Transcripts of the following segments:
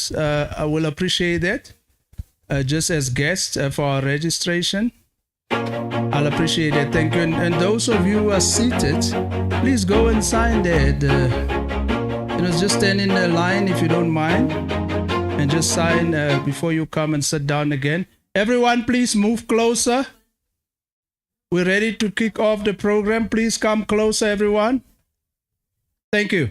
please, I will appreciate that. Just as guests for our registration. I'll appreciate it. Thank you. And those of you who are seated, please go and sign there. Just stand in the line if you don't mind, and just sign before you come and sit down again. Everyone, please move closer. We're ready to kick off the program. Please come closer, everyone. Thank you.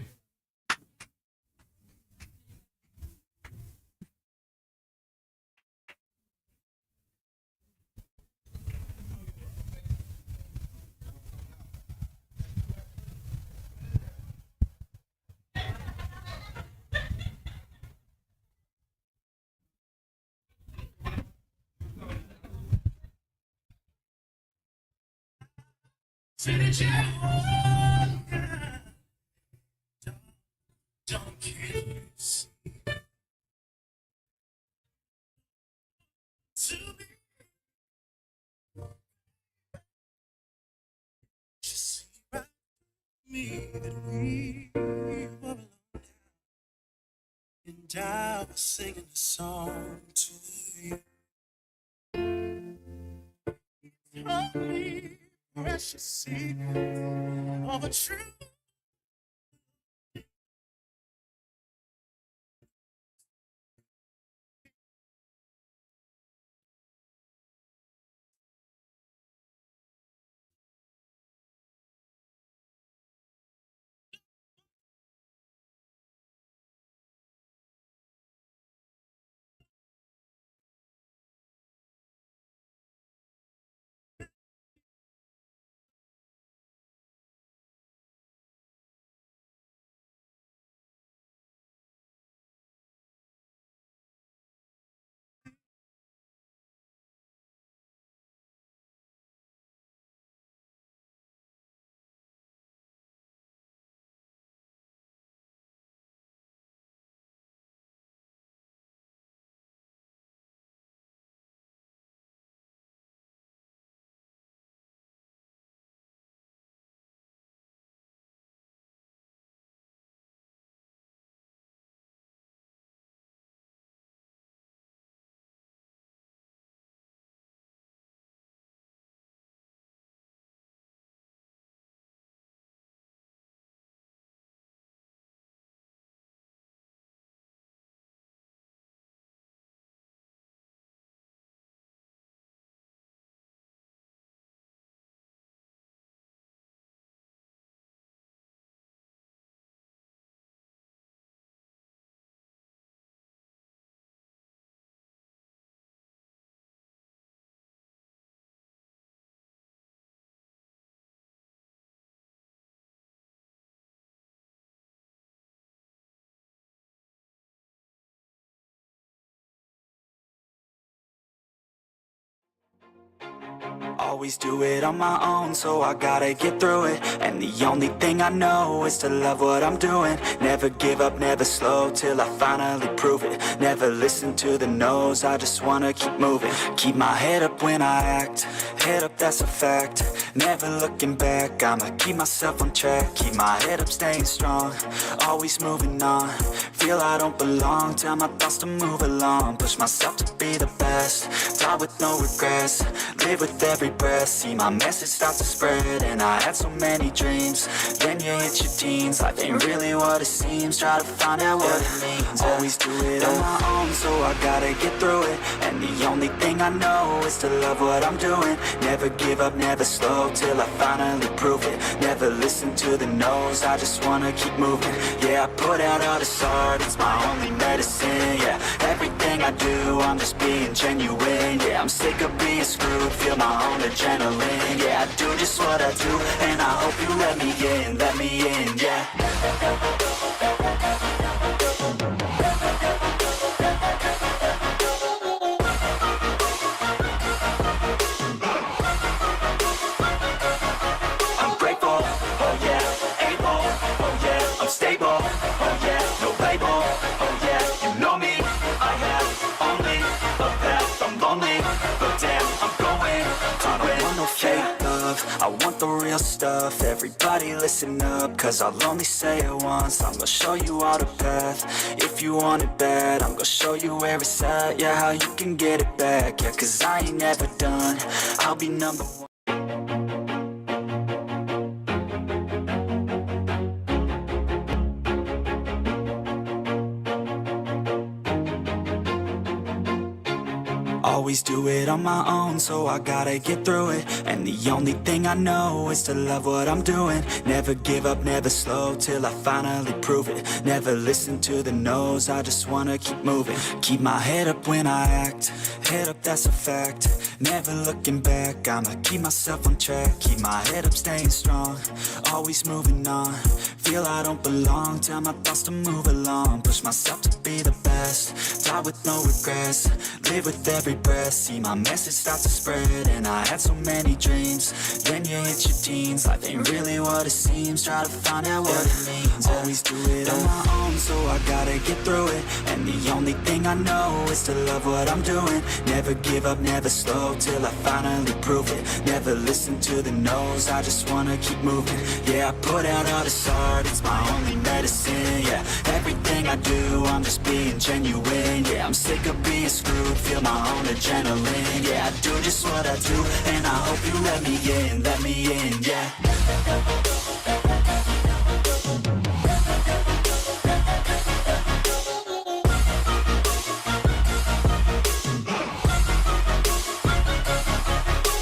Don't kiss to me. Just see right me that we were alone, and I was singing a song to you. Only precious secret of a truth. Always do it on my own, so I gotta get through it. And the only thing I know is to love what I'm doing. Never give up, never slow, till I finally prove it. Never listen to the no's, I just wanna keep moving. Keep my head up when I act, head up, that's a fact. Never looking back, I'ma keep myself on track. Keep my head up, staying strong, always moving on. Feel I don't belong, tell my thoughts to move along. Push myself to be the best, die with no regrets. Live with every breath, see my message start to spread. And I had so many dreams, then you hit your teens. Life ain't really what it seems, try to find out what it means. Always do it on my own, so I gotta get through it. And the only thing I know is to love what I'm doing. Never give up, never slow, till I finally prove it. Never listen to the no's, I just wanna keep moving. Yeah, I put out all this art, it's my only medicine. Yeah, everything I do, I'm just being genuine. Yeah, I'm sick of being screwed, feel my own adrenaline. Yeah, I do just what I do, and I hope you let me in, yeah. I'm grateful, oh yeah, able, oh yeah, I'm stable, oh yeah, no label, oh yeah, you know me, I have only a path, I'm lonely, but damn, I'm going to win. I don't want no fake love, I want the real stuff, everybody listen up, cause I'll only say it once. I'm gonna show you all the path, if you want it bad. I'm gonna show you where it's at, yeah, how you can get it back. Yeah, cause I ain't never done, I'll be number one. Always do it on my own, so I gotta get through it. And the only thing I know is to love what I'm doing. Never give up, never slow, till I finally prove it. Never listen to the no's, I just wanna keep moving. Keep my head up when I act, head up, that's a fact. Never looking back, I'ma keep myself on track. Keep my head up, staying strong, always moving on. Feel I don't belong, tell my thoughts to move along. Push myself to be the best, die with no regrets. Live with every breath, see my message start to spread. And I had so many dreams, then you hit your teens. Life ain't really what it seems, try to find out what it means. Always do it on my own, so I gotta get through it. And the only thing I know is to love what I'm doing. Never give up, never slow, till I finally prove it. Never listen to the no's, I just wanna keep moving. Yeah, I put out all this art, it's my only medicine. Yeah, everything I do, I'm just being genuine. Yeah, I'm sick of being screwed, feel my own adrenaline. Yeah, I do just what I do, and I hope you let me in, yeah.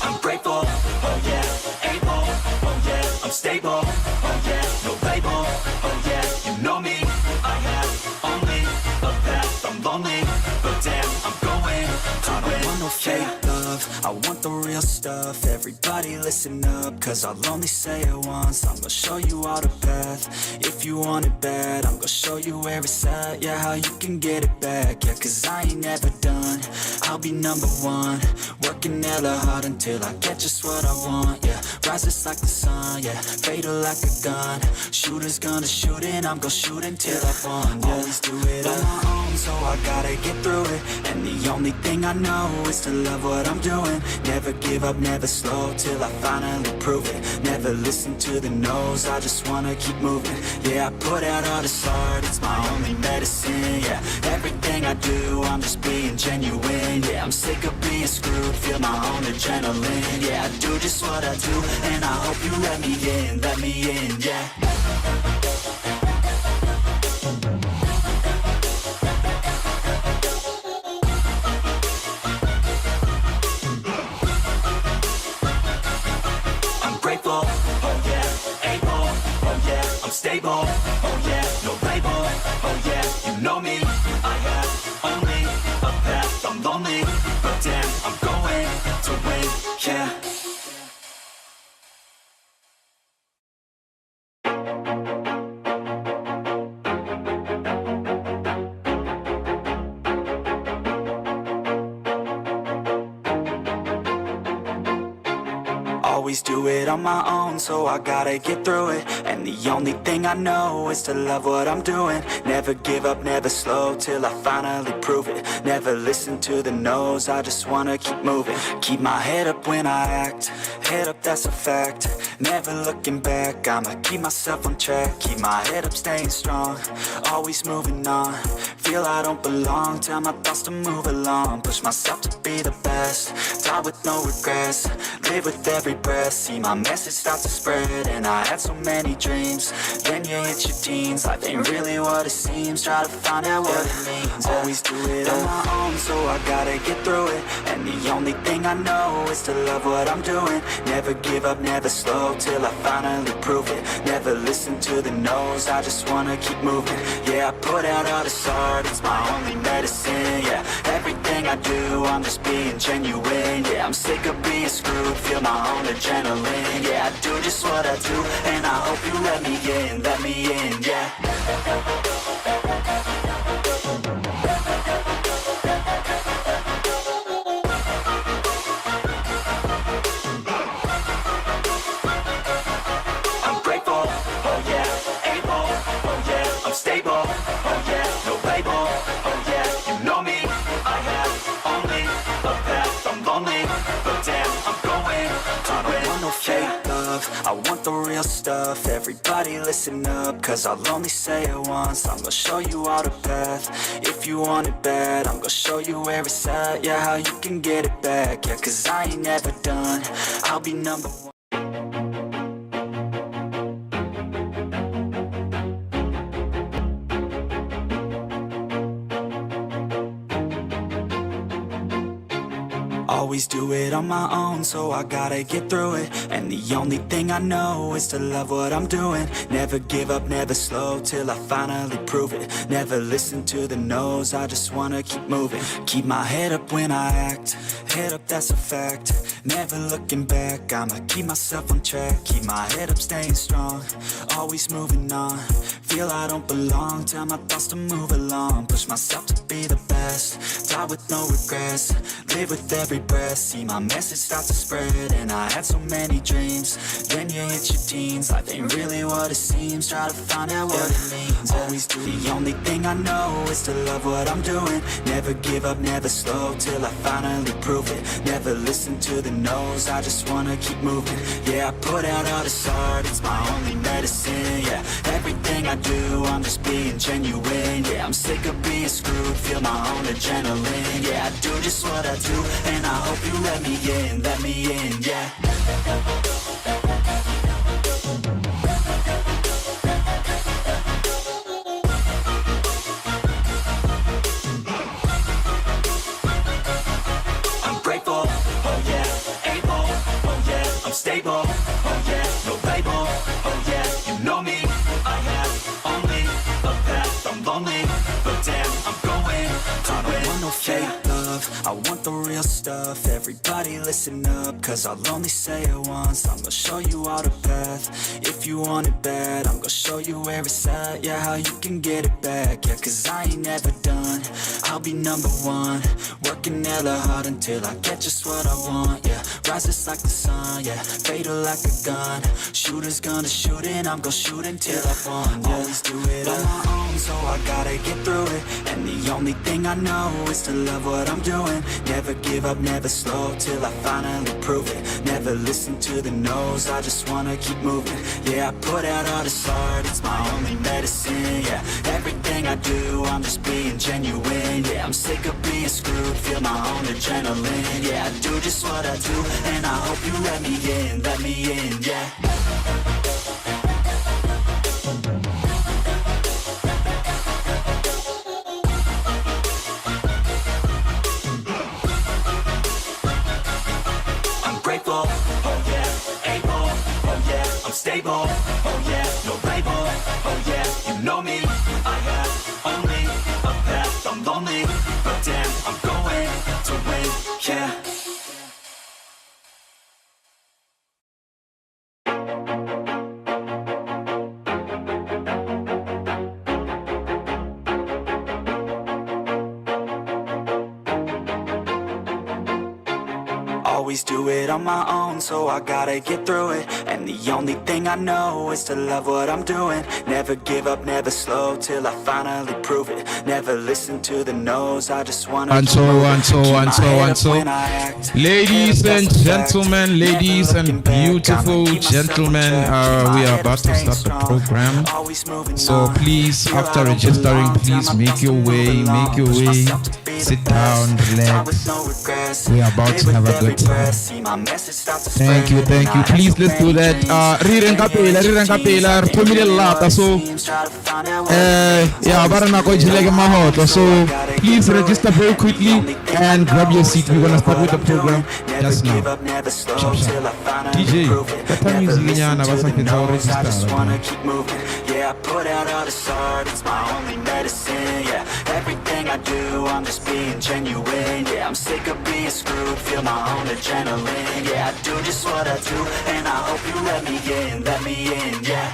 I'm grateful, oh yeah, able, oh yeah, I'm stable, oh yeah, no label, oh yeah, you know me, I have only a path, I'm lonely, but damn, I'm going to win. I don't want no fake love, I want the real stuff. Everybody listen up, cause I'll only say it once. I'm gonna show you all the path, if you want it bad. I'm gonna show you where it's at, yeah, how you can get it back. Yeah, cause I ain't never done, I'll be number one. Working hella hard until I get just what I want, yeah. Rises like the sun, yeah, fatal like a gun. Shooter's gonna shoot and I'm gonna shoot until I won, yeah. Always do it on my own, so I gotta get through it. And the only thing I know is to love what I'm doing. Never give up, never slow, till I finally prove it. Never listen to the no's, I just wanna keep moving. Yeah, I put out all this art, it's my only medicine. Yeah, everything I do, I'm just being genuine. Yeah, I'm sick of being screwed, feel my own adrenaline. Yeah, I do just what I do, and I hope you let me in, yeah. Stable, oh yeah, no label, oh yeah, you know me, I have only a path, I'm lonely, but damn, I'm going to win, yeah. Always do it on my own, so I gotta get through it. And the only thing I know is to love what I'm doing. Never give up, never slow, till I finally prove it. Never listen to the no's, I just wanna keep moving. Keep my head up when I act, head up, that's a fact. Never looking back, I'ma keep myself on track. Keep my head up, staying strong, always moving on. Feel I don't belong, tell my thoughts to move along. Push myself to be the best, die with no regrets. Live with every breath, see my message start to spread. And I had so many dreams, then you hit your teens. Life ain't really what it seems, try to find out what it means. Always do it on my own, so I gotta get through it. And the only thing I know is to love what I'm doing. Never give up, never slow, till I finally prove it. Never listen to the no's, I just wanna keep moving. Yeah, I put out all this art, it's my only medicine. Yeah, everything I do, I'm just being genuine. Yeah, I'm sick of being screwed, feel my own adrenaline. Yeah, I do just what I do, and I hope you let me in, yeah. Stable, oh yeah, no label, oh yeah, you know me, I have only a path, I'm lonely, but damn, I'm going to win. I don't want no fake love, love, I want the real stuff. Everybody listen up, cause I'll only say it once. I'm gonna show you all the path. If you want it bad, I'm gonna show you where it's at. Yeah, how you can get it back. Yeah, cause I ain't never done. I'll be number one. Always do it on my own, so I gotta get through it. And the only thing I know is to love what I'm doing. Never give up, never slow, till I finally prove it. Never listen to the no's, I just wanna keep moving. Keep my head up when I act, head up, that's a fact. Never looking back, I'ma keep myself on track. Keep my head up, staying strong, always moving on. Feel I don't belong, tell my thoughts to move along. Push myself to be the best, die with no regrets. Live with every breath, see my message start to spread. And I had so many dreams, then you hit your teens. Life ain't really what it seems, try to find out what it means. Always do. The only thing I know is to love what I'm doing. Never give up, never slow, till I finally prove it. Never listen to the no's, I just wanna keep moving. Yeah, I put out all this art, it's my only medicine. Yeah, everything I do, I'm just being genuine. Yeah, I'm sick of being screwed, feel my own adrenaline. Yeah, I do just what I do, and I hope you let me in, yeah. I'm grateful, oh yeah, able, oh yeah, I'm stable, oh yeah, no label, oh yeah, you know me, I have only a path, I'm lonely, but damn, I'm going to win. I don't want no fake love, I want the real stuff. Everybody listen up, cause I'll only say it once. I'm gonna show you all the path. If you want it bad, I'm gonna show you where it's at. Yeah, how you can get it back. Yeah, cause I ain't never done, I'll be number one. Working hella hard until I get just what I want. Yeah, rises like the sun, yeah, fatal like a gun. Shooter's gonna shoot and I'm gonna shoot until I won. Yeah, always do it on my own, so I gotta get through it. And the only thing I know is to love what I'm doing. Never give up, never slow, till I finally prove it. Never listen to the no's, I just wanna keep moving. Yeah, I put out all this art, it's my only medicine. Yeah, everything I do, I'm just being genuine. Yeah, I'm sick of being screwed, feel my own adrenaline. Yeah, I do just what I do, and I hope you let me in, yeah. Oh yeah, able, oh yeah, I'm stable, oh yeah, no label, oh yeah, you know me, I have only a path, I'm lonely, but damn, I'm going to win, yeah. Always do it on my own, so I gotta get through it. And the only thing I know is to love what I'm doing. Never give up, never slow, till I finally prove it. Never listen to the no's, I just wanna and so. Ladies and gentlemen, ladies and beautiful gentlemen, we are about to start the program. So please, after registering, please make your way, sit down, relax. We are about to have a good time. Thank you. Please, let's do that. Riren kapela, tumile lata. So, yeah, barana ko jilege mahot. So, please register very quickly and grab your seat. We're gonna start with the program just now. DJ, what time is it? Na basa kita register. Yeah, I put out all this art, it's my only medicine. Yeah, everything I do, I'm just being genuine. Yeah, I'm sick of being screwed, feel my own adrenaline. Yeah, I do just what I do, and I hope you let me in, yeah.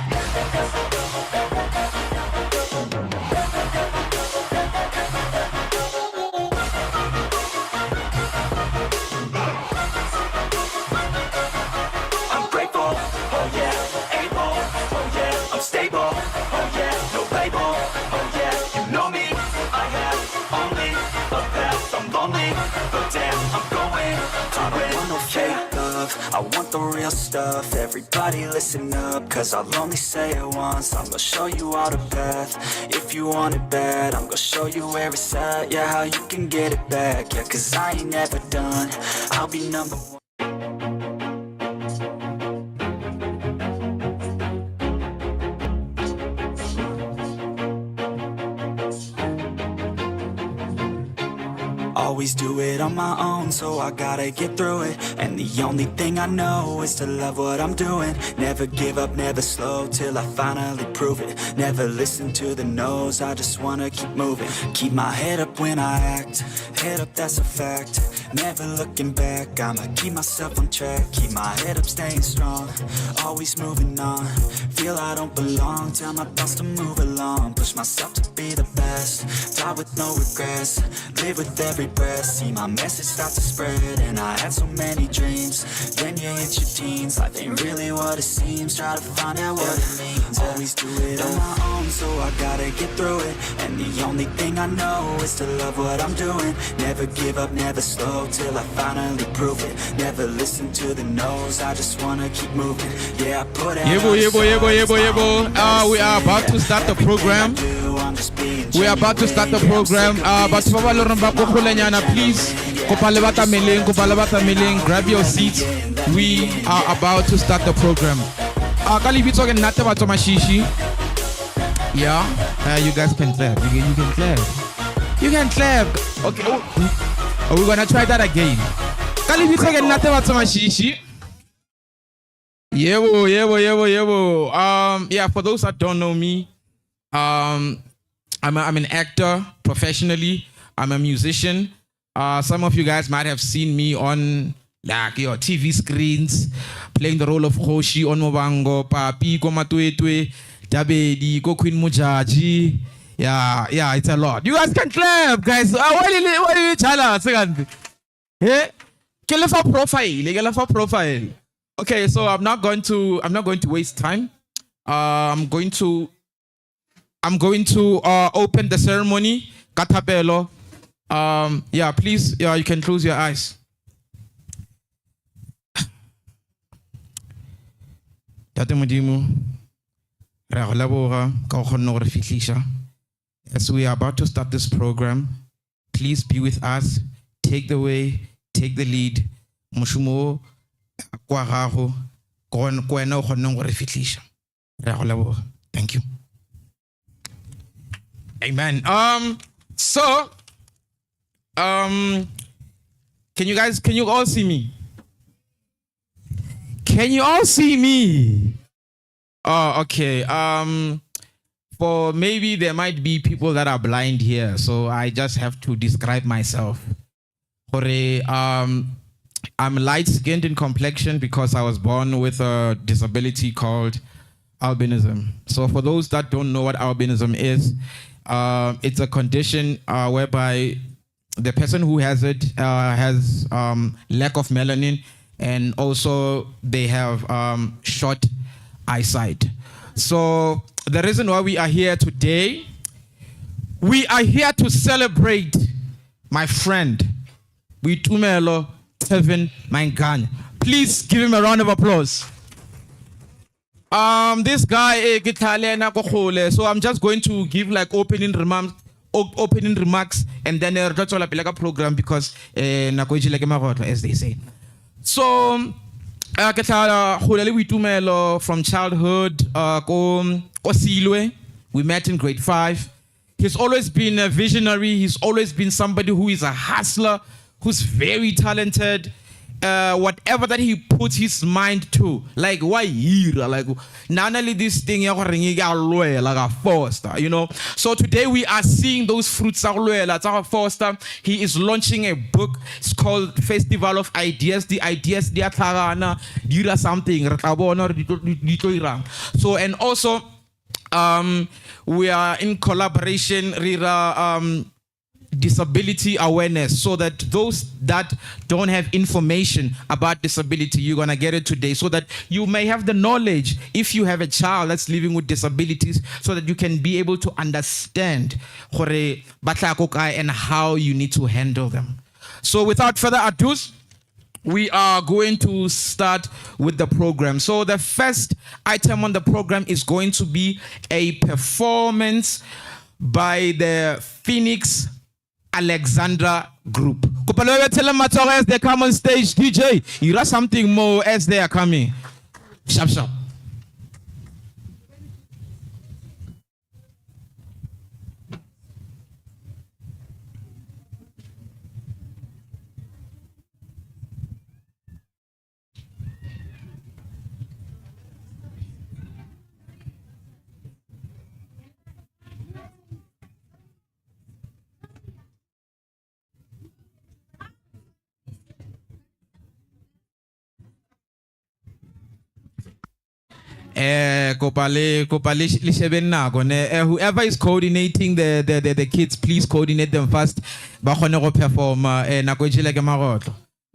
Stable, oh yeah, no label, oh yeah, you know me, I have only a path, I'm lonely, but damn, I'm going to win. I don't want no fake love, love, I want the real stuff. Everybody listen up, cause I'll only say it once. I'm gonna show you all the path. If you want it bad, I'm gonna show you where it's at. Yeah, how you can get it back. Yeah, cause I ain't never done. I'll be number one. Always do it on my own, so I gotta get through it. And the only thing I know is to love what I'm doing. Never give up, never slow, till I finally prove it. Never listen to the no's, I just wanna keep moving. Keep my head up when I act, head up, that's a fact. Never looking back, I'ma keep myself on track. Keep my head up, staying strong, always moving on. Feel I don't belong, tell my thoughts to move along. Push myself to be the best, die with no regrets. Live with every breath, see my message start to spread. And I had so many dreams, then you hit your teens. Life ain't really what it seems, try to find out what it means. Always do it on my own, so I gotta get through it. And the only thing I know is to love what I'm doing. Never give up, never slow, till I finally prove it. Never listen to the no's, I just wanna keep moving. Yeah, I put out we are about to start the program. We are about to start the program. But please, grab your seats. We are about to start the program. Yeah, you guys can clap. You can clap. You can clap. Okay. Oh, we're gonna try that again. Yeah, for those that don't know me, I'm an actor professionally. I'm a musician. Some of you guys might have seen me on like your TV screens playing the role of Hoshi on Mobango, Papi, Komatwetwe, Dabedi, Ko Queen Mujaji. Yeah, it's a lot. You guys can clap, guys. What do you chala? Second. Hey, get a profile. Okay, so I'm not going to waste time. I'm going to open the ceremony. Katapelo. Yeah, please, you can close your eyes. Tate Modimo, re go leboga ka go kgona gore fitlisha. As we are about to start this program, please be with us. Take the way, take the lead. Mushumo kwa gago ko wena o kgona gore fitlisha. Re go leboga. Thank you. Amen. So can you all see me? Can you all see me? Oh, okay. For maybe there might be people that are blind here, so I just have to describe myself. I'm light-skinned in complexion because I was born with a disability called albinism. So for those that don't know what albinism is, it's a condition whereby the person who has it has lack of melanin, and also they have short eyesight. So the reason why we are here today, we are here to celebrate my friend, Witumelo Tevin Manganya. Please give him a round of applause. This guy is Italian, so I'm just going to give like opening remarks, and then that's all like a program because as they say. So from childhood, we met in grade 5. He's always been a visionary. He's always been somebody who is a hustler, who's very talented. Whatever that he puts his mind to, like why here, like not only this thing like a foster, you know. So today we are seeing those fruits of foster. He is launching a book. It's called Festival of Ideas. The ideas they are something. So and also we are in collaboration disability awareness, so that those that don't have information about disability, you're gonna get it today, so that you may have the knowledge if you have a child that's living with disabilities, so that you can be able to understand and how you need to handle them. So without further ado, we are going to start with the program. So the first item on the program is going to be a performance by the Phoenix Alexandra Group. Kupalowe, tell them as they come on stage. DJ, you got something more as they are coming. Sharp, sharp. Whoever is coordinating the kids, please coordinate them fast. Perform.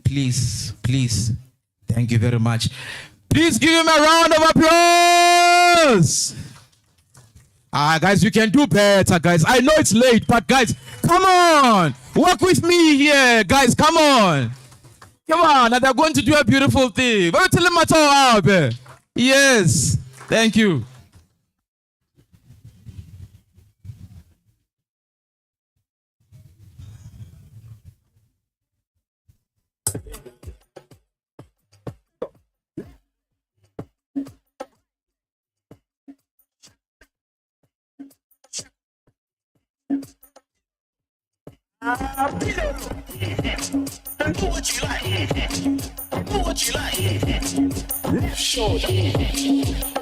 Please. Thank you very much. Please give him a round of applause. Guys, you can do better, guys. I know it's late, but guys, come on. Work with me here, guys. Come on. Now they're going to do a beautiful thing. Yes. Thank you. And do what you like. Do what you like. Left shoulder,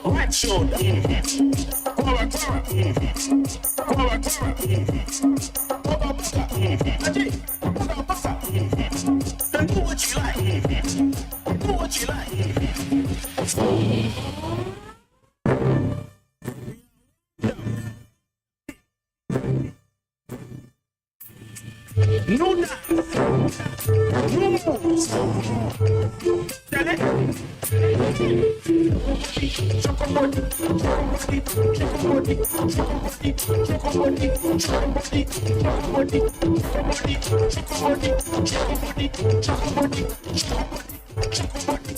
right shoulder. Quara, quara. Quara, quara. Boga, boga. Aji, boga, boga. And do what you like. Do what you like. No dance, no moves. Tell it. Chocobody, chocobody, chocobody, chocobody, chocobody, chocobody, chocobody, chocobody, chocobody, chocobody, chocobody.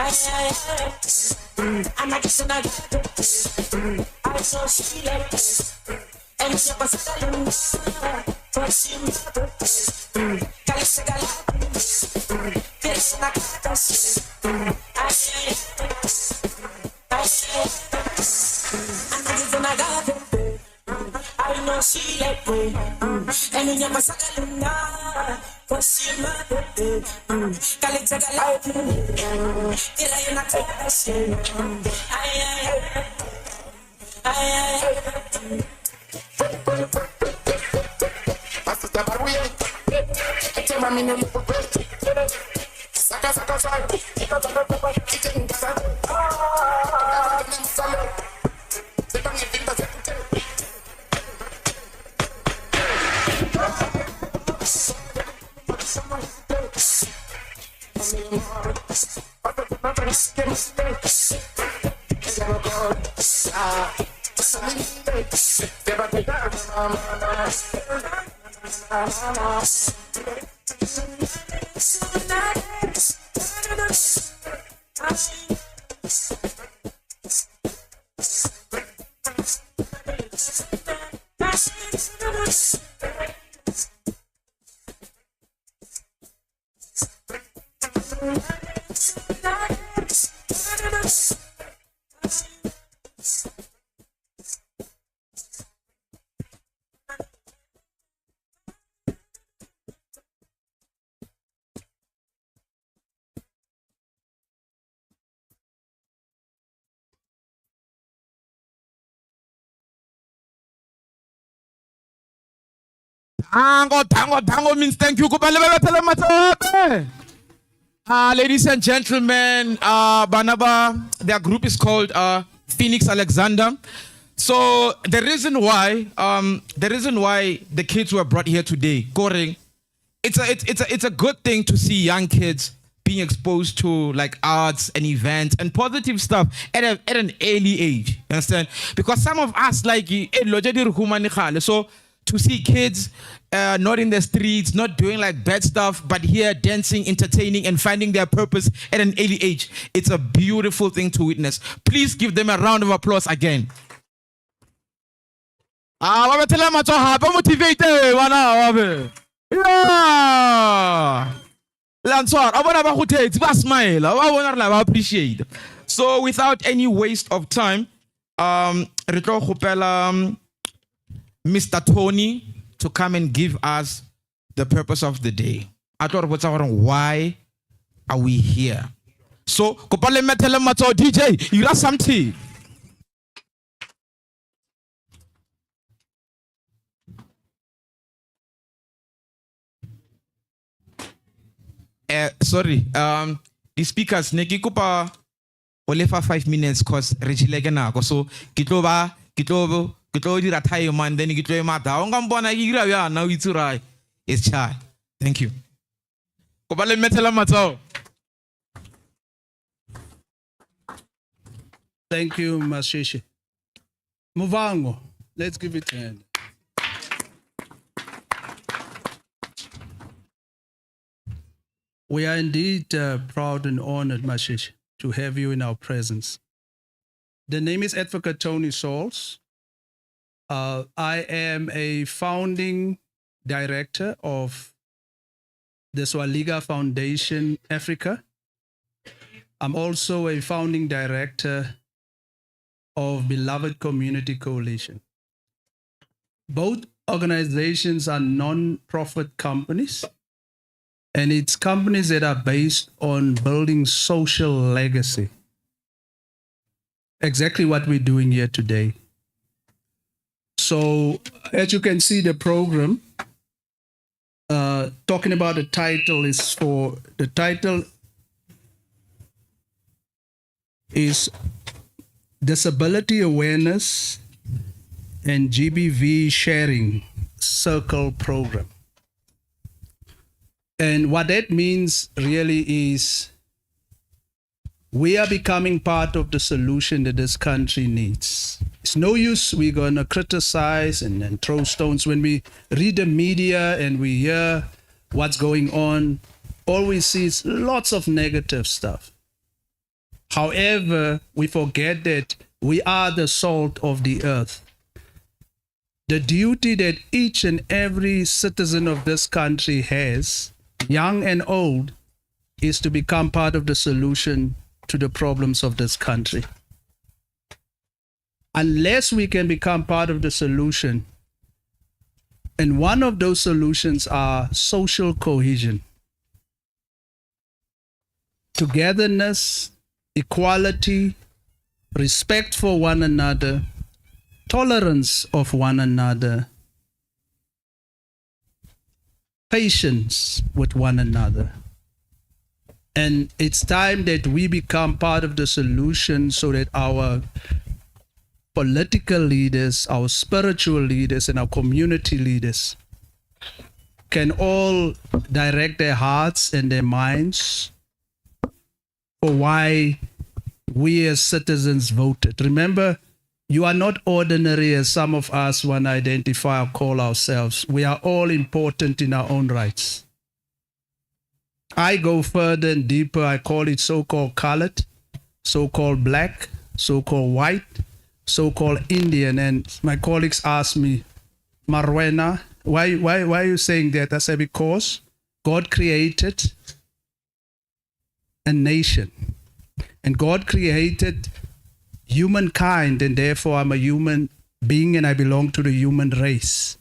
I'm not kissing I got this. I so sweet like this. And it's your pastel. For you, Calice Galas. This is not this. I'm not kissing I got this. I know she like me. And in your pastel. For you, Calice Galas. Tira you not this. Tango means thank you. Ladies and gentlemen, Banaba, their group is called Phoenix Alexander. So the reason why the kids were brought here today, Koring, it's a good thing to see young kids being exposed to like arts and events and positive stuff at an early age. You understand? Because some of us like so to see kids not in the streets, not doing like bad stuff, but here dancing, entertaining, and finding their purpose at an early age. It's a beautiful thing to witness. Please give them a round of applause again. So without any waste of time, Mr. Tony to come and give us the purpose of the day. I thought, why are we here? So, DJ, you got something. Sorry, the speakers, Neki Kupa, only for 5 minutes, cause Regileganako. So, Kitoba, dira tayo man then you mata ongambona ira ya na itsura it's chai. Thank you. Kopale metela matao. Thank you, Mashishi. Muvango, let's give it a hand. We are indeed proud and honored, Mashishi, to have you in our presence. The name is Advocate Tony Sauls. I am a founding director of the Swaliga Foundation Africa. I'm also a founding director of Beloved Community Coalition. Both organizations are non-profit companies, and it's companies that are based on building social legacy. Exactly what we're doing here today. So, as you can see, the program, talking about the title is Disability Awareness and GBV Sharing Circle Program. And what that means really is we are becoming part of the solution that this country needs. It's no use we're going to criticize and throw stones. When we read the media and we hear what's going on, all we see is lots of negative stuff. However, we forget that we are the salt of the earth. The duty that each and every citizen of this country has, young and old, is to become part of the solution to the problems of this country. Unless we can become part of the solution, and one of those solutions are social cohesion, togetherness, equality, respect for one another, tolerance of one another, patience with one another. And it's time that we become part of the solution so that our political leaders, our spiritual leaders, and our community leaders can all direct their hearts and their minds for why we as citizens voted. Remember, you are not ordinary as some of us want to identify or call ourselves. We are all important in our own rights. I go further and deeper. I call it so-called colored, so-called black, so-called white, so-called Indian. And my colleagues ask me, Marwena, why are you saying that? I say, because God created a nation. And God created humankind, and therefore I'm a human being and I belong to the human race.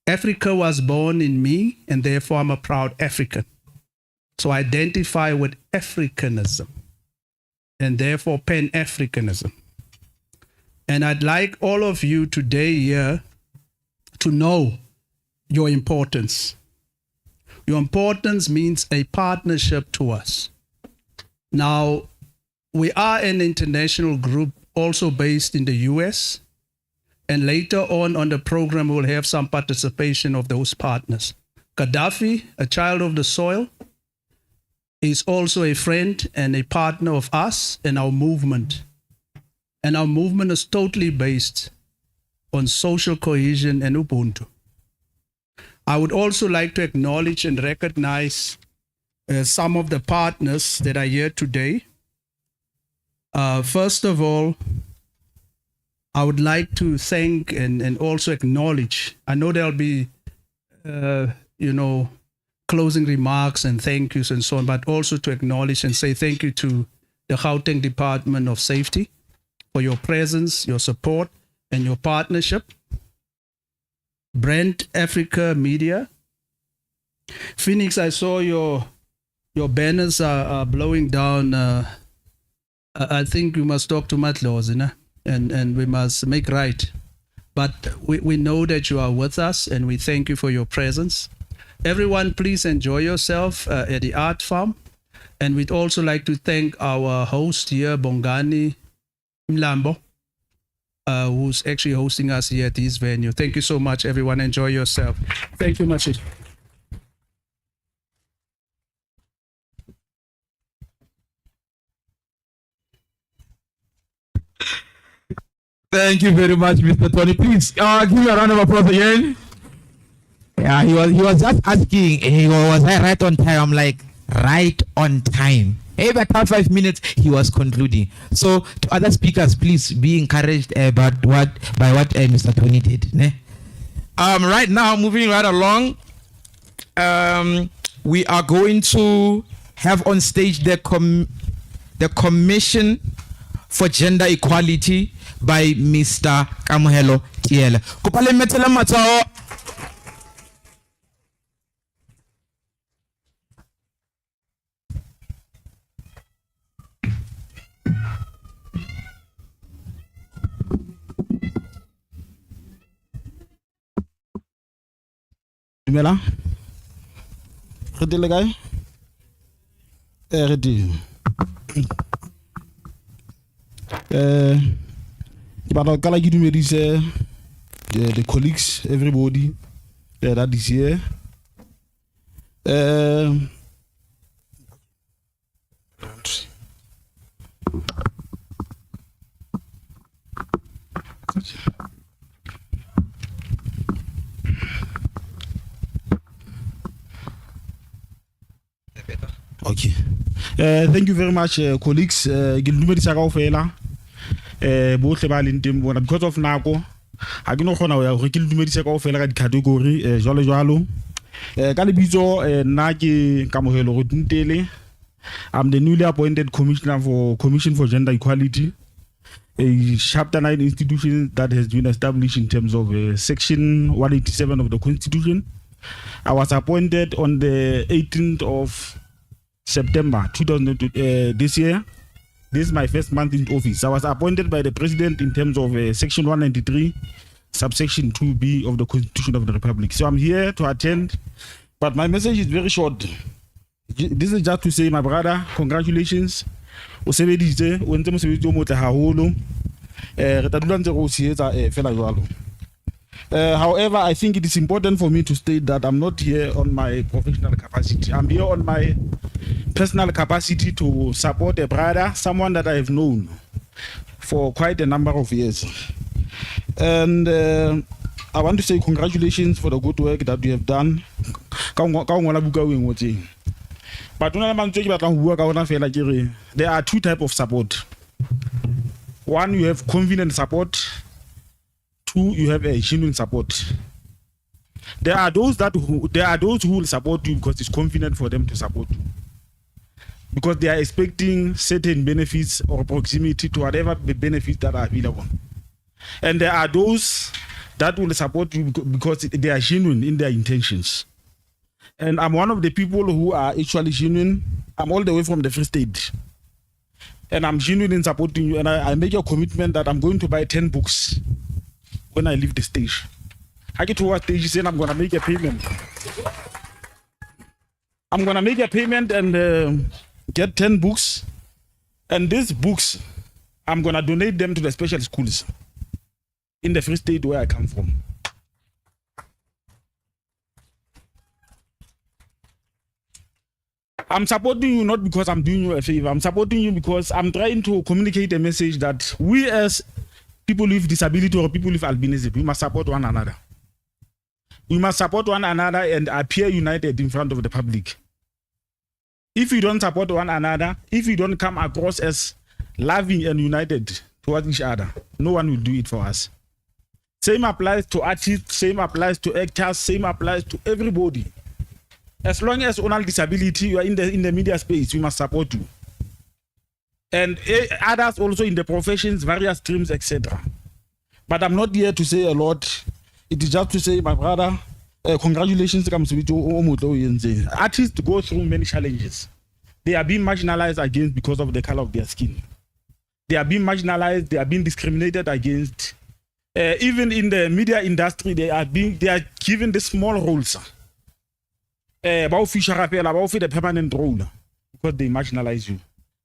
Africa was born in me, and therefore I'm a proud African. So I identify with Africanism, and therefore Pan-Africanism. And I'd like all of you today here to know your importance. Your importance means a partnership to us. Now, we are an international group also based in the US, and later on the program we'll have some participation of those partners. Gaddafi, a child of the soil, is also a friend and a partner of us and our movement. And our movement is totally based on social cohesion and Ubuntu. I would also like to acknowledge and recognize some of the partners that are here today. First of all, I would like to thank and also acknowledge. I know there'll be, closing remarks and thank yous and so on, but also to acknowledge and say thank you to the Gauteng Department of Safety for your presence, your support, and your partnership. Brent Africa Media. Phoenix, I saw your banners are blowing down. I think we must talk to Matloz, and we must make right. But we know that you are with us, and we thank you for your presence. Everyone, please enjoy yourself at the art farm. And we'd also like to thank our host here, Bongani Mlambo, who's actually hosting us here at this venue. Thank you so much, everyone. Enjoy yourself. Thank you much. Thank you very much, Mr. Tony. Please give me a round of applause again. Yeah, he was just asking, was I right on time? I'm like, right on time. About 5 minutes, he was concluding. So to other speakers, please be encouraged by what Mr. Tony did. Right now, moving right along, we are going to have on stage the Commission for Gender Equality by Mr. Kamohelo Tiele. Kupale metela matao. Mela, le kae? Re teng. Ke batla go kala ke dumedise the colleagues, everybody that is here. Okay. Thank you very much, colleagues. Ke le dumedisa kaofela. Bohle ba leng teng bona because of nako. Ha ke no kgona ho ya hore ke le dumedise kaofela ka di-category jwalo. Ka lebitso nna ke Kamohelo Rodintele. I'm the newly appointed Commission for Gender Equality, a Chapter 9 institution that has been established in terms of Section 187 of the Constitution. I was appointed on the 18th of September 2000 this year. This is my first month in office. I was appointed by the President in terms of Section 193, subsection 2B of the Constitution of the Republic. So I'm here to attend, but my message is very short. This is just to say, my brother, congratulations. O sebeditse o ntse mosebetsi o motle haholo. Re tla dula ntse go sietsa fela jwalo. However, I think it is important for me to state that I'm not here on my professional capacity. I'm here on my personal capacity to support a brother, someone that I have known for quite a number of years. And I want to say congratulations for the good work that you have done. But there are two types of support. One, you have convenient support. Two, you have a genuine support. There are those who will support you because it's convenient for them to support you, because they are expecting certain benefits or proximity to whatever the benefits that are available. And there are those that will support you because they are genuine in their intentions. And I'm one of the people who are actually genuine. I'm all the way from the Free State. And I'm genuine in supporting you. And I make a commitment that I'm going to buy 10 books when I leave the stage. I get to a stage saying I'm going to make a payment. I'm going to make a payment and get 10 books. And these books, I'm going to donate them to the special schools in the Free State where I come from. I'm supporting you not because I'm doing you a favor. I'm supporting you because I'm trying to communicate a message that we as people with disability or people with albinism, we must support one another. We must support one another and appear united in front of the public. If we don't support one another, if we don't come across as loving and united towards each other, no one will do it for us. Same applies to artists, same applies to actors, same applies to everybody. As long as on disability, you are in the media space, we must support you. And others also in the professions, various streams, etc. But I'm not here to say a lot. It is just to say, my brother, congratulations. Artists go through many challenges. They are being marginalized against because of the color of their skin. They are being marginalized, they are being discriminated against. Even in the media industry, they are given the small roles. The permanent role because they marginalize you.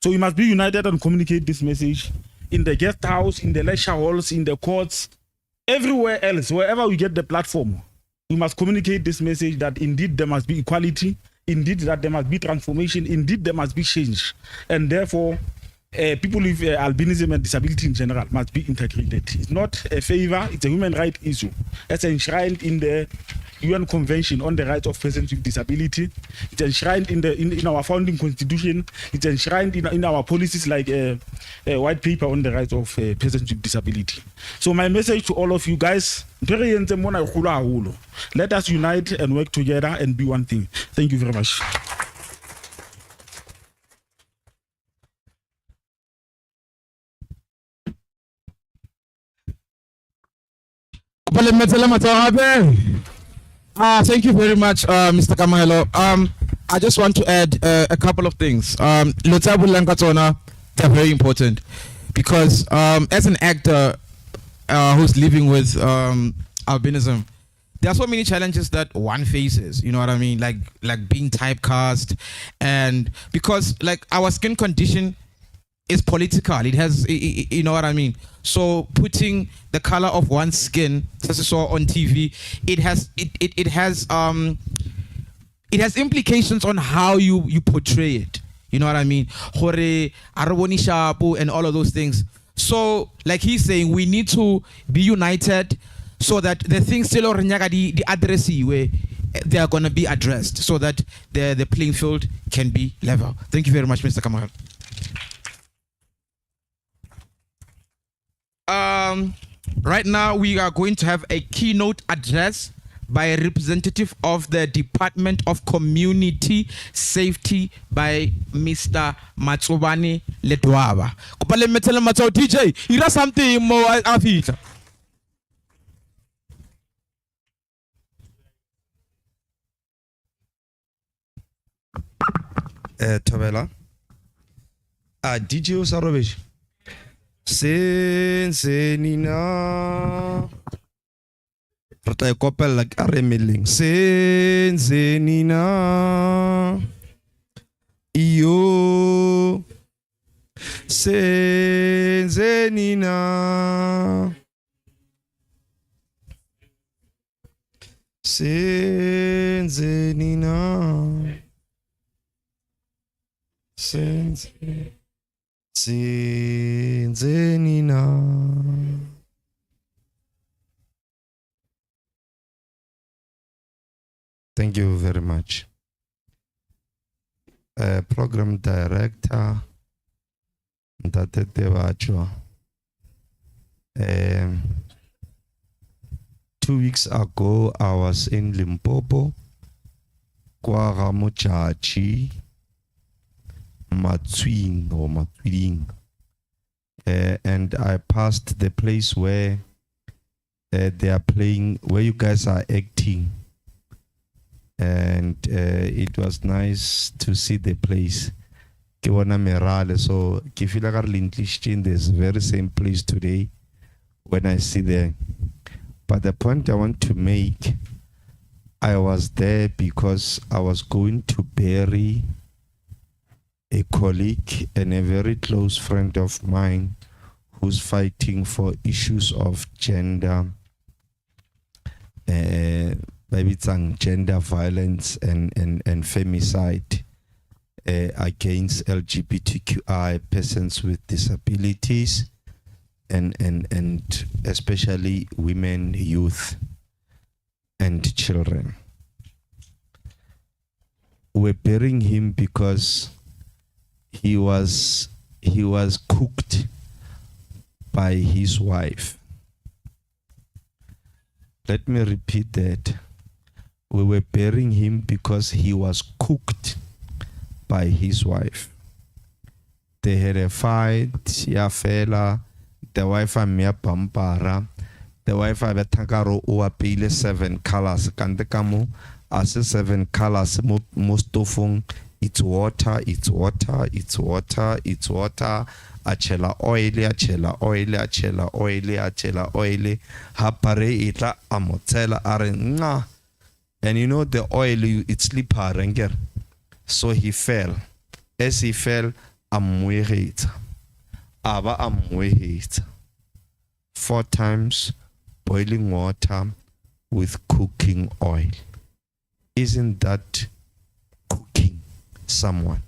So we must be united and communicate this message in the guest house, in the lecture halls, in the courts, everywhere else, wherever we get the platform. We must communicate this message that indeed there must be equality, indeed that there must be transformation, indeed there must be change. And therefore, people with albinism and disability in general must be integrated. It's not a favor, it's a human rights issue. It's enshrined in the UN Convention on the Rights of Persons with Disability. It's enshrined in our founding constitution. It's enshrined in our policies like a white paper on the rights of persons with disability. So my message to all of you guys, let us unite and work together and be one thing. Thank you very much. Thank you very much, Mr. Kamahelo. I just want to add a couple of things. They're very important because as an actor who's living with albinism, there are so many challenges that one faces. You know what I mean? Like being typecast, and because like our skin condition is political. It has, you know what I mean? So putting the color of one's skin, as I saw on TV, it has implications on how you portray it. You know what I mean? And all of those things. So, like he's saying, we need to be united so that the things still the address they are going to be addressed so that the playing field can be level. Thank you very much, Mr. Kamal. Right now, we are going to have a keynote address by a representative of the Department of Community Safety by Mr. Matsobani Ledwaba. Kupale metele matso DJ, ira something more afita. Tobela. DJ Usarovish. Sense Nina. Rata kopel like aremeling. Sense Nina. Iyo. Sense Nina. Sense Nina. Sense Nina. Thank you very much. Program director Ntate Tebachwa. 2 weeks ago, I was in Limpopo, kwa Ramochachi, Matwing, and I passed the place where they are playing, where you guys are acting, and it was nice to see the place. So ke feel like in this very same place today when I see there. But the point I want to make, I was there because I was going to bury a colleague and a very close friend of mine who's fighting for issues of gender, maybe it's gender violence and femicide against LGBTQI persons with disabilities and especially women, youth, and children. We're burying him because he was cooked by his wife. Let me repeat that. We were burying him because he was cooked by his wife. They had a fight, fela, the wife and me pampara. The wife I betagaro uapile 7 colors. Kandekamo as 7 colors most often it's water, it's water, it's water, it's water. Achela oil, achela oil, achela oil, achela oil. Hapare ita amotela are. And you know the oil, it's slipper. So he fell. As he fell, amwehit. Aba amwehit. 4 times boiling water with cooking oil. Isn't that cooking someone?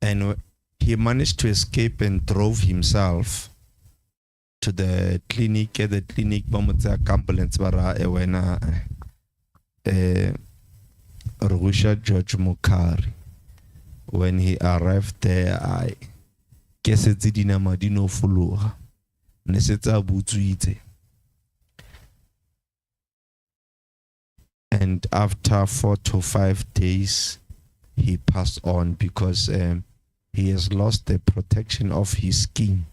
And he managed to escape and drove himself to the clinic. The clinic, ambulance bara ewena Rugusha George Mukari. When he arrived there, I guess it's dinama dino fulura. Nesetsa butsuite. And after 4 to 5 days, he passed on because he has lost the protection of his skin.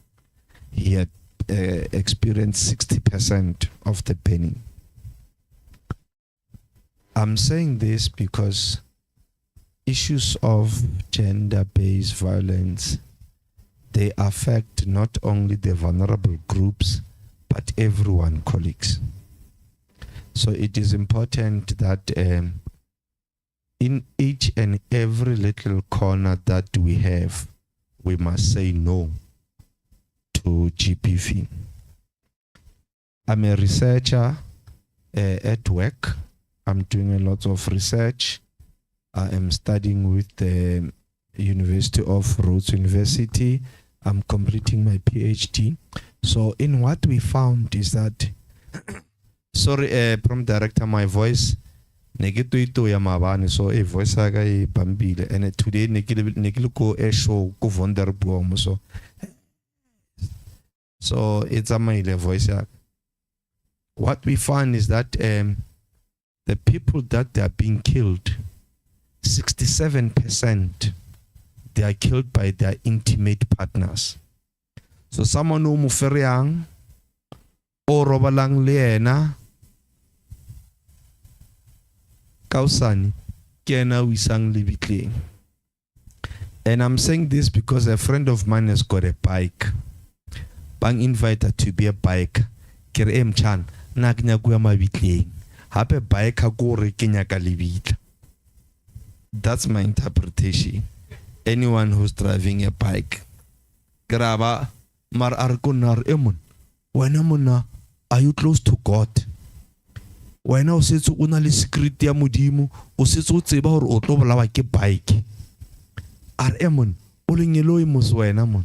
He had experienced 60% of the burning. I'm saying this because issues of gender-based violence, they affect not only the vulnerable groups, but everyone, colleagues. So it is important that in each and every little corner that we have, we must say no to GBV. I'm a researcher at work. I'm doing a lot of research. I am studying with the University of Rhodes University. I'm completing my PhD. So in what we found is that, sorry, Prom Director, my voice ne ke to ya mabane so e voice ya ka e bambile and today ne ke le ko e show ko Wonderboom so it's a my voice ya. What we find is that the people that they are being killed 67% they are killed by their intimate partners. So someone who mo feriang o robalang le ena kausani kena wisang libitleng. And I'm saying this because a friend of mine has got a bike. Bang invite her to be a bike. Kere mchan na kenya kuya mabitleng. Hape bike ha go re kenya ka libitla. That's my interpretation. Anyone who's driving a bike. Graba mar arkunar emon. Wena mona, are you close to God? Wena o setse o na le secret ya modimo, o setse o tseba hore o tlo bolawa ke bike. Ar emon, o lengelo e mos wena mon.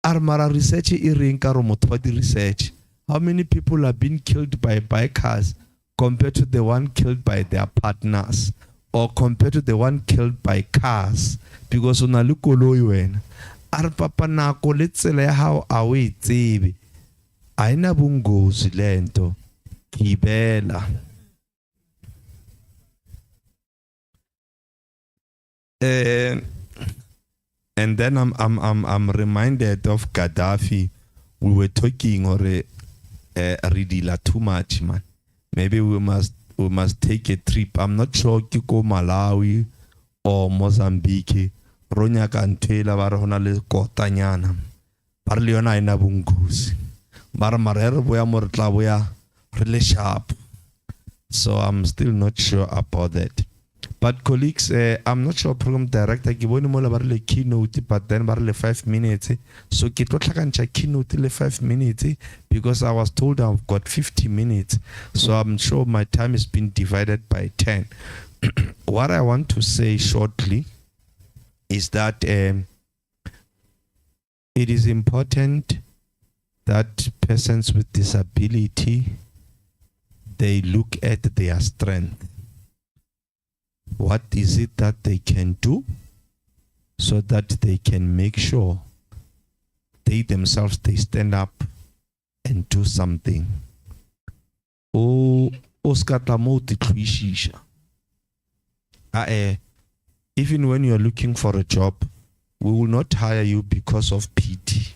Ar mara research e reng ka ro motho ba di research. How many people have been killed by bikers compared to the one killed by their partners or compared to the one killed by cars? Because una le koloi wena. Ar papa nako le tsela ya hao a o e tsebe. Aina bungozi lento. Kibela. And then I'm reminded of Gaddafi. We were talking or Ridila too much, man. Maybe we must take a trip. I'm not sure Kiko Malawi or Mozambique. Ronya kantela barona le kotanyana. Parliona ina bunguzi. Marmarero boya mortla boya really sharp. So I'm still not sure about that. But colleagues, I'm not sure program director ke bone mola bare le keynote but then bare le 5 minutes. So ke tlo tlhakantsha keynote le 5 minutes because I was told I've got 50 minutes. So I'm sure my time has been divided by 10. What I want to say shortly is that it is important that persons with disability, they look at their strength. What is it that they can do so that they can make sure they themselves, they stand up and do something. Even when you're looking for a job, we will not hire you because of pity.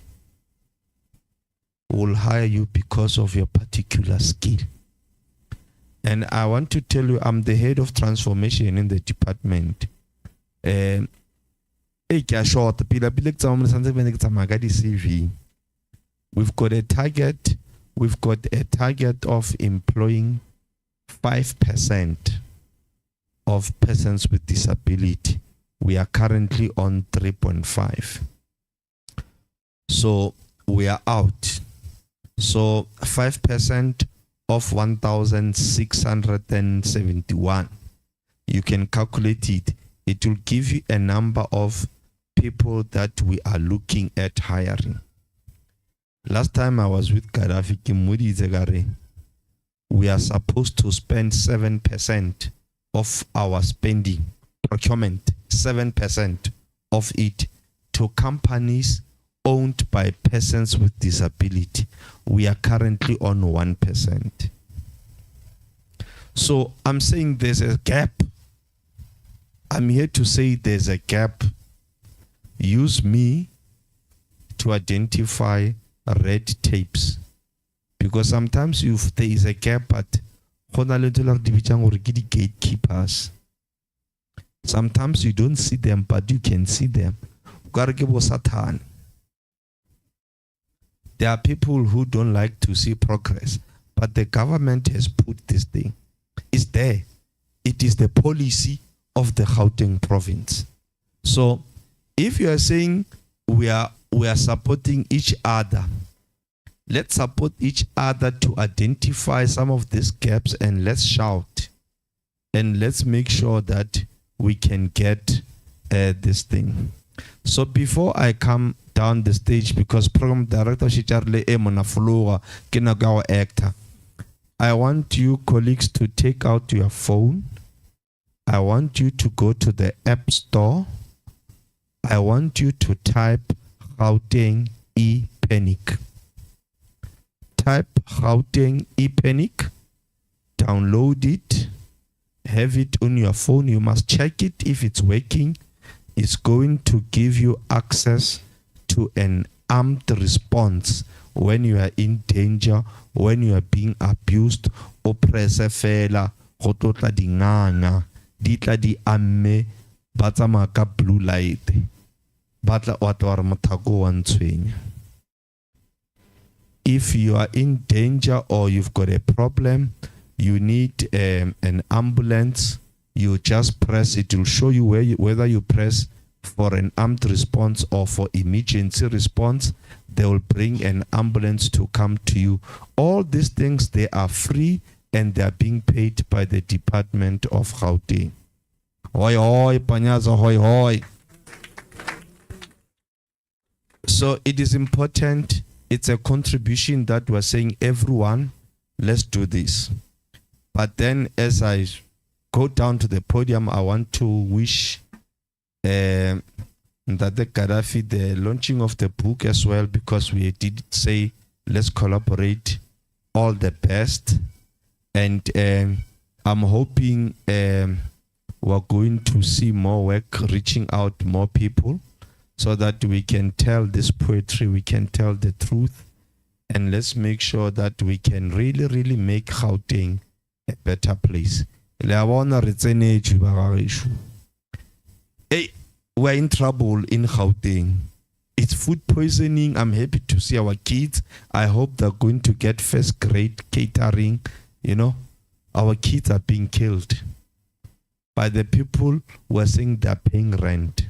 We will hire you because of your particular skill. And I want to tell you, I'm the head of transformation in the department. We've got a target. We've got a target of employing 5% of persons with disability. We are currently on 3.5. So we are out. So 5% of 1,671. You can calculate it. It will give you a number of people that we are looking at hiring. Last time I was with Gaddafi Kimudi Zegare, we are supposed to spend 7% of our spending, procurement, 7% of it to companies owned by persons with disability. We are currently on 1%. So I'm saying there's a gap. I'm here to say there's a gap. Use me to identify red tapes. Because sometimes there is a gap, but gatekeepers. Sometimes you don't see them, but you can see them. There are people who don't like to see progress, but the government has put this thing. It's there. It is the policy of the Gauteng province. So if you are saying we are supporting each other, let's support each other to identify some of these gaps and let's shout and let's make sure that we can get this thing. So before I come down the stage, because program director Shicharle Emonaflora Kinagawa actor, I want you colleagues to take out your phone. I want you to go to the App Store. I want you to type Gauteng e-panic. Type Gauteng e-panic. Download it. Have it on your phone. You must check it if it's working. It's going to give you access to an armed response when you are in danger, when you are being abused. O press fela go tlotla dinganga di tla di amme ba tsamaya ka blue light ba tla wa tla re mothako wa ntshwenya. If you are in danger or you've got a problem, you need an ambulance, you just press, it will show you whether you press for an armed response or for emergency response. They will bring an ambulance to come to you. All these things, they are free and they are being paid by the Department of Gauteng. Hoi hoi, Panyaza, hoi hoi. So it is important. It's a contribution that we're saying, everyone, let's do this. But then as I go down to the podium, I want to wish that the Gaddafi, the launching of the book as well, because we did say, let's collaborate, all the best. And I'm hoping we're going to see more work reaching out to more people so that we can tell this poetry, we can tell the truth. And let's make sure that we can really, really make Gauteng a better place. Hey, we're in trouble in Gauteng. It's food poisoning. I'm happy to see our kids. I hope they're going to get first grade catering. You know, our kids are being killed by the people who are saying they're paying rent.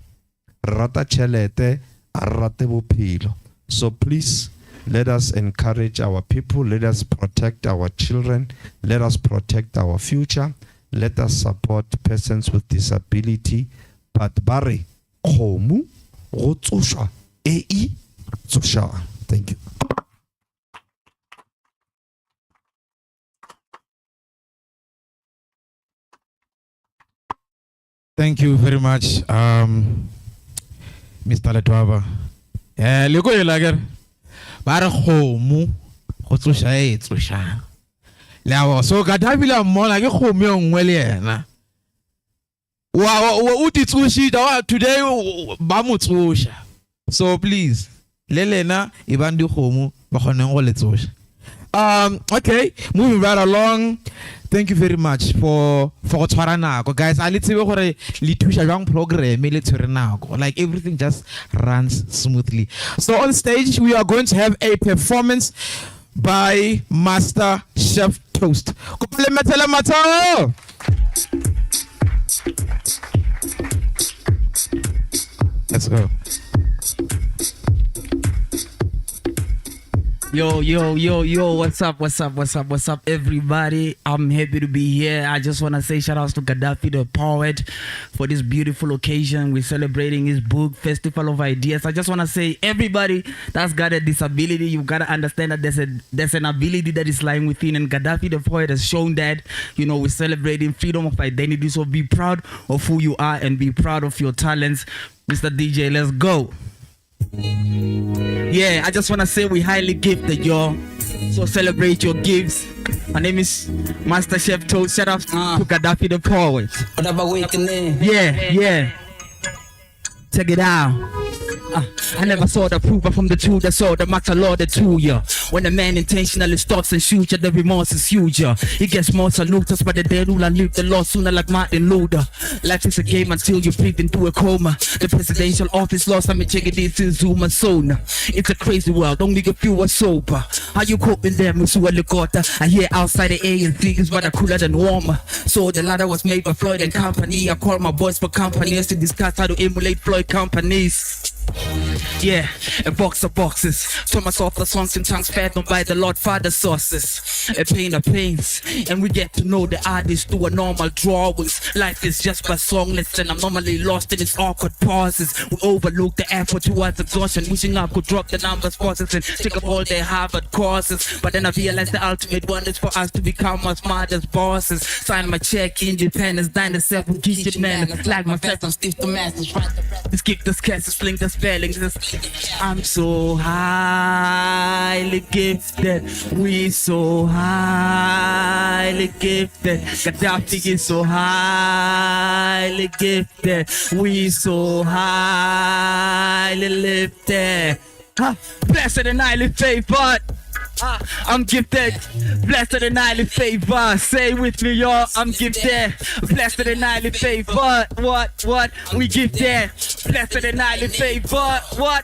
Rata chelete, arate bophelo. So please, let us encourage our people. Let us protect our children. Let us protect our future. Let us support persons with disability. But Barry, Komu, Rotsosha, Ei, Tsosha. Thank you. Thank you very much, Mr. Letwaba. Lego yelager. Bara khomu go tsosha e tsosha. Lawa so Gaddafi la mola ke khomu e nngwe le yena. Wa o ditsoshita today ba motsosha. So please lelena e bandi khomu ba khoneng go le tsosha. Okay, moving right along. Thank you very much for tshwara nako, guys. A le tsebe gore le thusha jang program le tshwere nako. Like everything just runs smoothly. So on stage we are going to have a performance by Master Chef Toast. Komplementele matao. Let's go. Yo, what's up, everybody? I'm happy to be here. I just want to say shout outs to Gaddafi, the poet, for this beautiful occasion. We're celebrating his book, Festival of Ideas. I just want to say, everybody that's got a disability, you've got to understand that there's an ability that is lying within, and Gaddafi, the poet, has shown that. You know, we're celebrating freedom of identity, so be proud of who you are and be proud of your talents. Mr. DJ, let's go. Yeah, I just want to say we highly gifted, y'all. So celebrate your gifts. My name is Master Chef Toast. Shout out to Gaddafi the poet. Yeah. Check it out. I never saw the proof, but from the two that saw the matter law the two, yeah. When a man intentionally stops and shoots you, the remorse is huge, yeah. He gets more salutes, but the dead rule and leave the law sooner like Martin Luther. Life is a game until you breathe into a coma. The presidential office lost, I'm checking this in Zoom and Sona. It's a crazy world, only a few are sober. How you coping there, Musua Ligota? I hear outside the ANC is better cooler than warmer. So the ladder was made by Floyd and company. I call my boys for companies to discuss how to emulate Floyd companies. Yeah, a box of boxes. Told myself the songs in tongues fed on by the Lord Father sources. A pain of pains, and we get to know the artist through a normal drawings. Life is just but songless, and I'm normally lost in its awkward pauses. We overlook the effort towards exhaustion, wishing I could drop the numbers, forces, and take up all their Harvard courses. But then I realized the ultimate one is for us to become as smart as bosses. Sign my check, independence, 97 digit man. Like my fast, I'm stiff the masters. Skip the sketches, fling the spellings. I'm so highly gifted. We so highly gifted. Gaddafi is so highly gifted. We so highly lifted. Blessed and highly favored. I'm gifted, blessed and highly favored. Say with me, y'all, I'm gifted, blessed and highly favored. What? We gifted, blessed and highly favored. What?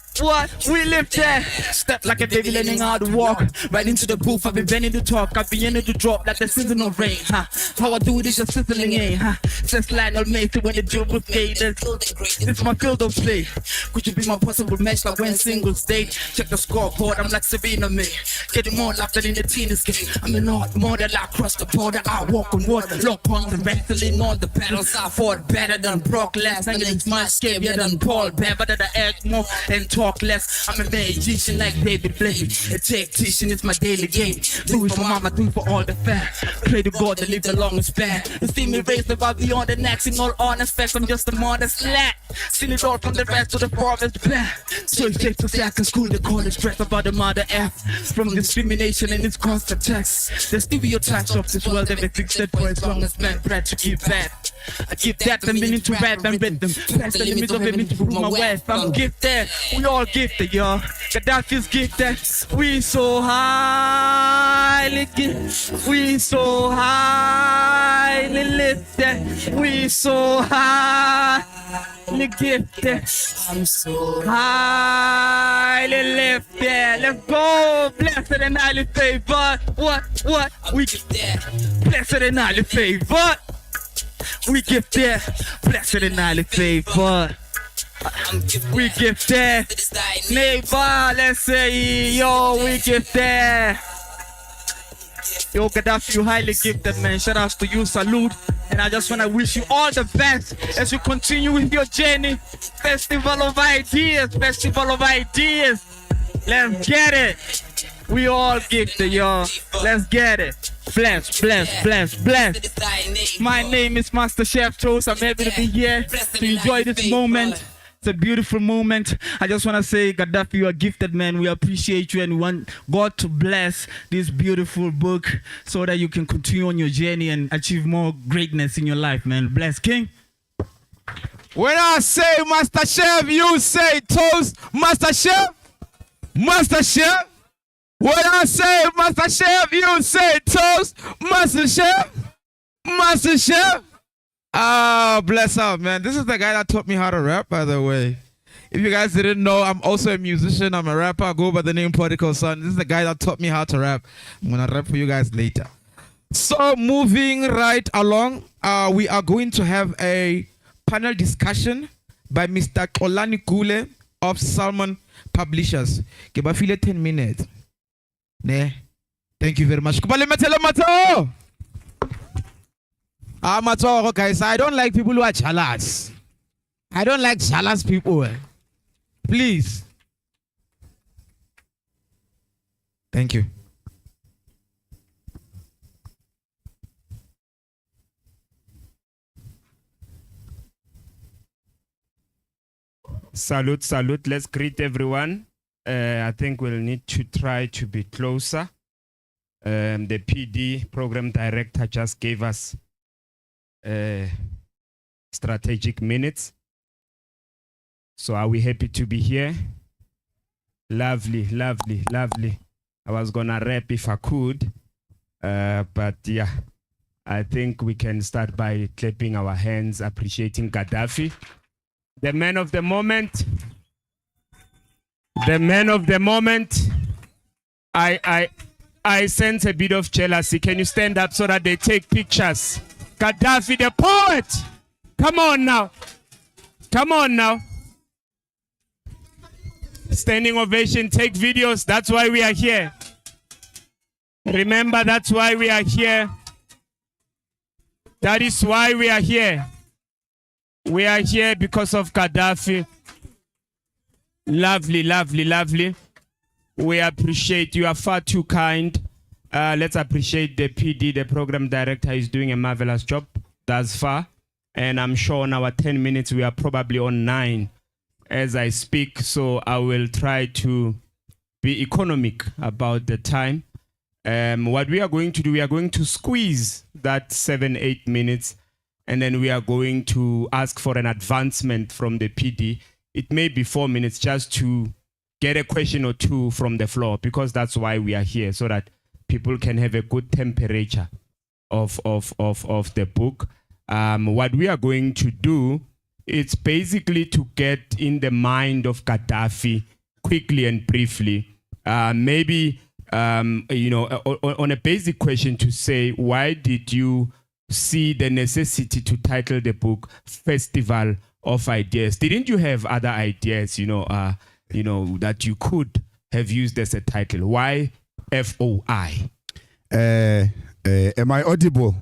We live there. Step like a baby learning how to walk. Right into the booth, I've been bending to talk. I've been in to drop like the season of rain. How I do it is just sizzling, Since Lionel Messi when the drill was faded. It's my field of play. Could you be my possible match like when singles date? Check the scoreboard, I'm like Sabina May. Getting more laughter in the tennis game. I'm in art more than I cross the border. I walk on water, lock on the wrestling on the battles. I fought better than Brock Lesnar. It's my scarier than Paul Bear. Better to act more and talk less. I'm a magician like David Blade. A tactician is my daily game. Do it for mama, do it for all the fam. Pray to God to live the longest span. You see me raised above beyond the next. In all honest facts, I'm just a modest lad. Seen it all from the rest to the forest plan. So it's safe to say I can school the college stress about the mother F. From discrimination and its constant text. The stereotypes of this world have existed for as long as man tried to give that. I give that the meaning to rap and rhythm. Past the limits of it to prove my worth. I'm gifted, we all gifted, y'all. Gaddafi's gifted. We so highly gifted. We so highly lifted. We so highly gifted. I'm so highly lifted. Let's go. Blessed and highly favored. What? We get there. Blessed and highly favored. We give there. Blessed and highly favored. We give there. Neighbor, let's say, yo, we give there. Yo, Gaddafi, you highly gifted, man. Shout outs to you, salute. And I just want to wish you all the best as you continue with your journey. Festival of ideas. Let's get it. We all gifted, y'all. Let's get it. Bless. My name is Master Chef Toast. I'm happy to be here to enjoy this moment. It's a beautiful moment. I just want to say, Gaddafi, you are gifted, man. We appreciate you and we want God to bless this beautiful book so that you can continue on your journey and achieve more greatness in your life, man. Bless, King. When I say Master Chef, you say Toast. Master Chef. When I say Master Chef, you say Toast. Master Chef. Ah, bless up, man. This is the guy that taught me how to rap, by the way. If you guys didn't know, I'm also a musician. I'm a rapper. I go by the name Prodigal Son. This is the guy that taught me how to rap. I'm going to rap for you guys later. So, moving right along, we are going to have a panel discussion by Mr. Kolani Kule of Salmon Publishers. Give a 10 minutes. Ne? Thank you very much. Mato, guys, I don't like people who are jealous. I don't like jealous people. Please. Thank you. Salute. Let's greet everyone. I think we'll need to try to be closer. The PD program director just gave us strategic minutes. So are we happy to be here? Lovely. I was gonna rap if I could, but yeah, I think we can start by clapping our hands, appreciating Gaddafi, the man of the moment. I sense a bit of jealousy. Can you stand up so that they take pictures? Gaddafi, the poet. Come on now. Standing ovation, take videos. That's why we are here. Remember, that's why we are here. That is why we are here. We are here because of Gaddafi. Lovely, lovely, lovely. We appreciate you. Are far too kind. Let's appreciate the PD, the program director, is doing a marvelous job thus far. And I'm sure on our 10 minutes, we are probably on 9 as I speak. So I will try to be economic about the time. What we are going to do, we are going to squeeze that 7-8 minutes, and then we are going to ask for an advancement from the PD. It may be 4 minutes just to get a question or two from the floor, because that's why we are here, so that people can have a good temperature of the book. What we are going to do, it's basically to get in the mind of Gaddafi quickly and briefly. Maybe, on a basic question to say, why did you see the necessity to title the book Festival of Ideas? Didn't you have other ideas, that you could have used as a title? Why FOI? Am I audible?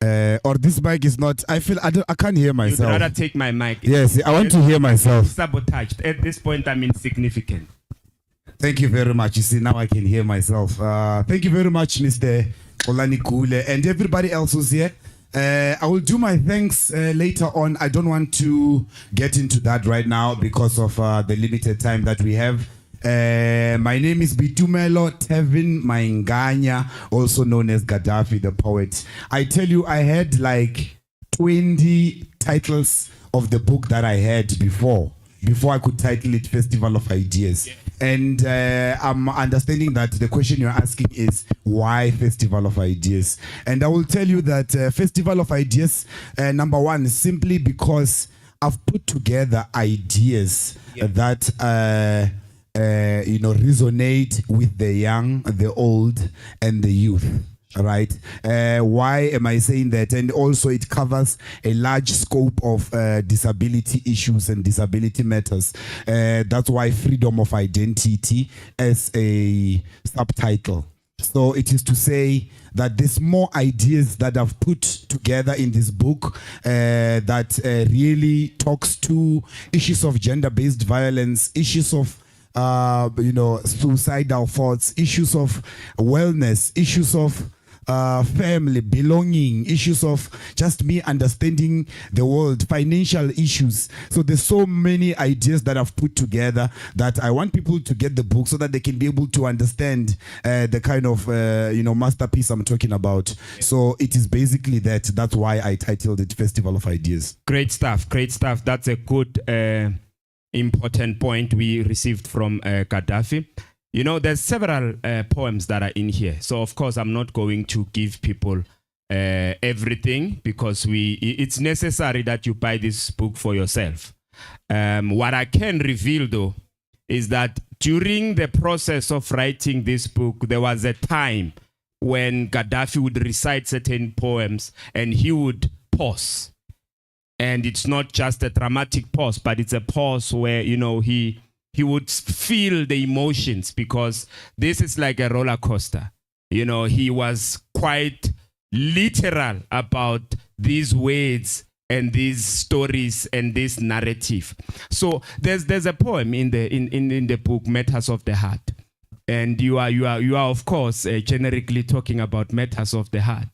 Or this mic is not? I feel I can't hear myself. You'd rather take my mic. Yes, I want to hear myself. Sabotaged. At this point, I'm insignificant. Thank you very much. You see, now I can hear myself. Thank you very much, Mr. Olani Kule, and everybody else who's here. I will do my thanks later on. I don't want to get into that right now because of the limited time that we have. My name is Bitumelo Tevin Mainganya, also known as Gaddafi the poet. I tell you, I had like 20 titles of the book that I had before I could title it Festival of Ideas. And I'm understanding that the question you're asking is why Festival of Ideas? And I will tell you that Festival of Ideas, number one, simply because I've put together ideas that resonate with the young, the old, and the youth. Right? Why am I saying that? And also it covers a large scope of disability issues and disability matters. That's why freedom of identity as a subtitle. So it is to say that there's more ideas that I've put together in this book that really talks to issues of gender-based violence, issues of suicidal thoughts, issues of wellness, issues of family, belonging, issues of just me understanding the world, financial issues. So there's so many ideas that I've put together that I want people to get the book so that they can be able to understand the kind of masterpiece I'm talking about. So it is basically that. That's why I titled it Festival of Ideas. Great stuff. Great stuff. That's a good important point we received from Gaddafi. There's several poems that are in here. So, of course, I'm not going to give people everything because it's necessary that you buy this book for yourself. What I can reveal, though, is that during the process of writing this book, there was a time when Gaddafi would recite certain poems and he would pause. And it's not just a dramatic pause, but it's a pause where, he would feel the emotions, because this is like a roller coaster. He was quite literal about these words and these stories and this narrative. So there's a poem in the book, Matters of the Heart. And you are of course generically talking about matters of the heart.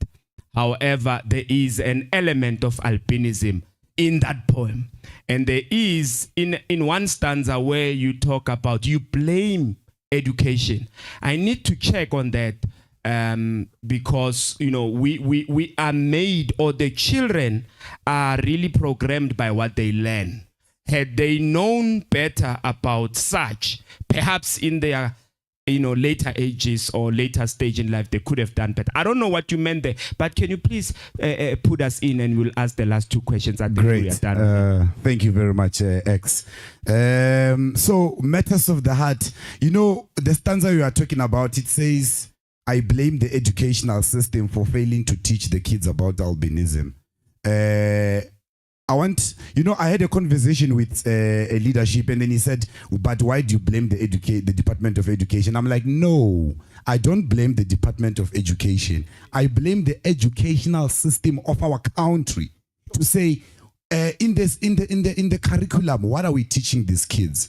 However, there is an element of albinism in that poem. And there is in one stanza where you talk about, you blame education. I need to check on that because we are made, or the children are really programmed by what they learn. Had they known better about such, perhaps in their later ages or later stage in life, they could have done better. I don't know what you meant there, but can you please put us in, and we'll ask the last two questions. Great. Thank you very much, X. So, Matters of the Heart. The stanza you are talking about, it says, I blame the educational system for failing to teach the kids about albinism. I want, I had a conversation with a leadership, and then he said, but why do you blame the Department of Education? I'm like, no, I don't blame the Department of Education. I blame the educational system of our country to say, in the curriculum, what are we teaching these kids?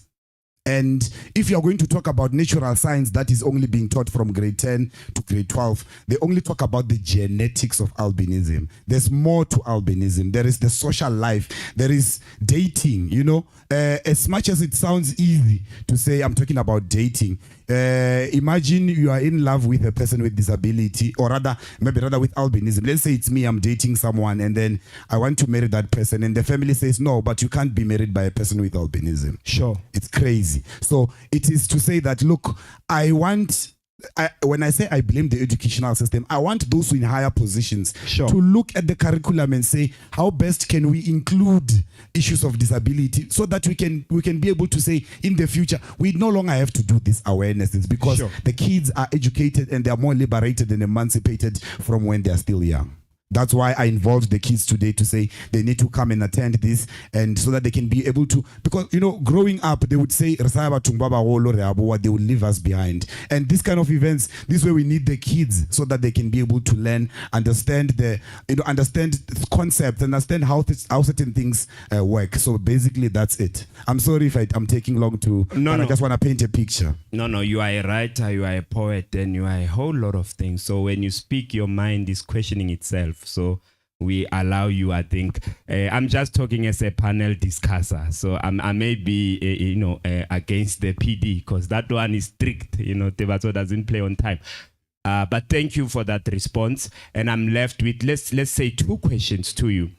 And if you're going to talk about natural science that is only being taught from grade 10 to grade 12, they only talk about the genetics of albinism. There's more to albinism. There is the social life. There is dating, as much as it sounds easy to say I'm talking about dating. Imagine you are in love with a person with disability, or maybe rather with albinism. Let's say it's me, I'm dating someone, and then I want to marry that person, and the family says, no, but you can't be married by a person with albinism. Sure. It's crazy. So it is to say that, look, when I say I blame the educational system, I want those in higher positions Sure. to look at the curriculum and say, how best can we include issues of disability so that we can be able to say in the future, we no longer have to do these awarenesses, because Sure. the kids are educated and they are more liberated and emancipated from when they are still young. That's why I involved the kids today to say they need to come and attend this, and so that they can be able to, because growing up they would say what they would leave us behind. And this kind of events, this way we need the kids so that they can be able to learn, understand understand the concept, understand how certain things work. So basically that's it. I'm sorry if I'm taking long to, No. I just want to paint a picture. No, you are a writer, you are a poet, and you are a whole lot of things. So when you speak, your mind is questioning itself. So we allow you, I think. I'm just talking as a panel discusser. So I may be, against the PD, because that one is strict. Tebato doesn't play on time. But thank you for that response. And I'm left with, let's say 2 questions to you.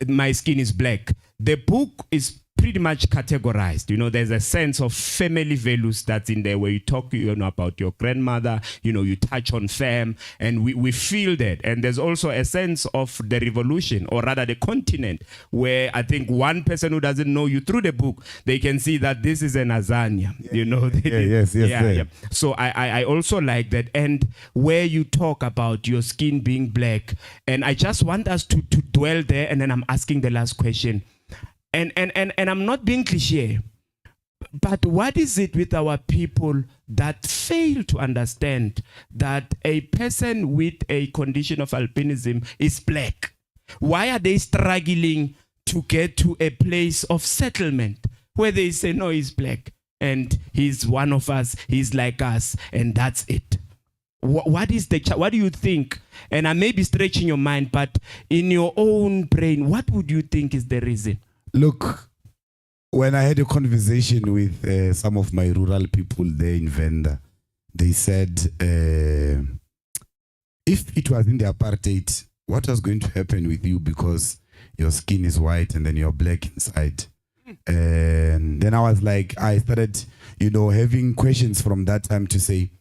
My skin is black. The book is pretty much categorized. There's a sense of family values that's in there, where you talk, about your grandmother, you touch on fam, and we feel that. And there's also a sense of the revolution, or rather the continent, where I think one person who doesn't know you through the book, they can see that this is a lasagna, Yes. So I also like that. And where you talk about your skin being black, and I just want us to dwell there, and then I'm asking the last question. And I'm not being cliche, but what is it with our people that fail to understand that a person with a condition of albinism is black? Why are they struggling to get to a place of settlement where they say, no, he's black and he's one of us, he's like us, and that's it? What do you think? And I may be stretching your mind, but in your own brain, what would you think is the reason? Look, when I had a conversation with some of my rural people there in Venda, they said, if it was in the apartheid, what was going to happen with you, because your skin is white and then you're black inside? And then I started, having questions from that time to say,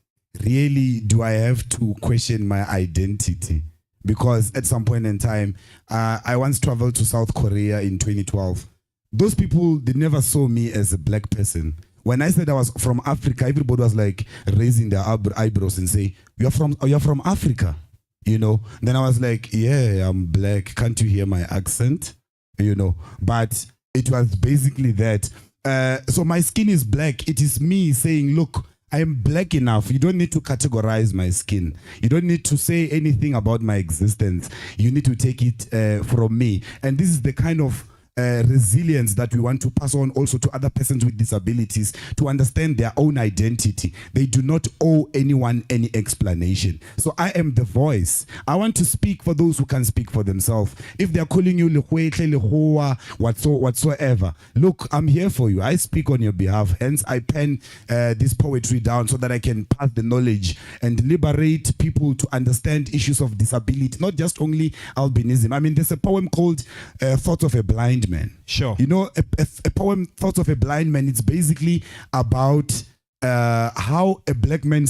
really, do I have to question my identity? Because at some point in time, I once traveled to South Korea in 2012. Those people, they never saw me as a black person. When I said I was from Africa, everybody was like raising their eyebrows and say, you're from Africa, Then I was like, yeah, I'm black. Can't you hear my accent? But it was basically that. So my skin is black. It is me saying, look, I am black enough. You don't need to categorize my skin. You don't need to say anything about my existence. You need to take it from me. And this is the kind of resilience that we want to pass on also to other persons with disabilities, to understand their own identity. They do not owe anyone any explanation. So I am the voice. I want to speak for those who can speak for themselves. If they are calling you whatsoever, look, I'm here for you. I speak on your behalf. Hence, I pen this poetry down so that I can pass the knowledge and liberate people to understand issues of disability, not just only albinism. I mean, there's a poem called Thoughts of a Blind Man. Sure. A poem, Thoughts of a Blind Man, it's basically about how a black man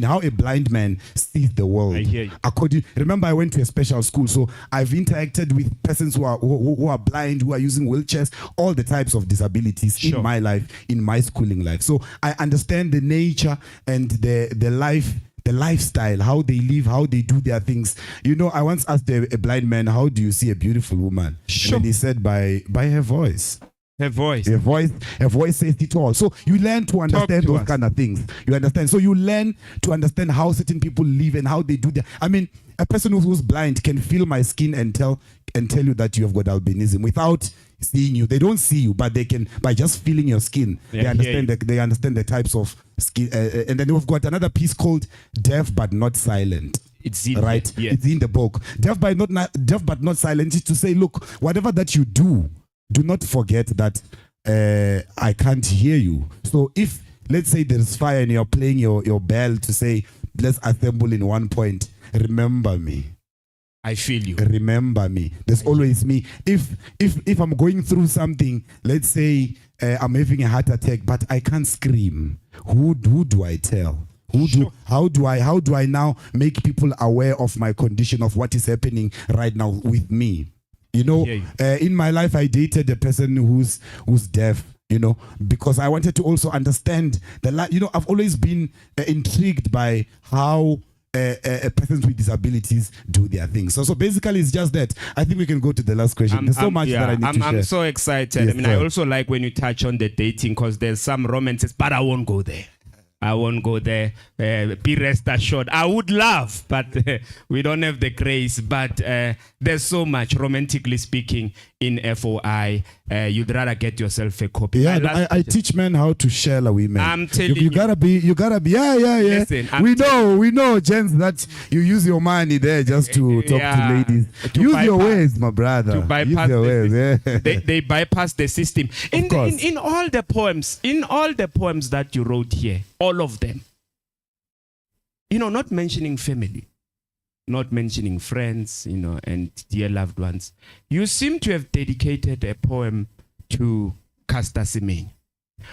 how a blind man sees the world. I hear you. Remember, I went to a special school, so I've interacted with persons who are blind, who are using wheelchairs, all the types of disabilities in my life, in my schooling life. So I understand the nature and the life the lifestyle, how they live, how they do their things. You know, I once asked a blind man, how do you see a beautiful woman? Sure. And he said, by her voice. Her voice. A voice says it all. So you learn to understand to those us. kind of things. You understand? So you learn to understand how certain people live and how they do that. I mean, a person who's blind can feel my skin and tell you that you have got albinism without seeing you. They don't see you, but they can, by just feeling your skin. Yeah, they understand the types of skin. And then we've got another piece called deaf but not silent. It's in Right? Yes. It's in the book. Deaf but not silent is to say, look, whatever that you do not forget that I can't hear you. So if, let's say there's fire and you're playing your bell to say, let's assemble in one point, remember me. I feel you. Remember me. There's always me. If I'm going through something, let's say I'm having a heart attack, but I can't scream, who do I tell? How do I now make people aware of my condition, of what is happening right now with me? You know, in my life, I dated a person who's deaf, you know, because I wanted to also understand I've always been intrigued by how persons with disabilities do their things. So basically, it's just that. I think we can go to the last question. There's so much that I need to share. I'm so excited. Yes, I sir. also like when you touch on the dating, because there's some romances, but I won't go there. Be rest assured. I would love, but we don't have the grace. But there's so much, romantically speaking, in FOI. You'd rather get yourself a copy. Yeah, I teach men how to share women. I'm telling you. You gotta be. Yeah. Listen, we know, gents, that you use your money there just to talk to ladies. Use your ways, my brother. To bypass use your ways. Yeah. they bypass the system. In all the poems that you wrote here, all of them, not mentioning family, not mentioning friends, and dear loved ones, you seem to have dedicated a poem to Caster Semenya.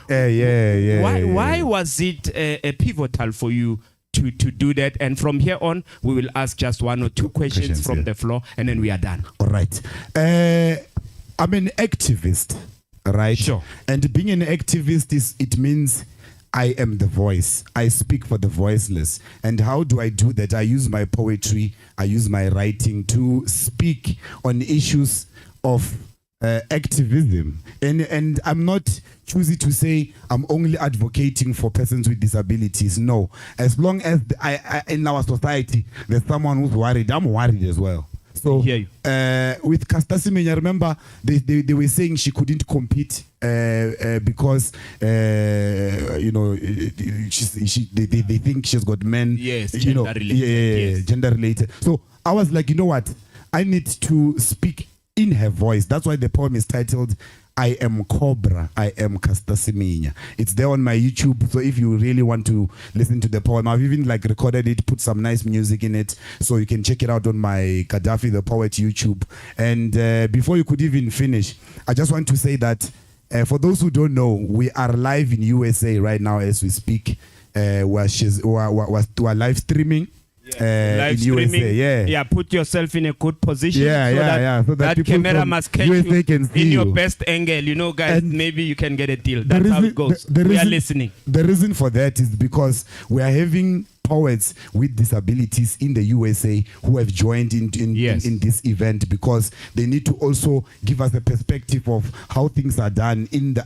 Why was it a pivotal for you to do that? And from here on, we will ask just one or two questions from the floor, and then we are done. All right. I'm an activist, right? Sure. And being an activist it means I am the voice. I speak for the voiceless. And how do I do that? I use my poetry, I use my writing to speak on issues of activism. And I'm not choosy to say I'm only advocating for persons with disabilities. No. As long as I in our society, there's someone who's worried, I'm worried as well. So with Caster Semenya, I remember they were saying she couldn't compete because they think she's got men. Yes, gender related. Gender related. So I was like, you know what? I need to speak in her voice. That's why the poem is titled I Am Cobra, I Am Caster Semenya. It's there on my YouTube. So if you really want to listen to the poem, I've even recorded it, put some nice music in it. So you can check it out on my Gaddafi the Poet YouTube. And before you could even finish, I just want to say that for those who don't know, we are live in USA right now as we speak. We're live streaming. Live in streaming, USA, put yourself in a good position. So that people camera from must catch USA you can see in your you. best angle. Guys, And maybe you can get a deal. That's how it goes. We are listening. The reason for that is because we are having poets with disabilities in the USA who have joined in this event, because they need to also give us a perspective of how things are done in the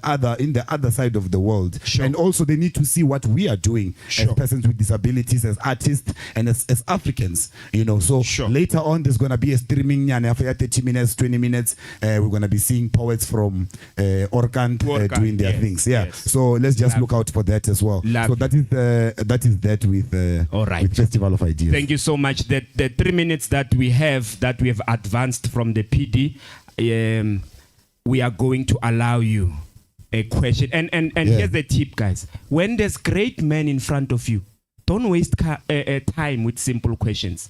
other side of the world. Sure. And also they need to see what we are doing as persons with disabilities, as artists, and as Africans. So later on there's going to be a streaming and after 30 minutes, 20 minutes, we're going to be seeing poets from Orkant doing their things. So let's just look out for that as well. So that is that with all right. with Festival of Ideas. Thank you so much. The 3 minutes that we have advanced from the PD, we are going to allow you a question. And here's the tip, guys. When there's great men in front of you, don't waste time with simple questions.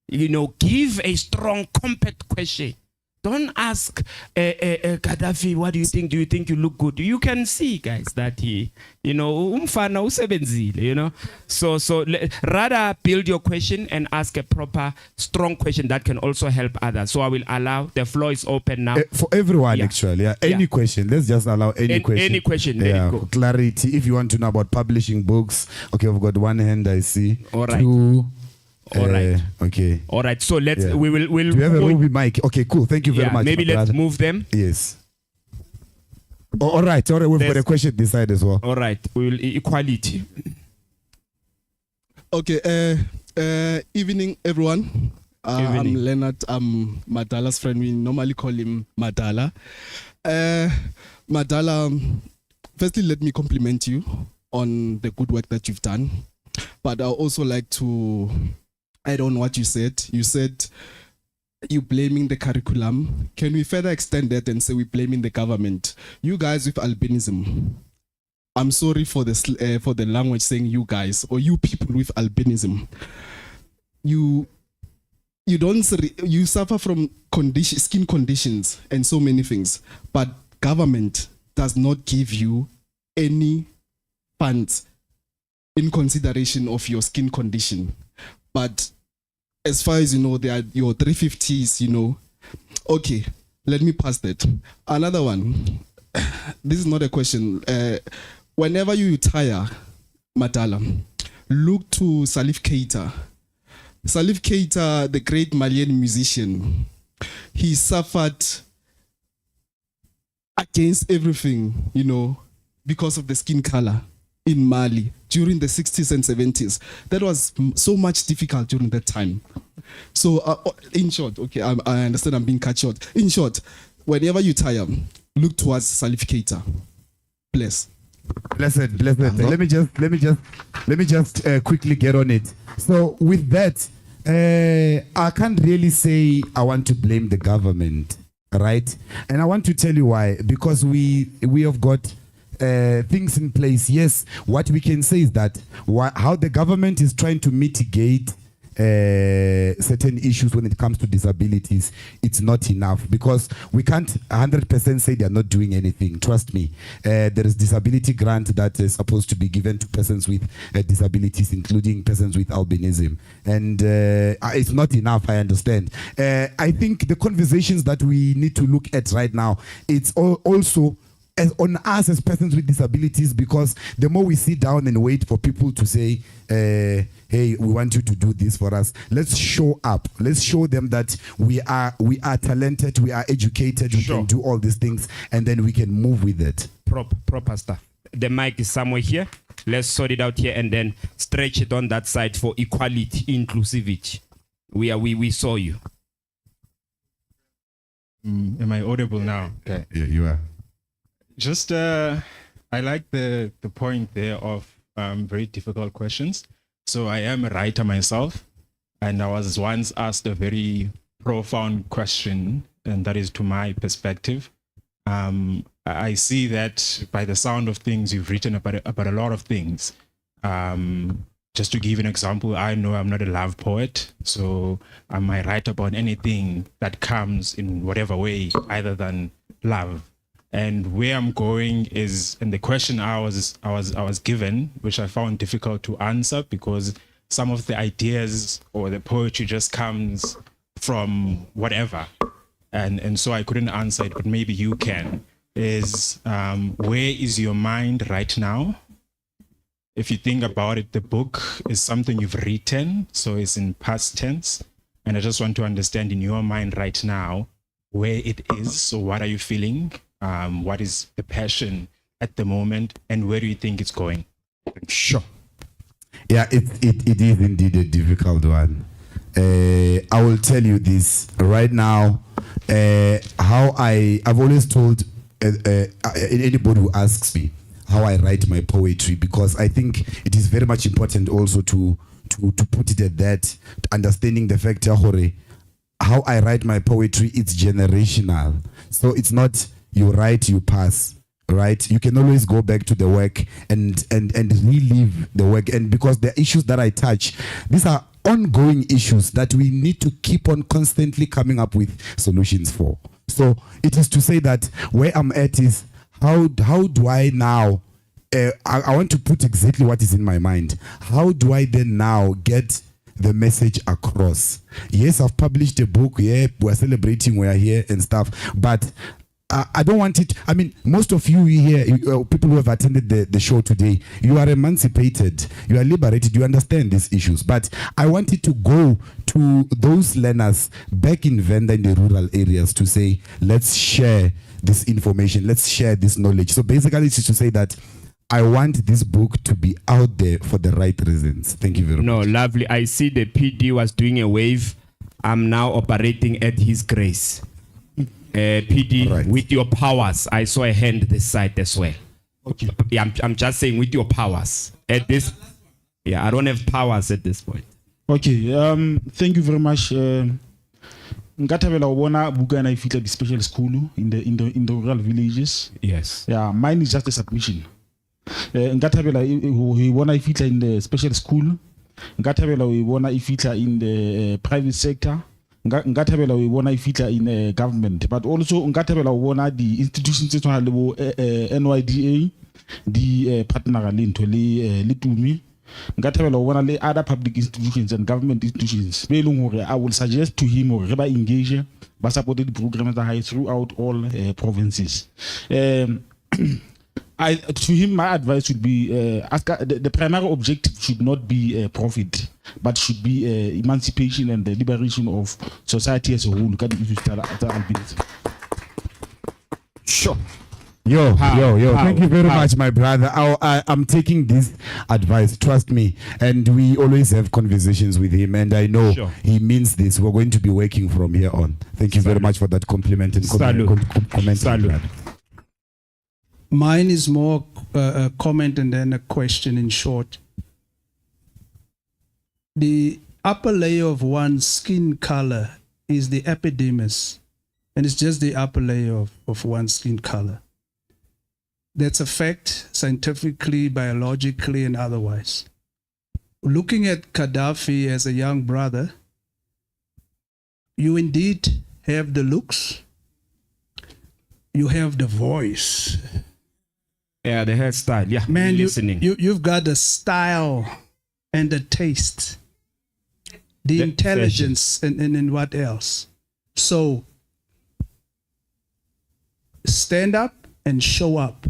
Give a strong, compact question Don't ask Gaddafi, what do you think? Do you think you look good? You can see, guys, that he, umfana usebenzile, So rather build your question and ask a proper, strong question that can also help others. So I will allow, the floor is open now. For everyone, actually. Yeah. Any question. Let's just allow any question. Any question. Yeah. Go. Clarity. If you want to know about publishing books. Okay, we've got one hand, I see. All right. Two. All right. Okay. All right. So let's. We'll. Do you have a movie mic? Okay. Cool. Thank you very much. Maybe let's move them. Yes. All right. We've got a question this side as well. All right. We will equality. Okay. Evening, everyone. Evening. I'm Leonard. I'm Madala's friend. We normally call him Madala. Madala. Firstly, let me compliment you on the good work that you've done. But I also like to add on what you said. You said you blaming the curriculum. Can we further extend that and say we're blaming the government? You guys with albinism. I'm sorry for the language saying you guys or you people with albinism. You suffer from skin conditions and so many things, but government does not give you any funds in consideration of your skin condition. But as far as you know, there are your 350s, Okay, let me pass that. Another one. This is not a question. Whenever you retire, Madala, look to Salif Keita. Salif Keita, the great Malian musician, he suffered against everything, because of the skin color in Mali during the 60s and 70s. That was so much difficult during that time. So in short, okay, I understand I'm being cut short. In short, whenever you tire, look towards Salif Keita. Bless. Blessed. Let me just quickly get on it. So with that, I can't really say I want to blame the government, right? And I want to tell you why. Because we have got things in place. Yes, what we can say is that how the government is trying to mitigate certain issues when it comes to disabilities, it's not enough, because we can't 100% say they're not doing anything. Trust me, there is disability grant that is supposed to be given to persons with disabilities, including persons with albinism, and it's not enough. I understand. I think the conversations that we need to look at right now, it's also on us as persons with disabilities, because the more we sit down and wait for people to say, hey, we want you to do this for us, let's show up. Let's show them that we are talented, we are educated, we can do all these things, and then we can move with it. Proper stuff. The mic is somewhere here. Let's sort it out here and then stretch it on that side for equality, inclusivity. We saw you. Am I audible now? Okay. Yeah, you are. Just, I like the point there of very difficult questions. So I am a writer myself, and I was once asked a very profound question, and that is to my perspective. I see that by the sound of things, you've written about a lot of things. Just to give an example, I know I'm not a love poet, so I might write about anything that comes in whatever way, other than love. And where I'm going is, and the question I was given, which I found difficult to answer, because some of the ideas or the poetry just comes from whatever, and so I couldn't answer it, but maybe you can. Is where is your mind right now? If you think about it, the book is something you've written, so it's in past tense, and I just want to understand in your mind right now where it is. So what are you feeling? What is the passion at the moment, and where do you think it's going? Sure. Yeah, it is indeed a difficult one. I will tell you this right now. How I've always told anybody who asks me how I write my poetry, because I think it is very much important also to put it at that, understanding the fact that how I write my poetry, it's generational. So it's not you write, you pass, right? You can always go back to the work and relive the work. And because the issues that I touch, these are ongoing issues that we need to keep on constantly coming up with solutions for. So it is to say that where I'm at is how do I now I want to put exactly what is in my mind. How do I then now get the message across? Yes, I've published a book. Yeah, we're celebrating, we're here and stuff. But I don't want it. I mean, most of you here, people who have attended the show today, you are emancipated, you are liberated, you understand these issues. But I want it to go to those learners back in Venda in the rural areas to say, let's share this information, let's share this knowledge. So basically, it's to say that I want this book to be out there for the right reasons. Thank you very much. No, lovely. I see the PD was doing a wave. I'm now operating at his grace. PD, right. With your powers, I saw a hand this side as well. Okay. Yeah, I'm just saying with your powers. At this, yeah, I don't have powers at this point. Okay. Thank you very much. Ngathabela ubona buka na ifika the special school in the rural villages. Yes. Yeah, mine is just a submission. Ngathabela ubona ifika in the special school. Ngathabela ubona ifika in the private sector. Ngathabela ubona ifika in government, but also ngathabela ubona the institutions tse tshwana le bo NYDA di partner le ntho le tumi. Ngathabela ubona le other public institutions and government institutions be leng hore I will suggest to him hore ba engage ba support the programs that high throughout all provinces. To him, my advice would be the primary objective should not be profit, but should be emancipation and the liberation of society as a whole. Sure. Yo, thank you very much, my brother. I'm taking this advice, trust me. And we always have conversations with him, and I know he means this. We're going to be working from here on. Thank you very much for that compliment and comment. Mine is more a comment and then a question in short. The upper layer of one's skin color is the epidermis, and it's just the upper layer of one's skin color. That's a fact, scientifically, biologically, and otherwise. Looking at Gaddafi as a young brother, you indeed have the looks, you have the voice. Yeah, the hairstyle. Yeah, man, listening. You've got the style and the taste, the intelligence, and what else. So stand up and show up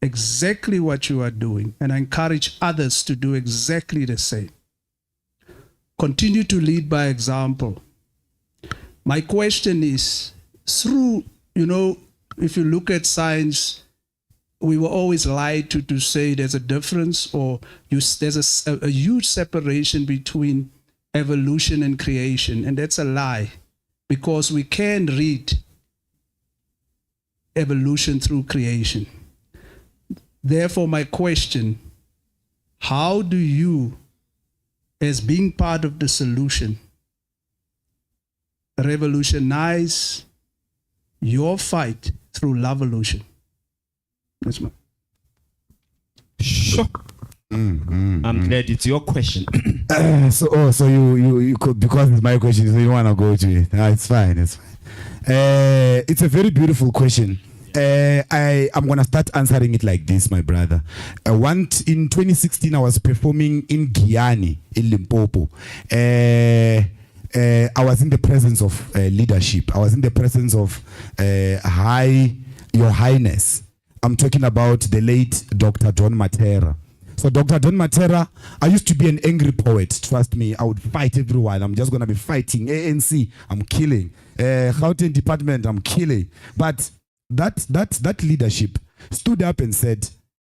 exactly what you are doing, and I encourage others to do exactly the same. Continue to lead by example. My question is, through, if you look at science, we were always lied to say there's a difference or there's a huge separation between evolution and creation. And that's a lie, because we can read evolution through creation. Therefore, my question, how do you, as being part of the solution, revolutionize your fight through love-volution? That's my. Sure. I'm glad it's your question. So you could, because it's my question, so you want to go to it. No, it's fine. It's a very beautiful question. I'm gonna start answering it like this, my brother. Once in 2016, I was performing in Guyana, in Limpopo. I was in the presence of leadership. I was in the presence of Your Highness. I'm talking about the late Dr. John Matera. So Dr. John Matera, I used to be an angry poet. Trust me, I would fight everyone. I'm just going to be fighting. ANC, I'm killing. Gauteng department, I'm killing. But that leadership stood up and said,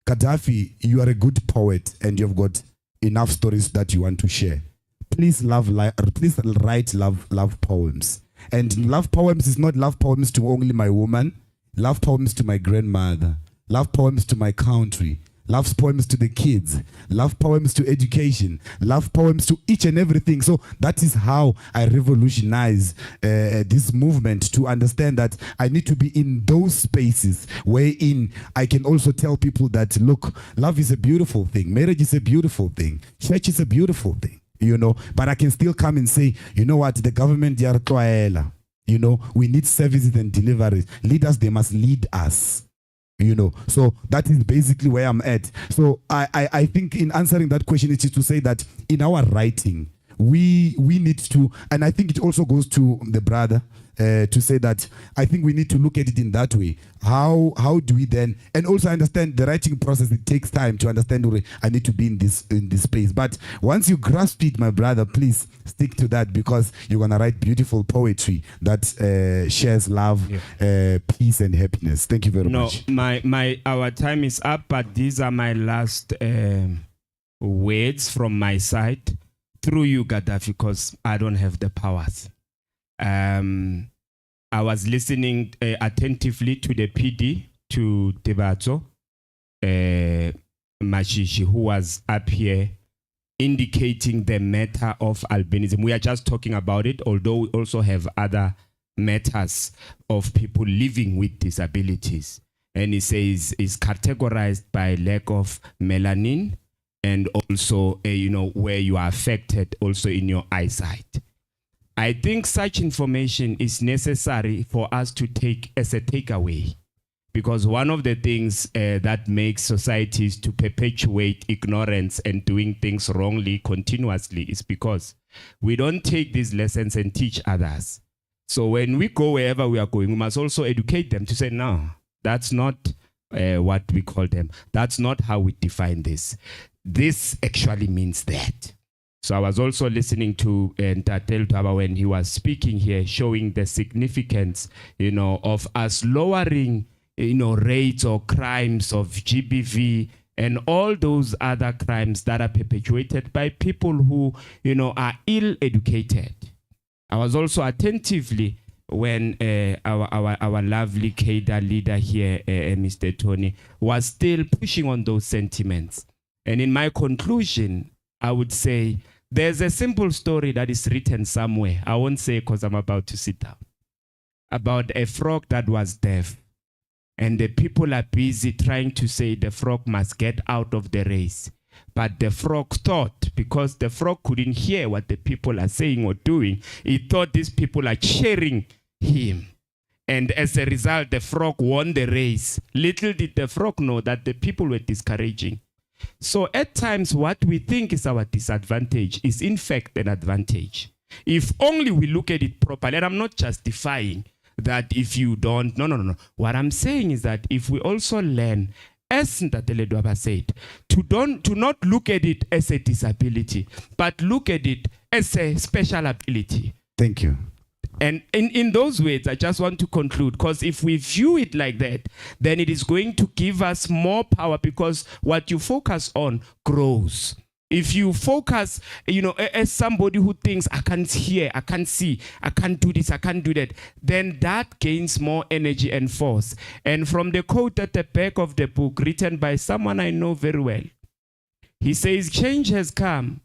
Gaddafi, you are a good poet and you've got enough stories that you want to share. Please write love poems. And love poems is not love poems to only my woman. Love poems to my grandmother, love poems to my country, love poems to the kids, love poems to education, love poems to each and everything. So that is how I revolutionize this movement, to understand that I need to be in those spaces wherein I can also tell people that, look, love is a beautiful thing. Marriage is a beautiful thing. Church is a beautiful thing. you know, but I can still come and say, you know what, the government, you know, we need services and deliveries. Leaders, they must lead us. You know, so that is basically where I'm at. So I think in answering that question, it is to say that in our writing, we need to, and I think it also goes to the brother to say that I think we need to look at it in that way. How do we then, and also understand the writing process, it takes time to understand, I need to be in this space. But once you grasp it, my brother, please stick to that, because you're going to write beautiful poetry that shares love, peace and happiness. Thank you very much. Our time is up, but these are my last words from my side through you, Gaddafi, because I don't have the powers. I was listening attentively to the PD, to Tebatso Mashishi, who was up here indicating the matter of albinism. We are just talking about it, although we also have other matters of people living with disabilities. And he says it's categorized by lack of melanin and also, you know, where you are affected also in your eyesight. I think such information is necessary for us to take as a takeaway, because one of the things that makes societies to perpetuate ignorance and doing things wrongly continuously is because we don't take these lessons and teach others. So when we go wherever we are going, we must also educate them to say, no, that's not what we call them. That's not how we define this. This actually means that. So I was also listening to Ntatel Taba when he was speaking here, showing the significance, you know, of us lowering, you know, rates or crimes of GBV and all those other crimes that are perpetuated by people who, you know, are ill-educated. I was also attentively when our lovely CADA leader here, Mr. Tony, was still pushing on those sentiments. And in my conclusion, I would say there's a simple story that is written somewhere. I won't say because I'm about to sit down. About a frog that was deaf. And the people are busy trying to say the frog must get out of the race. But the frog thought, because the frog couldn't hear what the people are saying or doing, he thought these people are cheering him. And as a result, the frog won the race. Little did the frog know that the people were discouraging. So at times, what we think is our disadvantage is in fact an advantage. If only we look at it properly, and I'm not justifying that if you don't, no. What I'm saying is that if we also learn, as Ntatele Dwaba said, to not look at it as a disability, but look at it as a special ability. Thank you. And in those words, I just want to conclude, because if we view it like that, then it is going to give us more power, because what you focus on grows. If you focus, you know, as somebody who thinks, I can't hear, I can't see, I can't do this, I can't do that, then that gains more energy and force. And from the quote at the back of the book, written by someone I know very well, he says, change has come.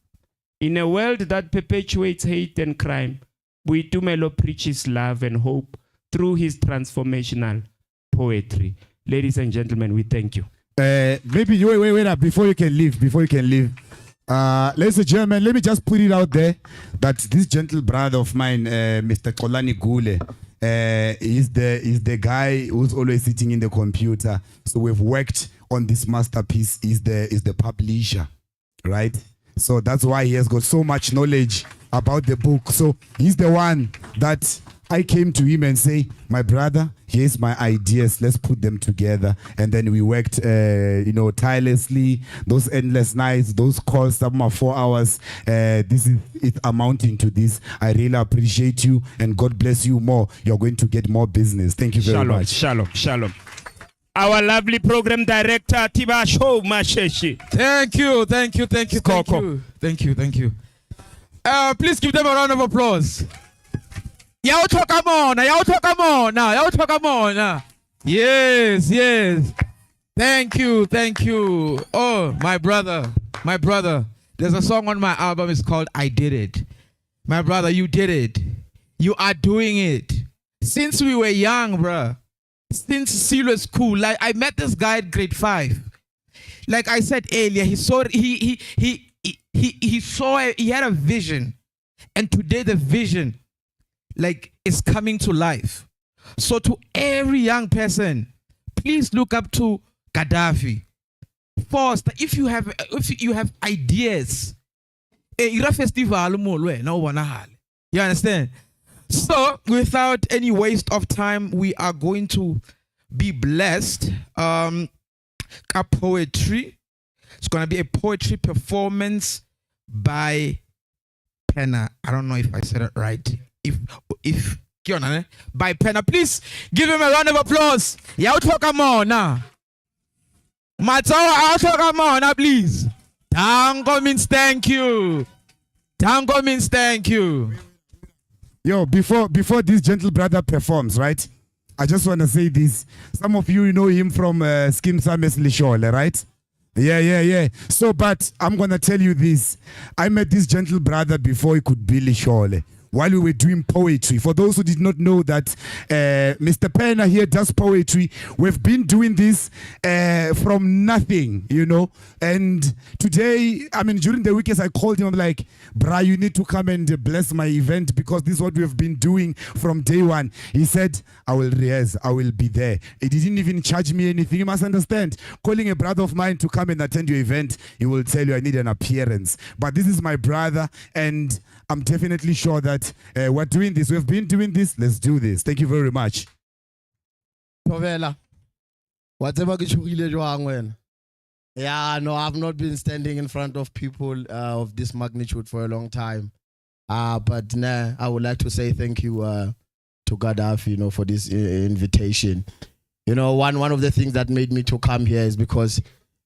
In a world that perpetuates hate and crime, Buitumelo preaches love and hope through his transformational poetry. Ladies and gentlemen, we thank you. Maybe wait, before you can leave, ladies and gentlemen, let me just put it out there that this gentle brother of mine, Mr. Kolani Gule, is the guy who's always sitting in the computer. So we've worked on this masterpiece. Is the publisher, right? So that's why he has got so much knowledge about the book. So he's the one that I came to him and say, my brother, here's my ideas. Let's put them together. And then we worked, tirelessly. Those endless nights, those calls, some are 4 hours. This is it amounting to this. I really appreciate you, and God bless you more. You're going to get more business. Thank you very much. Shalom. Our lovely program director, Tiba Show Masheshi. Thank you. Please give them a round of applause. Y'all talk on. Yes. Thank you. Oh, my brother. There's a song on my album. It's called I Did It. My brother, you did it. You are doing it. Since we were young, bruh. Since Silo school, like I met this guy at grade 5. Like I said earlier, he he he had a vision, and today the vision like is coming to life. So to every young person, please look up to Gaddafi. First, if you have ideas, ira festival mo lwe na ubonahale. You understand? So without any waste of time, we are going to be blessed. Ka poetry. It's gonna be a poetry performance by Penna. I don't know if I said it right. If by Penna, please give him a round of applause. Yeah, come on now. Matawa, come on now, please. Tango means thank you. Tango means thank you. Yo, before this gentle brother performs, right? I just want to say this. Some of you know him from Skim Sames Lishole, right? Yeah. So, but I'm going to tell you this. I met this gentle brother before he could be Lishole, while we were doing poetry. For those who did not know that Mr. Penna here does poetry, we've been doing this from nothing, you know. And today, I mean, during the weekends, I called him. I'm like, "Bra, you need to come and bless my event because this is what we've been doing from day one." He said, "I will rehearse. I will be there." He didn't even charge me anything. You must understand. Calling a brother of mine to come and attend your event, he will tell you, "I need an appearance." But this is my brother, and I'm definitely sure that we're doing this. We've been doing this. Let's do this. Thank you very much. Tovela, whatever you. Yeah, no, I've not been standing in front of people of this magnitude for a long time. But nah, I would like to say thank you to Gaddafi, you know, for this invitation. You know, one of the things that made me to come here is because,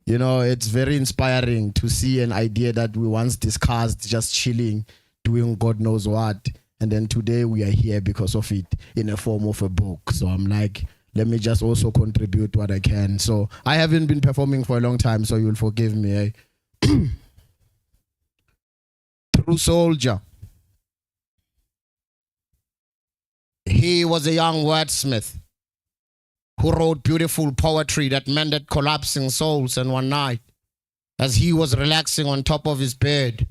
you know, it's very inspiring to see an idea that we once discussed just chilling, doing God knows what. And then today we are here because of it in a form of a book. So I'm like, let me just also contribute what I can. So I haven't been performing for a long time, so you'll forgive me. True soldier. He was a young wordsmith who wrote beautiful poetry that mended collapsing souls. And one night, as he was relaxing on top of his bed,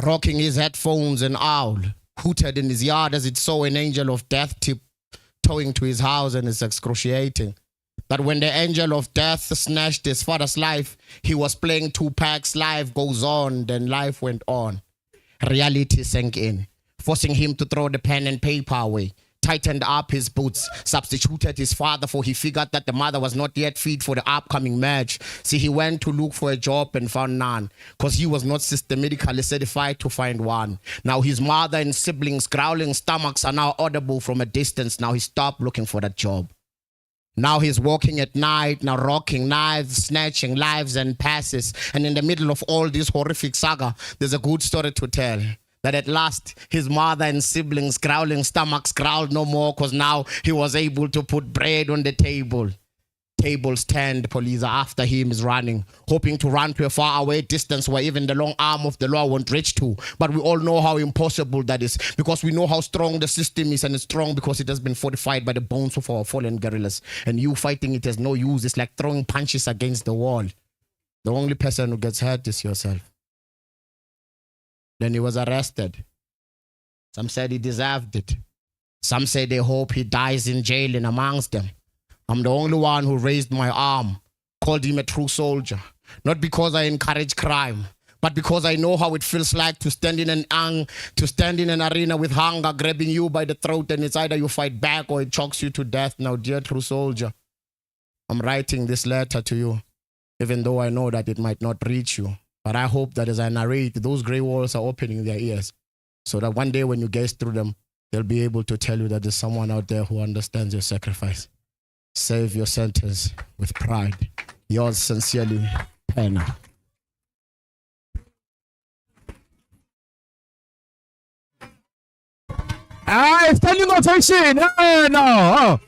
rocking his headphones, an owl hooted in his yard as it saw an angel of death tiptoeing to his house, and it's excruciating that when the angel of death snatched his father's life, he was playing Tupac's Life Goes On, then life went on. Reality sank in, forcing him to throw the pen and paper away. Tightened up his boots, substituted his father, for he figured that the mother was not yet fit for the upcoming match. See, he went to look for a job and found none, because he was not systematically certified to find one. Now his mother and siblings' growling stomachs are now audible from a distance. Now he stopped looking for that job. Now he's walking at night, now rocking knives, snatching lives and passes. And in the middle of all this horrific saga, there's a good story to tell. That at last, his mother and siblings' growling stomachs growled no more, because now he was able to put bread on the table. Tables turned, police are after him, is running, hoping to run to a far away distance where even the long arm of the law won't reach to. But we all know how impossible that is, because we know how strong the system is, and it's strong because it has been fortified by the bones of our fallen guerrillas. And you fighting it has no use. It's like throwing punches against the wall. The only person who gets hurt is yourself. Then he was arrested. Some said he deserved it. Some say they hope he dies in jail and amongst them. I'm the only one who raised my arm, called him a true soldier. Not because I encourage crime, but because I know how it feels like to stand in an arena with hunger grabbing you by the throat, and it's either you fight back or it chokes you to death. Now, dear true soldier, I'm writing this letter to you, even though I know that it might not reach you. But I hope that as I narrate, those gray walls are opening their ears, so that one day when you gaze through them, they'll be able to tell you that there's someone out there who understands your sacrifice. Save your sentence with pride. Yours sincerely, Penna. Standing ovation. No.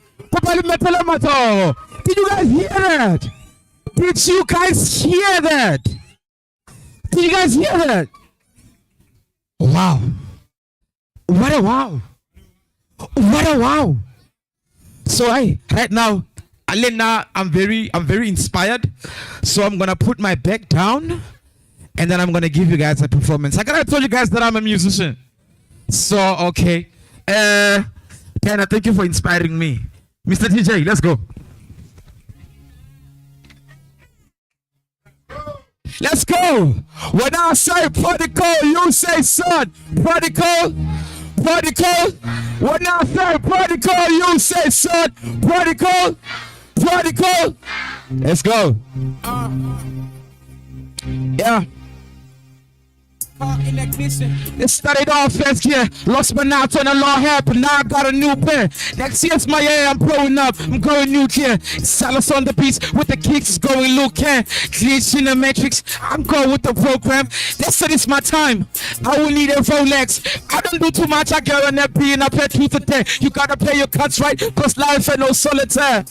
Did you guys hear that? Did you guys hear that? Did you guys hear that? Wow. What a wow. What a wow. So right now, Alena, I'm very inspired. So I'm gonna put my back down and then I'm gonna give you guys a performance. I gotta tell you guys that I'm a musician. So okay, Kenna, thank you for inspiring me. Mr. TJ, let's go. Let's go. When I say prodigal, you say son. Prodigal, prodigal. When I say prodigal, you say son. Prodigal, prodigal. Let's go. Yeah. It started off as lost my knot on a long hair, but now I got a new pair. Next year's my year, I'm growing up, I'm going nuclear. Silas on the beats with the kicks going Luke Can. Glitch in the matrix, I'm going with the program. They said it's my time, I will need a Rolex. I don't do too much, I get on that being up at 2 to 10. You gotta play your cuts right, cause life ain't no solitaire.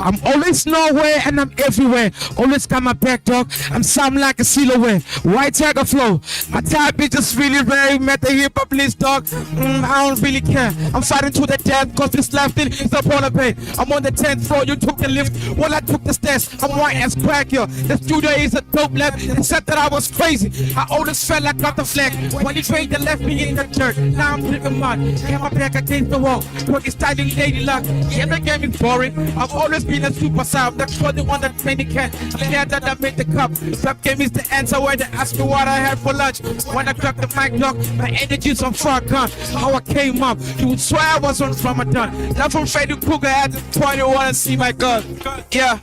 I'm always nowhere and I'm everywhere. Always got my back, dog. I'm sounding like a silhouette. White tiger flow. My type is just really rare. Met the hip hop list, dog. I don't really care. I'm fighting to the death, cause this life thing is up on a bed. I'm on the 10th floor, you took the lift. Well, I took the stairs. I'm white as crack, yo. The studio is a dope lab. They said that I was crazy. I always felt like got the flag. When he trained, they left me in the dirt. Now I'm drinking mud. Get my back against the wall. Working styling lady luck. Yeah, the game is boring. I've always been a super sub. That's for the one that trained the cat. I'm glad that I made the cup. Rap game is the answer when they ask me what I had for lunch. When I crack the mic, dog, my energy's on fire gun. How I came up, you would swear I was on Ramadan. Not from Freddy Krueger at the point you wanna see my gun. Yeah,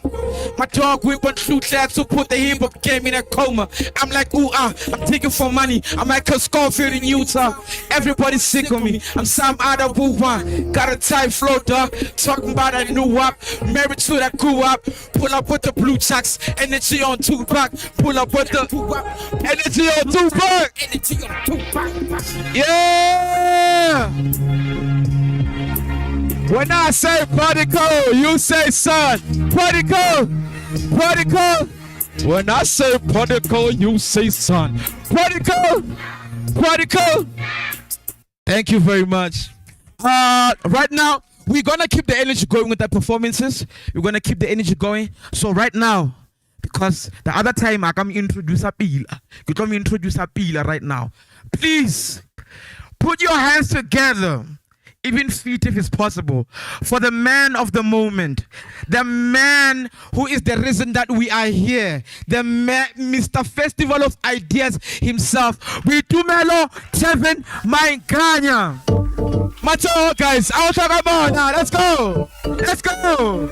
my dog we went through that to put the hip hop game in a coma. I'm like, ooh, I'm taking for money. I'm like a Scorfield in Utah. Everybody's sick of me. I'm some other boo-one. Got a tight flow, dog. Talking about a new wop. Married to that grew up. Pull up with the blue chucks. Energy on Tupac. Pull up with the energy on Tupac. Energy on Tupac. Yeah. When I say prodigal, you say son. Prodigal. Prodigal. When I say prodigal, you say son. Prodigal. Prodigal. Thank you very much. Right now, we're gonna keep the energy going with the performances. We're gonna keep the energy going. So right now, because the other time I come introduce a pila. You come introduce a pila right now. Please put your hands together, even feet if it's possible, for the man of the moment, the man who is the reason that we are here, the man, Mr. Festival of Ideas himself. We do Melo Tevin Mainganya. Macho guys, I'll talk about now. Let's go. Let's go.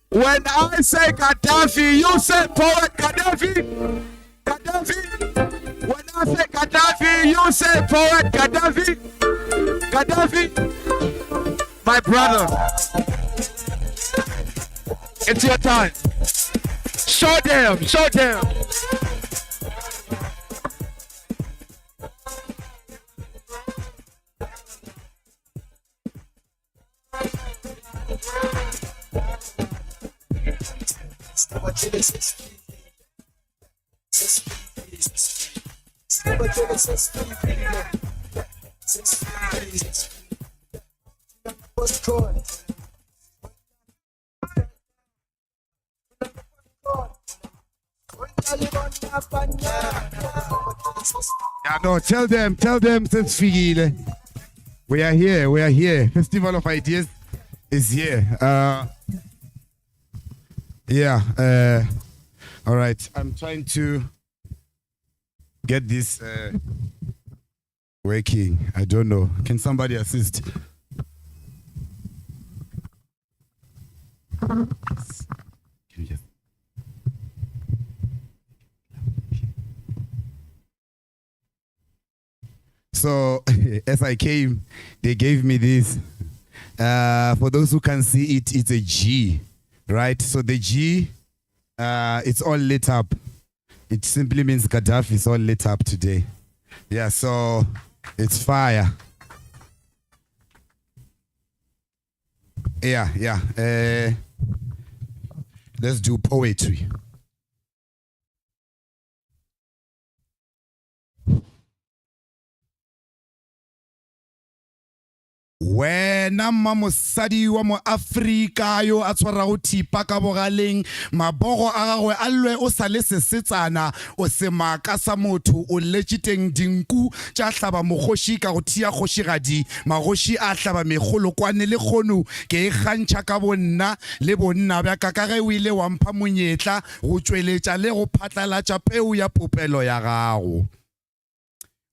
When I say Gaddafi, you say poet Gaddafi. Gaddafi. When I say Gaddafi, you say poet Gaddafi. Gaddafi. My brother. It's your time. Show them. Show them. Yeah, no, tell them since Figile. We are here. Festival of Ideas is here. All right. I'm trying to get this working. I don't know. Can somebody assist? Can you just... So as I came, they gave me this. For those who can see it, it's a G, right? So the G, it's all lit up. It simply means Gaddafi is all lit up today. Yeah, so it's fire. Yeah. Let's do poetry. wena mosadi wa mo Afrika yo a tshwarago thipa ka bogaleng mabogo a gagwe a lwe o sa le sesetsana o semaka sa motho o letšiteng dinku tša hlaba mogoši ka go thia kgošigadi magoši a hlaba megolokwane le kgono ke e kgantšha ka bonna le bonna bja ka ge o ile wa mpha monyetla go tšweletša le go phatlalatša peu ya popelo ya gago.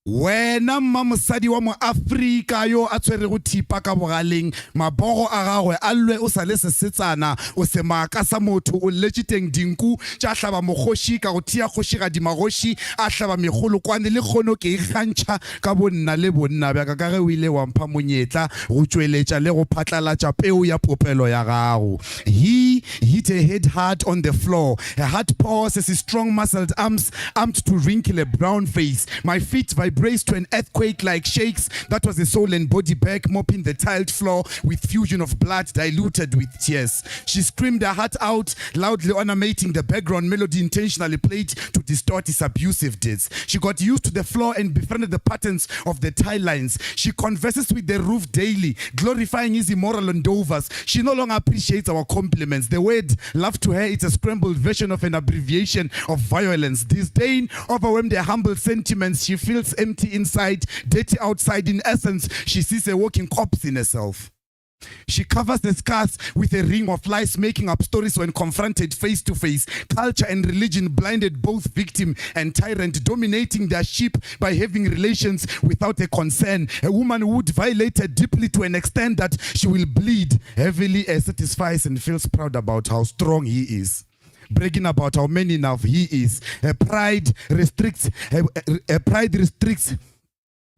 Wena mosadi wa mo Afrika yo a tshwerego thipa ka bogaleng mabogo a gagwe a lwe o sa le sesetsana o semaka sa motho o letšiteng dinku tša hlaba mogoši ka go thia kgošigadi magoši a hlaba megolokwane le kgono ke e kgantšha ka bonna le bonna bja ka ge o ile wa mpha monyetla go tšweletša le go phatlalatša peu ya popelo ya gago. He hit a head hard on the floor, a hard pause as his strong muscled arms armed to wrinkle a brown face. My feet braced to an earthquake-like shakes. That was the soul and body back, mopping the tiled floor with fusion of blood diluted with tears. She screamed her heart out, loudly ornamenting the background melody intentionally played to distort his abusive deeds. She got used to the floor and befriended the patterns of the tile lines. She converses with the roof daily, glorifying his immoral endeavors. She no longer appreciates our compliments. The word love to her is a scrambled version of an abbreviation of violence. Disdain overwhelmed her humble sentiments. She feels empty inside, dirty outside. In essence, she sees a walking corpse in herself. She covers the scars with a ring of lies, making up stories when confronted face to face. Culture and religion blinded both victim and tyrant, dominating their sheep by having relations without a concern. A woman who would violate her deeply to an extent that she will bleed heavily, satisfies and feels proud about how strong he is. Bragging about how man enough he is. Her pride restricts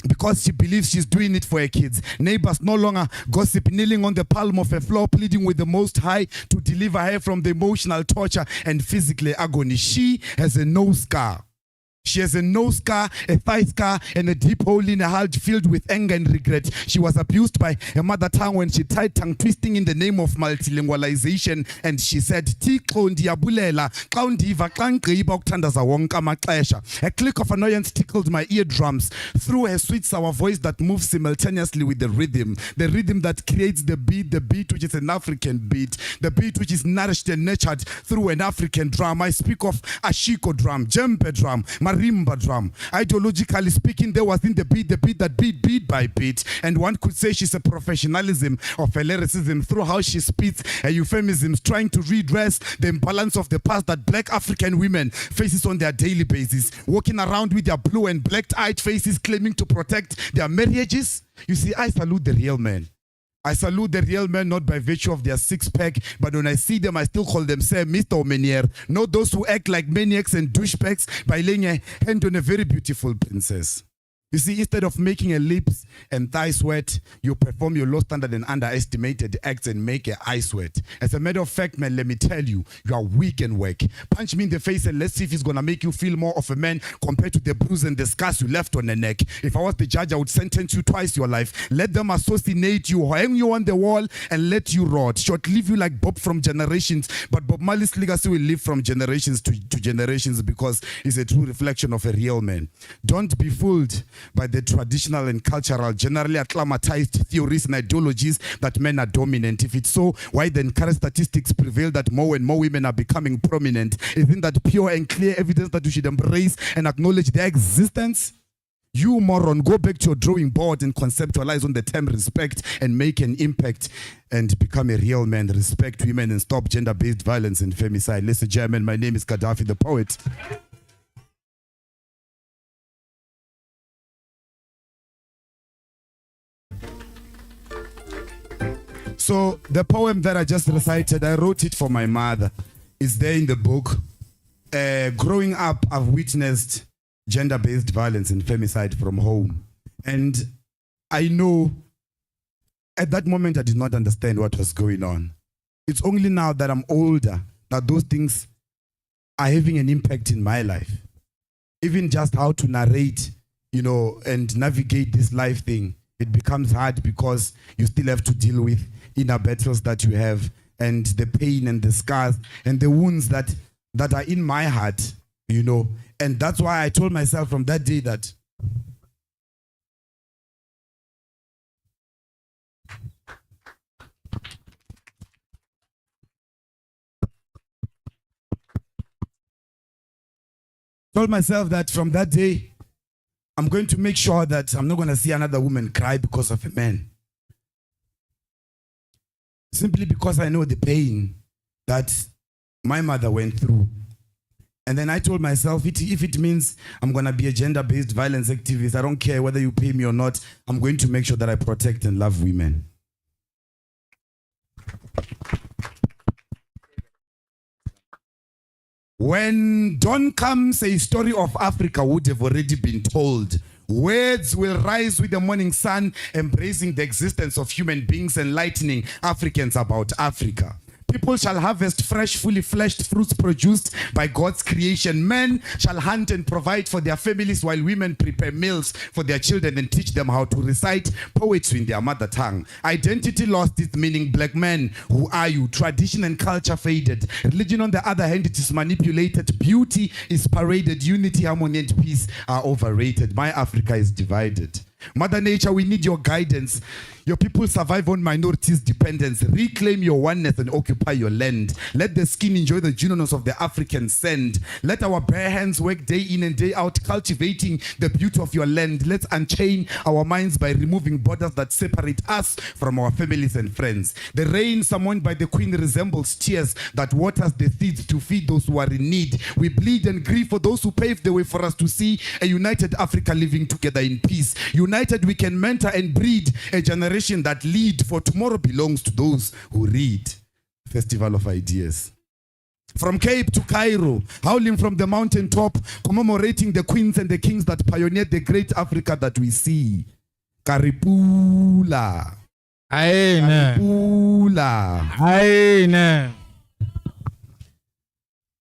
because she believes she's doing it for her kids. Neighbors no longer gossip, kneeling on the palm of her floor, pleading with the Most High to deliver her from the emotional torture and physical agony. She has a nose scar. She has a nose scar, a thigh scar, and a deep hole in her heart filled with anger and regret. She was abused by her mother tongue when she tried tongue twisting in the name of multilingualization, and she said, "Thixo ndiyabulela xa undiva xa ngigqiba ukuthandaza wonke amaxesha." A click of annoyance tickled my eardrums through her sweet sour voice that moves simultaneously with the rhythm that creates the beat which is an African beat, the beat which is nourished and nurtured through an African drum. I speak of ashiko drum, djembe drum, marimba drum. Ideologically speaking, there was in the beat that beat by beat, and one could say she's a professionalism of her lyricism through how she spits her euphemisms, trying to redress the imbalance of the past that black African women faces on their daily basis, walking around with their blue and black-eyed faces claiming to protect their marriages. You see, I salute the real men. I salute the real men not by virtue of their six-pack, but when I see them, I still call them, say, Mr. or Menier. Not those who act like maniacs and douchebags by laying a hand on a very beautiful princess. You see, instead of making her lips and thigh sweat, you perform your low standard and underestimated acts and make her eye sweat. As a matter of fact, man, let me tell you, you are weak and weak. Punch me in the face and let's see if it's going to make you feel more of a man compared to the bruise and the scars you left on the neck. If I was the judge, I would sentence you twice your life. Let them assassinate you, hang you on the wall, and let you rot. Short live you like Bob from generations, but Bob Marley's legacy will live from generations to generations because it's a true reflection of a real man. Don't be fooled by the traditional and cultural, generally acclimatized theories and ideologies that men are dominant. If it's so, why then current statistics prevail that more and more women are becoming prominent? Isn't that pure and clear evidence that you should embrace and acknowledge their existence? You moron, go back to your drawing board and conceptualize on the term respect and make an impact and become a real man. Respect women and stop gender-based violence and femicide. Ladies and gentlemen, my name is Gaddafi the Poet. So the poem that I just recited, I wrote it for my mother. It's there in the book. Growing up, I've witnessed gender-based violence and femicide from home. And I know at that moment I did not understand what was going on. It's only now that I'm older that those things are having an impact in my life. Even just how to narrate, and navigate this life thing, it becomes hard because you still have to deal with inner battles that you have and the pain and the scars and the wounds that are in my heart, And that's why I told myself from that day that Told myself that from that day, I'm going to make sure that I'm not going to see another woman cry because of a man. Simply because I know the pain that my mother went through. And then I told myself, if it means I'm going to be a gender-based violence activist, I don't care whether you pay me or not, I'm going to make sure that I protect and love women. When dawn comes, a story of Africa would have already been told. Words will rise with the morning sun, embracing the existence of human beings, enlightening Africans about Africa. People shall harvest fresh, fully fleshed fruits produced by God's creation. Men shall hunt and provide for their families, while women prepare meals for their children and teach them how to recite poetry in their mother tongue. Identity lost its meaning. Black men, who are you? Tradition and culture faded. Religion, on the other hand, it is manipulated. Beauty is paraded. Unity, harmony, and peace are overrated. My Africa is divided. Mother Nature, we need your guidance. Your people survive on minorities' dependence. Reclaim your oneness and occupy your land. Let the skin enjoy the genuineness of the African sand. Let our bare hands work day in and day out, cultivating the beauty of your land. Let's unchain our minds by removing borders that separate us from our families and friends. The rain summoned by the Queen resembles tears that waters the seeds to feed those who are in need. We bleed and grieve for those who paved the way for us to see a united Africa living together in peace. United, we can mentor and breed a generation that lead, for tomorrow belongs to those who read. Festival of Ideas. From Cape to Cairo, howling from the mountaintop, commemorating the queens and the kings that pioneered the great Africa that we see. Karipula. Amen. Karipula. Amen.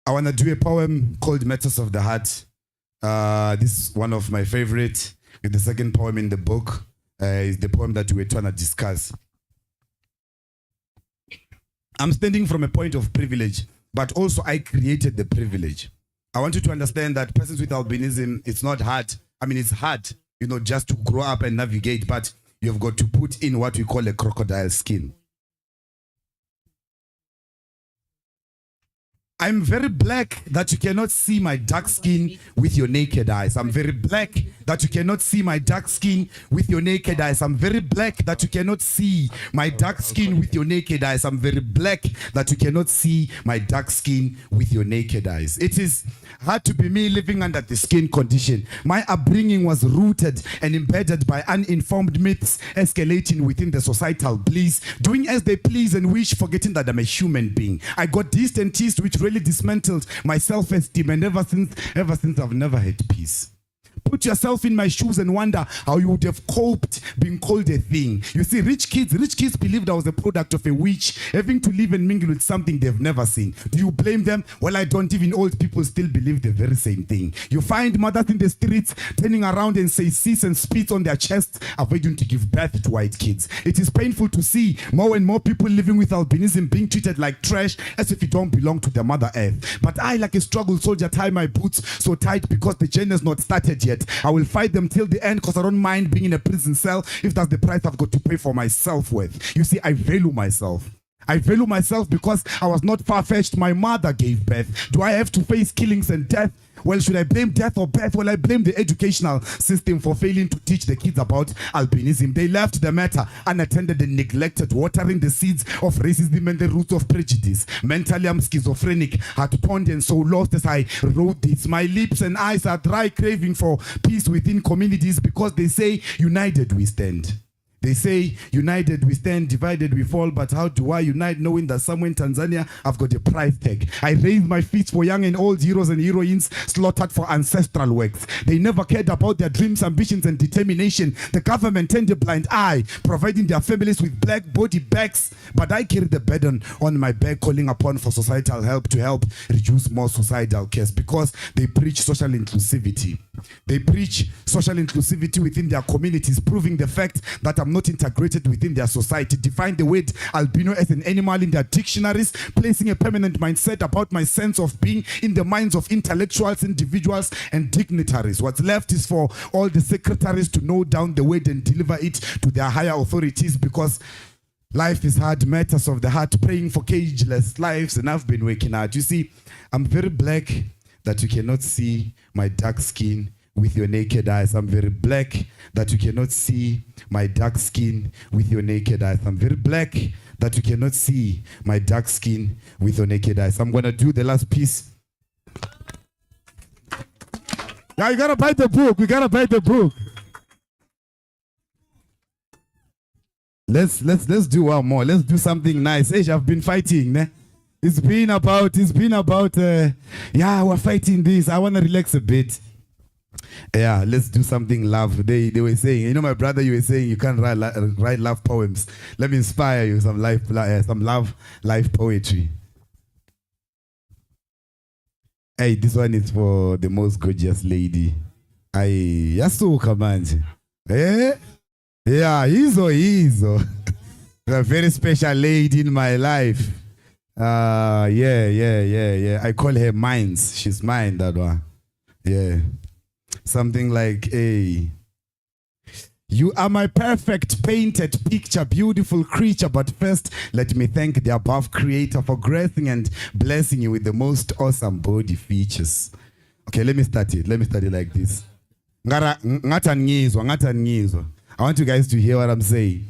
I want to do a poem called Matters of the Heart. This is one of my favorite. The second poem in the book is the poem that we're trying to discuss. I'm standing from a point of privilege, but also I created the privilege. I want you to understand that persons with albinism, it's not hard. I mean, it's hard, just to grow up and navigate, but you've got to put in what we call a crocodile skin. I'm very black that you cannot see my dark skin with your naked eyes. I'm very black that you cannot see my dark skin with your naked eyes. I'm very black that you cannot see my dark skin with your naked eyes. I'm very black that you cannot see my dark skin with your naked eyes. It is hard to be me living under the skin condition. My upbringing was rooted and embedded by uninformed myths escalating within the societal bliss, doing as they please and wish, forgetting that I'm a human being. I got dissed and teased, which really dismantled my self-esteem, and ever since I've never had peace. Put yourself in my shoes and wonder how you would have coped being called a thing. You see, rich kids believed I was a product of a witch, having to live and mingle with something they've never seen. Do you blame them? Well, I don't. Even old people still believe the very same thing. You find mothers in the streets turning around and say sis and spit on their chests, avoiding to give birth to white kids. It is painful to see more and more people living with albinism being treated like trash, as if it don't belong to the mother earth. But I, like a struggle soldier, tie my boots so tight because the journey's not started yet. I will fight them till the end because I don't mind being in a prison cell if that's the price I've got to pay for my self-worth. You see, I value myself. I value myself because I was not far-fetched. My mother gave birth. Do I have to face killings and death? Well, should I blame death or birth? Well, I blame the educational system for failing to teach the kids about albinism. They left the matter unattended and neglected, watering the seeds of racism and the roots of prejudice. Mentally, I'm schizophrenic, heart-pounded and so lost as I wrote this. My lips and eyes are dry, craving for peace within communities because they say, united we stand. They say, united we stand, divided we fall, but how do I unite knowing that somewhere in Tanzania I've got a price tag? I raise my fists for young and old heroes and heroines slaughtered for ancestral works. They never cared about their dreams, ambitions, and determination. The government turned a blind eye, providing their families with black body bags, but I carry the burden on my back, calling upon for societal help to help reduce more suicidal cases because they preach social inclusivity. They preach social inclusivity within their communities, proving the fact that I'm not integrated within their society. Define the word albino as an animal in their dictionaries, placing a permanent mindset about my sense of being in the minds of intellectuals, individuals, and dignitaries. What's left is for all the secretaries to note down the word and deliver it to their higher authorities because life is hard, matters of the heart, praying for cageless lives, and I've been waking out. You see, I'm very black that you cannot see my dark skin with your naked eyes. I'm very black that you cannot see my dark skin with your naked eyes. I'm very black that you cannot see my dark skin with your naked eyes. I'm gonna do the last piece. Yeah, you gotta buy the book. We gotta buy the book. Let's do one more. Let's do something nice. Hey, I've been fighting, ne? It's been about yeah, we're fighting this. I wanna relax a bit. Yeah, let's do something love. They were saying, you know, my brother, you were saying you can't write love poems. Let me inspire you some love life poetry. Hey, this one is for the most gorgeous lady. Yasuka manje. Eh? Yeah, he's a very special lady in my life. Yeah. I call her Minds. She's mine, that one. Yeah. Something like, hey, you are my perfect painted picture, beautiful creature. But first, let me thank the above creator for gracing and blessing you with the most awesome body features. Okay, let me start it like this. I want you guys to hear what I'm saying.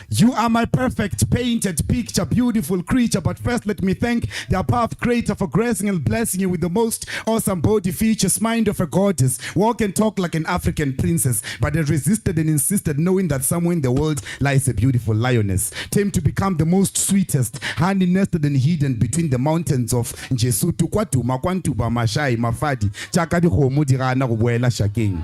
You are my perfect painted picture, beautiful creature. But first, let me thank the above creator for gracing and blessing you with the most awesome body features, mind of a goddess, walk and talk like an African princess. But I resisted and insisted, knowing that somewhere in the world lies a beautiful lioness, tamed to become the most sweetest, honey nested and hidden between the mountains of Njesutu, Kwatu, Makwantuba, Mashai, Mafadi, Chakadi Homudirana, Wela Shaking.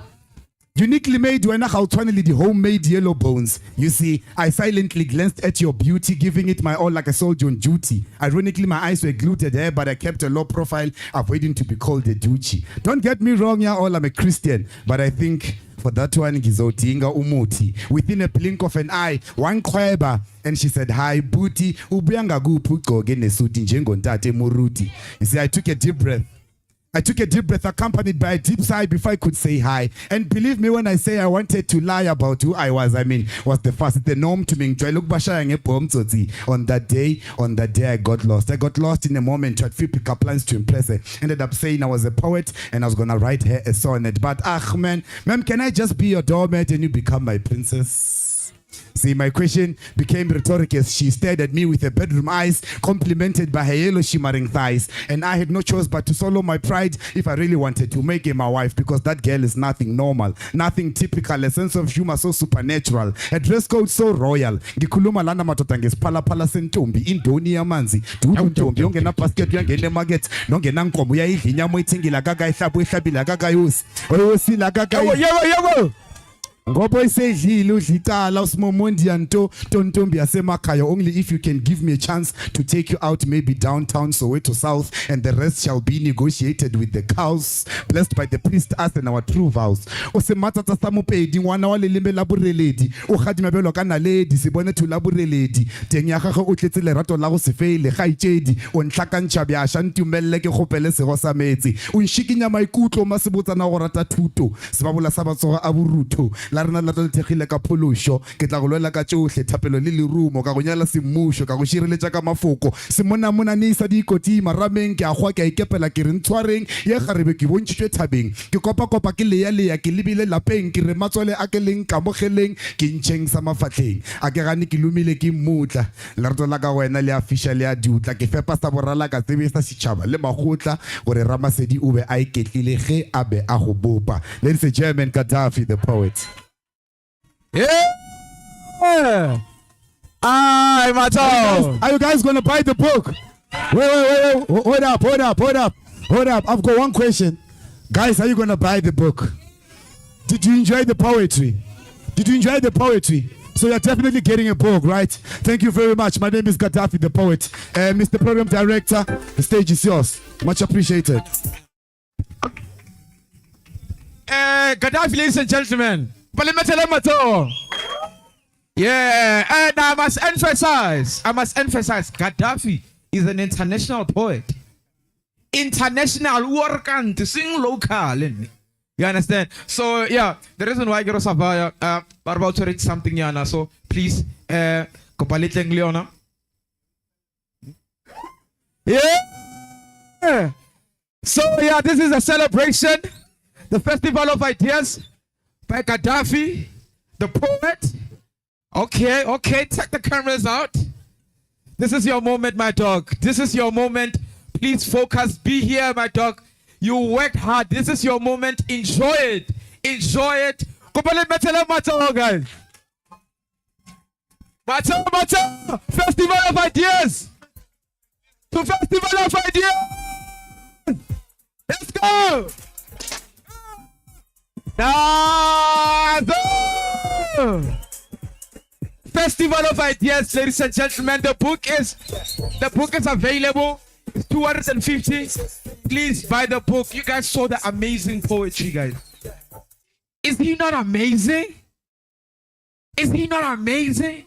Uniquely made when I finally the homemade yellow bones. You see, I silently glanced at your beauty, giving it my all like a soldier on duty. Ironically, my eyes were glued there, but I kept a low profile, avoiding to be called a Duchi. Don't get me wrong, yeah, all I'm a Christian, but I think for that one, Gizotinga Umuti. Within a blink of an eye, one kweba, and she said, "Hi, booty, ubianga gupu kogene suti njengo ntate muruti." You see, I took a deep breath, accompanied by a deep sigh before I could say hi. And believe me when I say I wanted to lie about who I was. I mean, was the first, the norm to me. On that day, I got lost. I got lost in a moment. Tried to pick up lines to impress her. Ended up saying I was a poet and I was gonna write her a sonnet. But ma'am, can I just be your doormat and you become my princess? See, my question became rhetoric as she stared at me with her bedroom eyes, complimented by her yellow shimmering thighs. And I had no choice but to swallow my pride if I really wanted to make her my wife, because that girl is nothing normal, nothing typical, a sense of humor so supernatural, a dress code so royal. Ngikhuluma lana madoda ngesiphala phala sentombi, indoni yamanzi, ntombi ongena basket uyangena market, nongena nkomo uyayidla inyama oyithengile akaka ihlabo ihlabile akaka yosi. Oyosila akaka. Yebo. Ngobo isedlile udlitala usimomondia ntombi yasemakhaya. Only if you can give me a chance to take you out, maybe downtown Soweto South, and the rest shall be negotiated with the cows, blessed by the priest, us and our true vows. Osematata samupedi ngwana wa lelembe la boreledi o khadima belo kana ledi sibone thula boreledi teng ya gagwe o tletse lerato la go se fele ga itšedi o ntlhakantsha bya shantumelle ke gopele sego sa metsi o nshikinya maikutlo ma sebotsana go rata thuto sebabola sa batsoga a borutho la rena la tlethegile ka pholosho ke tla go lwela ka tsohle thapelo le lerumo ka go nyala semusho ka go shireletsa ka mafoko se mona ne isa di ikoti marameng ke a gwa ke a ikepela ke re ntshwareng ye garebe ke bontshitswe thabeng ke kopa ke leya ke lebile lapeng ke re matswele a ke leng ka mogeleng ke ntsheng sa mafatleng a ke gane ke lumile ke mmutla lerato la ka wena le official ya diutla ke fepa sa borala ka tsebe sa sitšhaba le magotla gore Ramasedi o be a iketlile ge a be a go bopa. Ladies and gentlemen, Gaddafi the poet. Yeah. Are you guys gonna buy the book? Wait. Hold up. I've got one question. Guys, are you gonna buy the book? Did you enjoy the poetry? So you're definitely getting a book, right? Thank you very much. My name is Gaddafi the poet. Mr. Program Director, the stage is yours. Much appreciated. Gaddafi, ladies and gentlemen. Yeah, and I must emphasize, Gaddafi is an international poet. International work and to sing local. You understand? So yeah, the reason why Gero Savaya are about to read something, Yana. So please, Kopaliteng Leona. Yeah. So yeah, this is a celebration, the Festival of Ideas by Gaddafi, the poet. Okay, check the cameras out. This is your moment, my dog. This is your moment. Please focus. Be here, my dog. You worked hard. This is your moment. Enjoy it. Enjoy it. Macho, guys. Macho. Festival of Ideas. To Festival of Ideas. Let's go. Festival of Ideas, ladies and gentlemen. The book is available. It's 250. Please buy the book. You guys saw the amazing poetry, guys. Is he not amazing? Is he not amazing?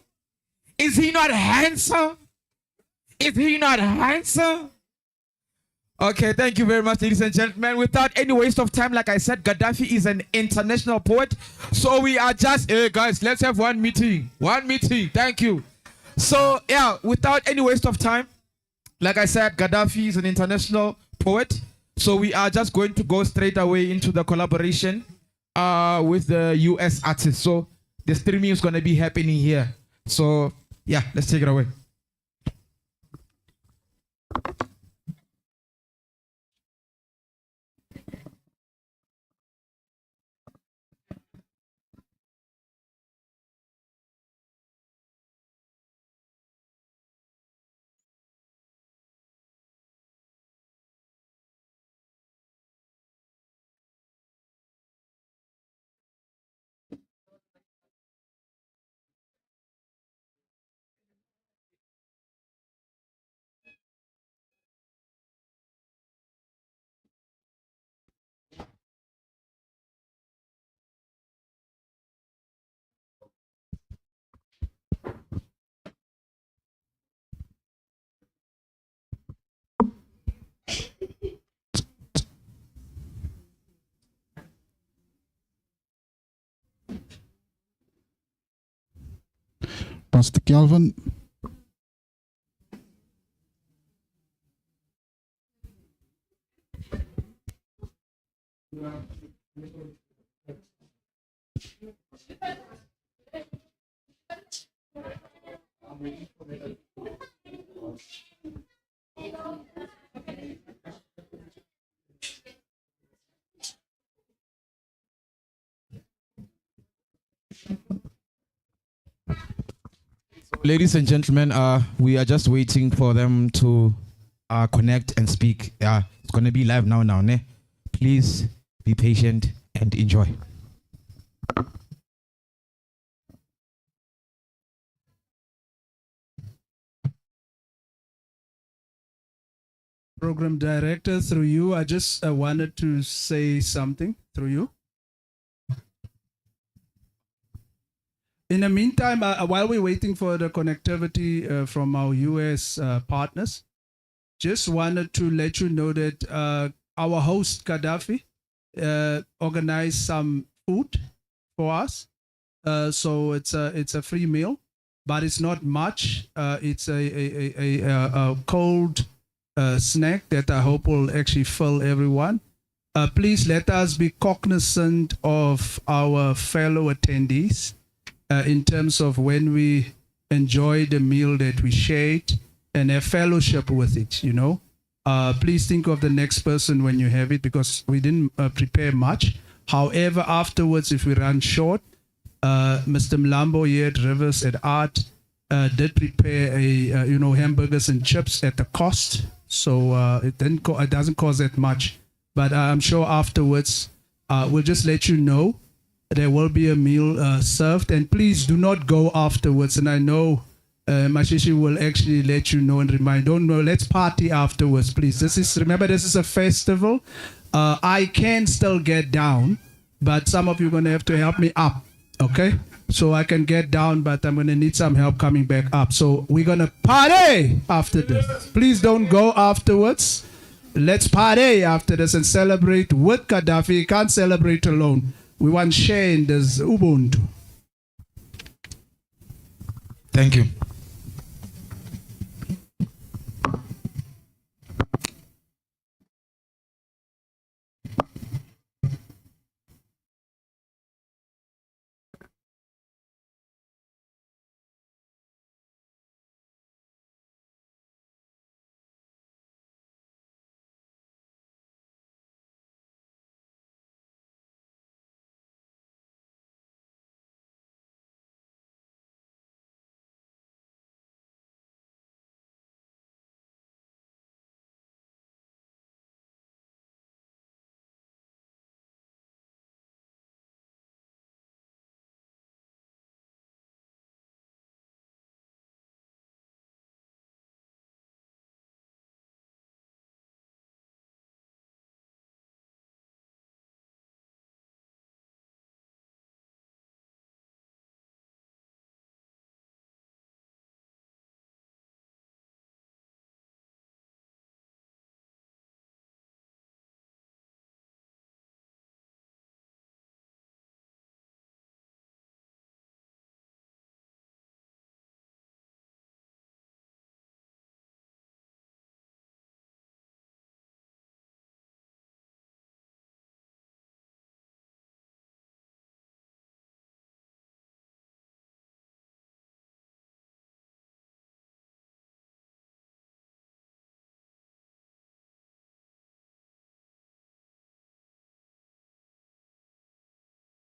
Is he not handsome? Is he not handsome? Okay, thank you very much, ladies and gentlemen. Without any waste of time, like I said, Gaddafi is an international poet. So we are just, hey guys, let's have one meeting. One meeting, thank you. So yeah, without any waste of time, like I said, Gaddafi is an international poet. So we are just going to go straight away into the collaboration with the US artists. So the streaming is going to be happening here. So yeah, let's take it away. Pastor Calvin. Ladies and gentlemen, we are just waiting for them to connect and speak. It's going to be live now, ne? Please be patient and enjoy. Program director, through you, I just wanted to say something through you. In the meantime, while we're waiting for the connectivity from our US partners, just wanted to let you know that our host Gaddafi organized some food for us. So it's a free meal, but it's not much. It's a cold snack that I hope will actually fill everyone. Please let us be cognizant of our fellow attendees. In terms of when we enjoy the meal that we shared and have fellowship with it, you know. Please think of the next person when you have it, because we didn't prepare much. However, afterwards, if we run short, Mr. Mlambo here at Rivers at Art did prepare hamburgers and chips at the cost. So it doesn't cost that much. But I'm sure afterwards, we'll just let you know. There will be a meal served, and please do not go afterwards. And I know Mashishi will actually let you know and remind. Don't know. Let's party afterwards, please. Remember, this is a festival. I can still get down, but some of you are gonna have to help me up. Okay, so I can get down, but I'm gonna need some help coming back up. So we're gonna party after this. Please don't go afterwards. Let's party after this and celebrate with Gaddafi. You can't celebrate alone. We want share in this Ubuntu. Thank you.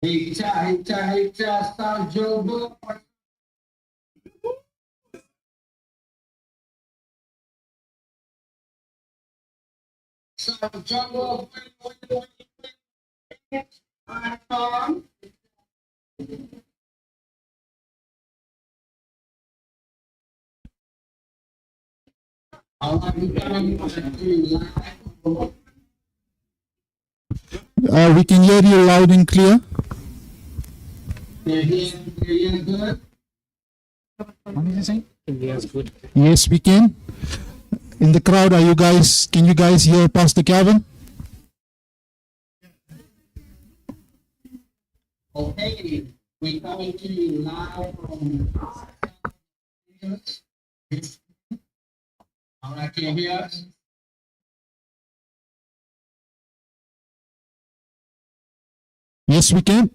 Sound Joe Book. Sound Joe Book. We can hear you loud and clear. Good. What is he saying? Yes, we can. In the crowd, can you guys hear Pastor Calvin? Okay, we coming to you live from. All right, can you hear us? Yes, we can.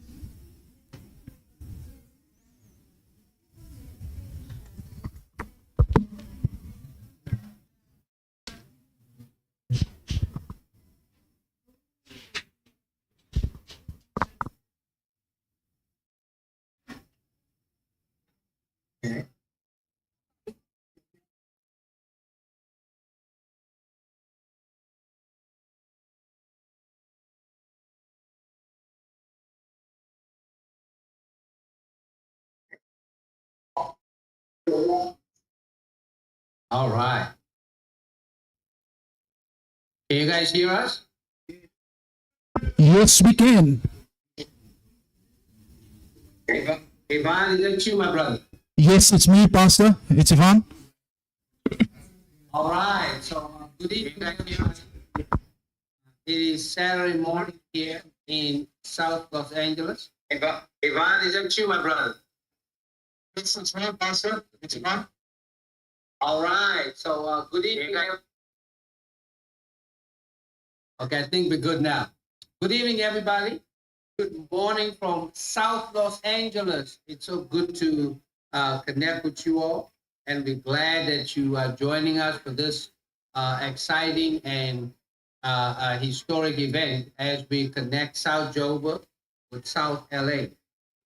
All right. Can you guys hear us? Yes, we can. Ivan, is that you, my brother? Yes, it's me, Pastor. It's Ivan. All right, so good evening, guys. It is Saturday morning here in South Los Angeles. Ivan, is that you, my brother? This is me, Pastor. It's Ivan. All right, so good evening. Okay, I think we're good now. Good evening, everybody. Good morning from South Los Angeles. It's so good to connect with you all, and we're glad that you are joining us for this exciting and historic event as we connect South Joburg with South LA.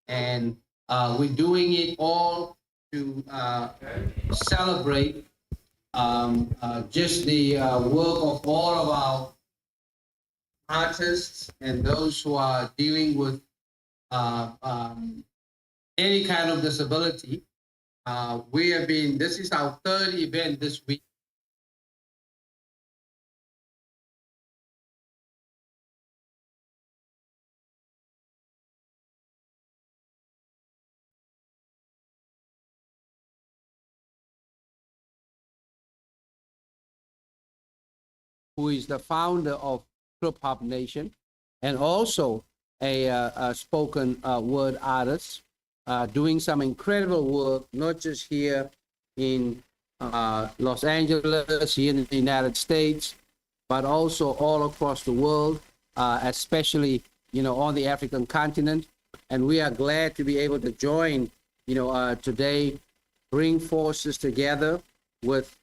And we're doing it all to celebrate just the work of all of our artists and those who are dealing with any kind of disability. This is our third event this week. Who is the founder of Hip Hop Nation and also a spoken word artist, doing some incredible work, not just here in Los Angeles, here in the United States, but also all across the world, especially, on the African continent. And we are glad to be able to join, today, bring forces together with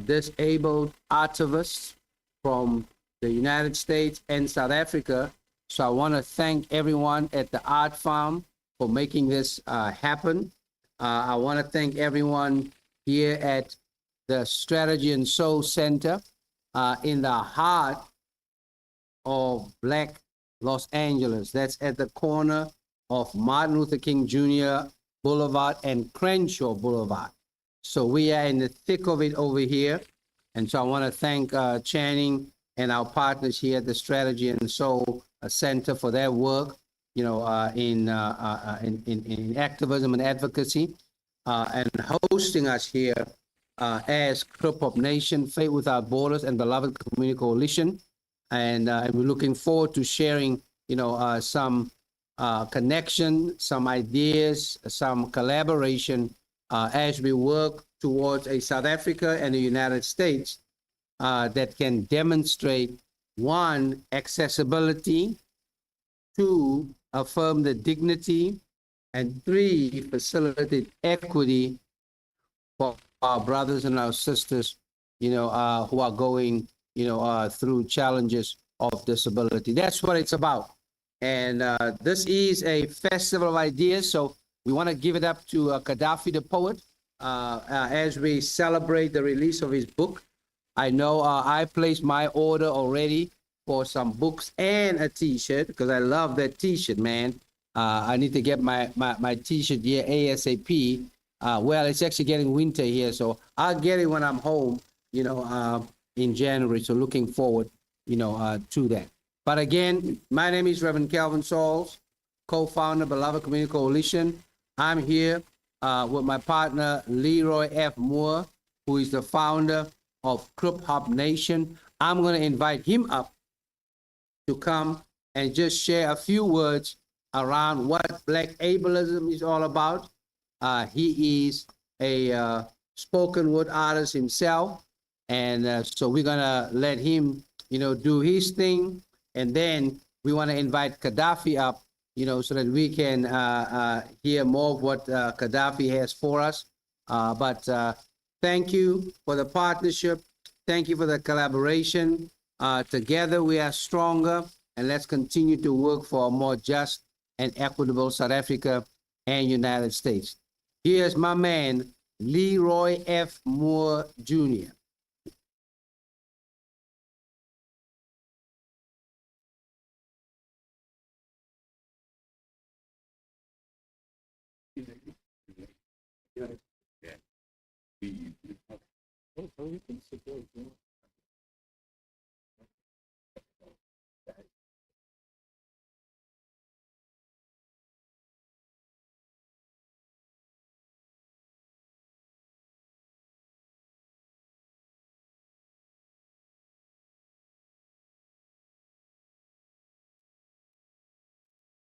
disabled artivists from the United States and South Africa. So I want to thank everyone at the Art Farm for making this happen. I want to thank everyone here at the Strategy and Soul Center in the heart of Black Los Angeles. That's at the corner of Martin Luther King Jr. Boulevard and Crenshaw Boulevard. So we are in the thick of it over here. And so I want to thank Channing and our partners here at the Strategy and Soul Center for their work, in activism and advocacy, and hosting us here as Hip Hop Nation, Faith Without Borders, and Beloved Community Coalition. And we're looking forward to sharing, some connection, some ideas, some collaboration as we work towards a South Africa and the United States that can demonstrate, one, accessibility, two, affirm the dignity, and three, facilitate equity for our brothers and our sisters, who are going, through challenges of disability. That's what it's about. And this is a festival of ideas, so we want to give it up to Gaddafi the poet as we celebrate the release of his book. I know I placed my order already for some books and a T-shirt because I love that T-shirt, man. I need to get my T-shirt here ASAP. Well, it's actually getting winter here, so I'll get it when I'm home, in January. So looking forward, to that. But again, my name is Reverend Calvin Sauls, co-founder Beloved Community Coalition. I'm here with my partner Leroy F. Moore, who is the founder of Crip Hop Nation. I'm going to invite him up to come and just share a few words around what Black ableism is all about. He is a spoken word artist himself, and so we're going to let him, do his thing. And then we want to invite Gaddafi up, so that we can hear more of what Gaddafi has for us. But thank you for the partnership. Thank you for the collaboration. Together we are stronger, and let's continue to work for a more just and equitable South Africa and United States. Here's my man, Leroy F. Moore Jr.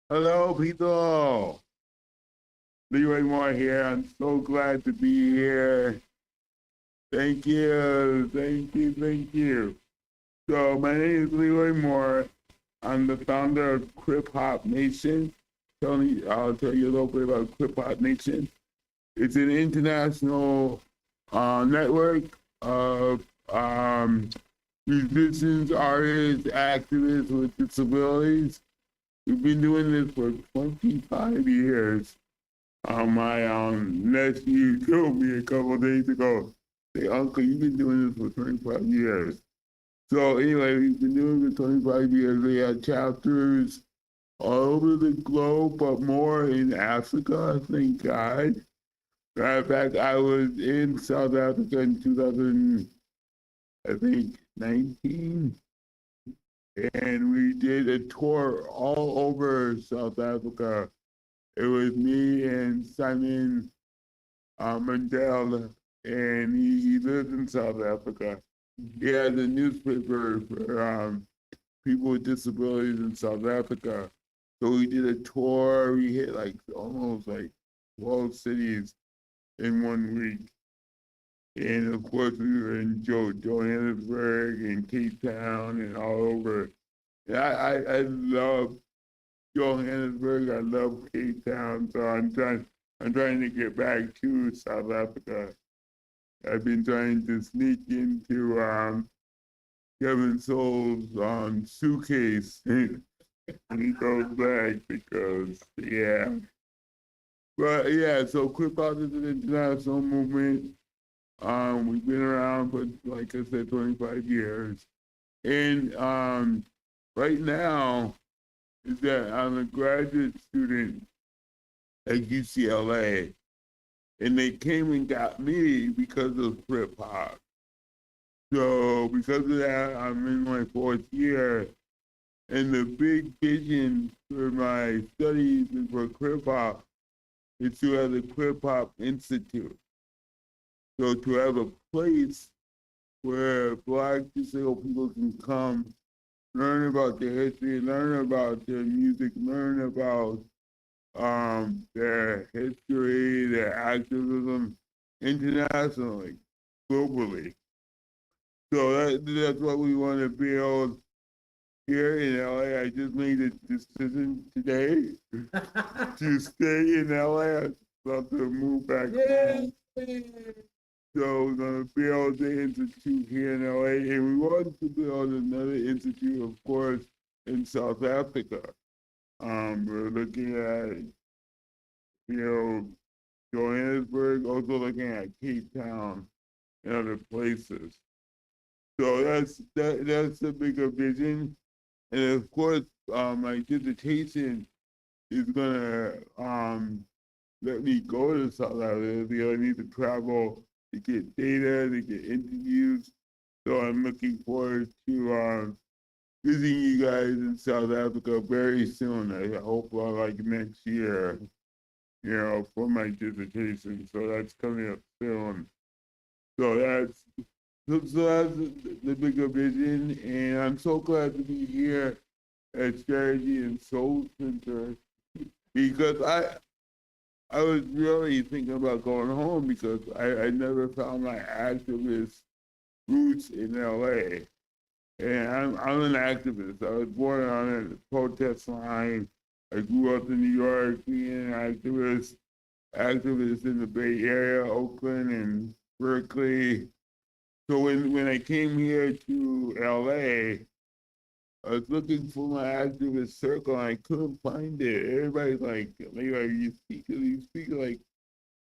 Hello, people. Leroy Moore here. I'm so glad to be here. Thank you, thank you, thank you. So my name is Leroy Moore. I'm the founder of Crip Hop Nation. I'll tell you a little bit about Crip Hop Nation. It's an international network of musicians, artists, activists with disabilities. We've been doing this for 25 years. My nephew told me a couple of days ago, "Hey, Uncle, you've been doing this for 25 years." So anyway, we've been doing it for 25 years. We have chapters all over the globe, but more in Africa, thank God. Matter of fact, I was in South Africa in 2019. And we did a tour all over South Africa. It was me and Simon Mandela, and he lives in South Africa. He has a newspaper for people with disabilities in South Africa. So we did a tour. We hit almost 12 cities in 1 week. And of course, we were in Johannesburg and Cape Town and all over. I love Johannesburg. I love Cape Town. So I'm trying to get back to South Africa. I've been trying to sneak into Kevin Soul's suitcase when he goes back because, yeah. But yeah, so Crip Hop is an international movement. We've been around for, like I said, 25 years. And right now is that I'm a graduate student at UCLA. And they came and got me because of Crip Hop. So because of that, I'm in my 4th year. And the big vision for my studies and for Crip Hop is to have the Crip Hop Institute. So to have a place where Black disabled people can come, learn about their history, learn about their music, learn about their history, their activism internationally, globally. So that's what we want to build here in LA. I just made a decision today to stay in LA. I'd love to move back home. So we're going to build the institute here in LA, and we want to build another institute, of course, in South Africa. We're looking at, Johannesburg, also looking at Cape Town and other places. So that's the bigger vision. And of course, my dissertation is gonna let me go to South Africa. I need to travel to get data, to get interviews. So I'm looking forward to visiting you guys in South Africa very soon. I hope like next year, for my dissertation. So that's coming up soon. So that's the bigger vision, and I'm so glad to be here at Strategy and Soul Center because I was really thinking about going home because I never found my activist roots in LA. And I'm an activist. I was born on a protest line. I grew up in New York being an activist in the Bay Area, Oakland and Berkeley. So when I came here to LA, I was looking for my activist circle and I couldn't find it. Everybody's like you speak like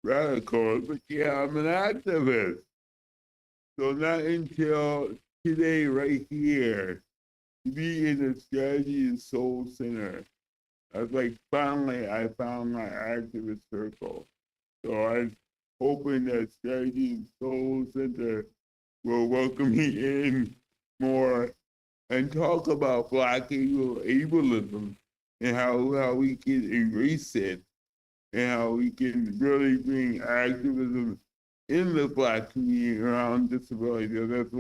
radical. But yeah, I'm an activist. So not until today, right here, to be in the Strategy and Soul Center, I was like, finally, I found my activist circle. So I was hoping that Strategy and Soul Center will welcome me in more and talk about Black ableism and how we can erase it and how we can really bring activism in the Black community around disability. That's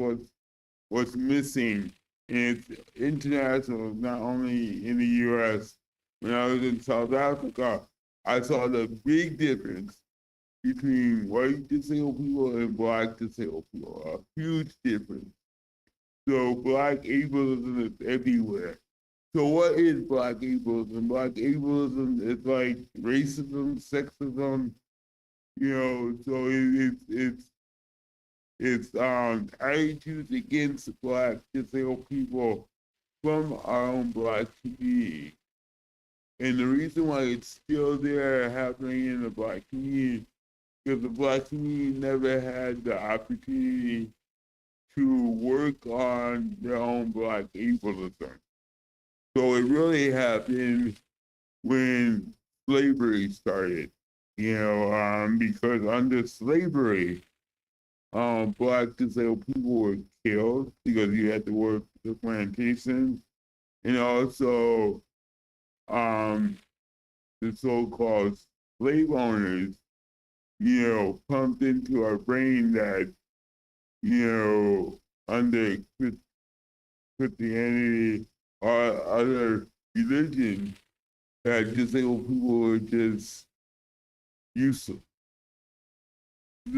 what's missing. And it's international, not only in the U.S. When I was in South Africa, I saw the big difference between white disabled people and Black disabled people, a huge difference. So Black ableism is everywhere. So what is Black ableism? Black ableism is like racism, sexism, so it's attitudes against Black disabled people from our own Black community. And the reason why it's still there happening in the Black community, because the Black community never had the opportunity to work on their own Black ableism. So it really happened when slavery started, because under slavery, Black disabled people were killed because you had to work the plantation, and also the so-called slave owners, pumped into our brain that, under Christianity or other religions, that disabled people were just useless.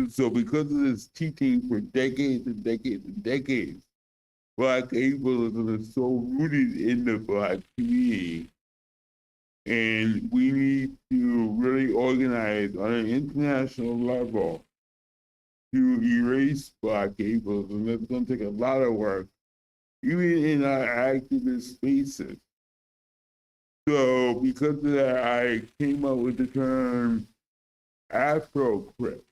So because of this teaching for decades and decades and decades, Black ableism is so rooted in the Black community. And we need to really organize on an international level to erase Black ableism. That's going to take a lot of work, even in our activist spaces. So because of that, I came up with the term Afro-Crip.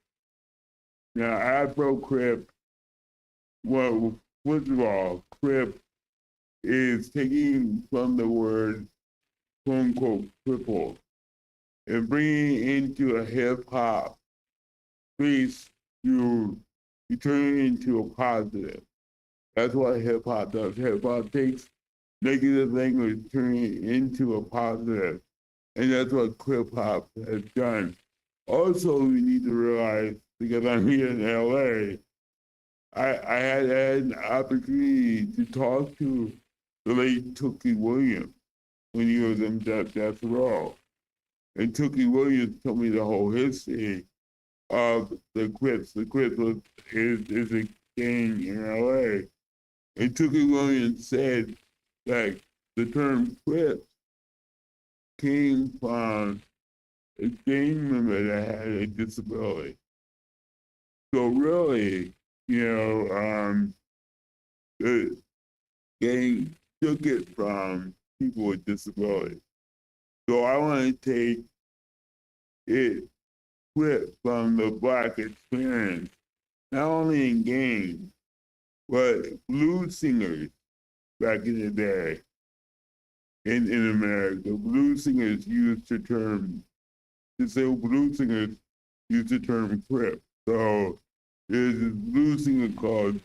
Now, Afro-Crip, well, first of all, Crip is taking from the word, quote unquote, cripple, and bringing it into a hip hop space to turn it into a positive. That's what hip hop does. Hip hop takes negative language, turning it into a positive. And that's what hip hop has done. Also, we need to realize, because I'm here in LA, I had an opportunity to talk to the late Tookie Williams when he was in death row. And Tookie Williams told me the whole history of the Crips. The Crips is a gang in LA. And Tookie Williams said that the term Crips came from a gang member that had a disability. So really, the gang took it from people with disabilities. So I want to take it flip from the Black experience, not only in games, but blues singers back in the day in America. Blues singers used the term, disabled blues singers used the term crip. So there's this blues singer called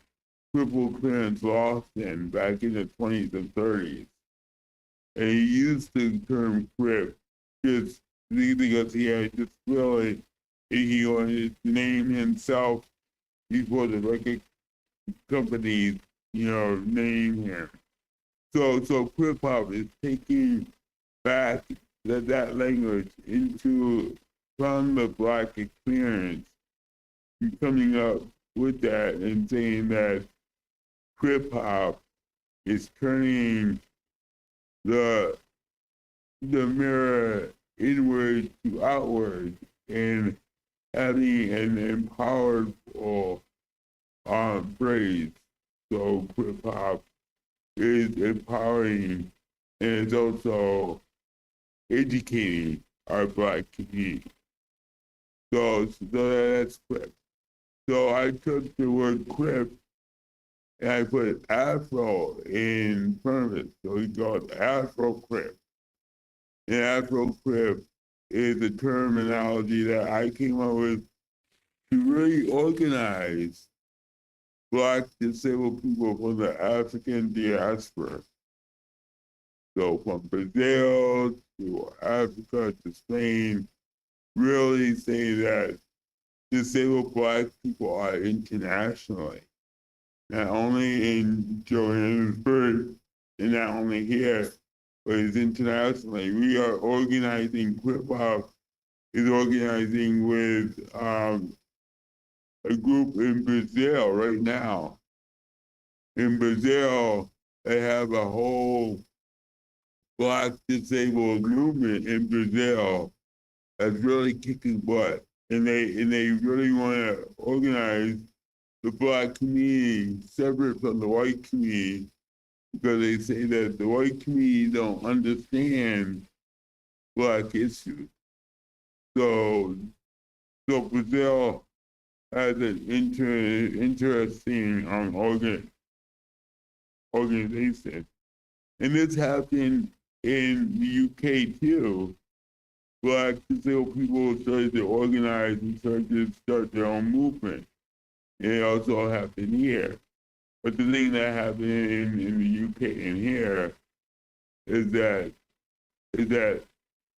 Crippled Clarence Lawson back in the 20s and 30s. And he used the term crip just because he had disability. He wanted to name himself before the record companies, name him. So hip hop is taking back that language into from the Black experience, and coming up with that and saying that hip hop is turning the mirror inward to outward and having an empowered phrase. So hip hop is empowering and it's also educating our Black community. So that's crip. So I took the word crip and I put Afro in front of it. So he called Afro crip. And Afro crip is a terminology that I came up with to really organize Black disabled people from the African diaspora. So from Brazil to Africa to Spain, really say that disabled Black people are internationally, not only in Johannesburg and not only here, but it's internationally. We are organizing, hip hop is organizing with a group in Brazil right now. In Brazil, they have a whole Black disabled movement in Brazil that's really kicking butt. And they really want to organize the Black community separate from the white community because they say that the white community don't understand Black issues. So Brazil has an interesting organization. And this happened in the UK too. Black disabled people started to organize and started to start their own movement. And it also happened here. But the thing that happened in the UK and here is that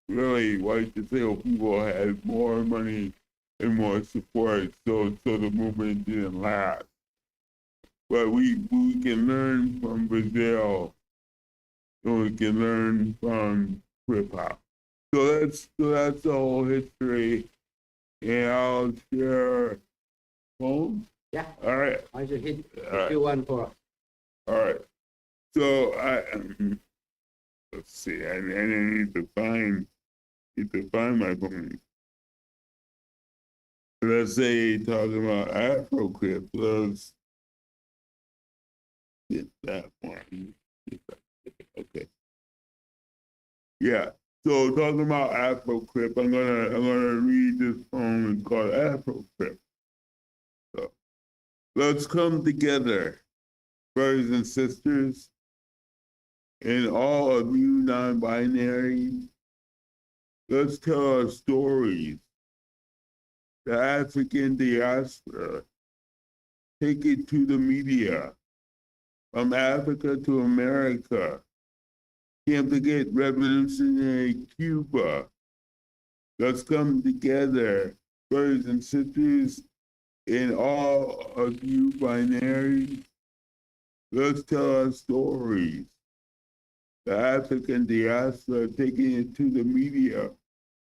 really white disabled people had more money and more support, so the movement didn't last. But we can learn from Brazil, and we can learn from hip hop. So that's the whole history, and I'll share phone. Yeah. All right. I should hit All right. one for us. All right. So let's see. I need to find my phone. Let's say talking about Afro Crip. Let's get that one. Okay. Yeah. So talking about Afro Crip, I'm gonna read this poem called Afro Crip. So let's come together, brothers and sisters, and all of you non-binary. Let's tell our stories. The African diaspora, take it to the media. From Africa to America, can't forget revolutionary Cuba. Let's come together, brothers and sisters, and all of you binary. Let's tell our stories. The African diaspora, taking it to the media.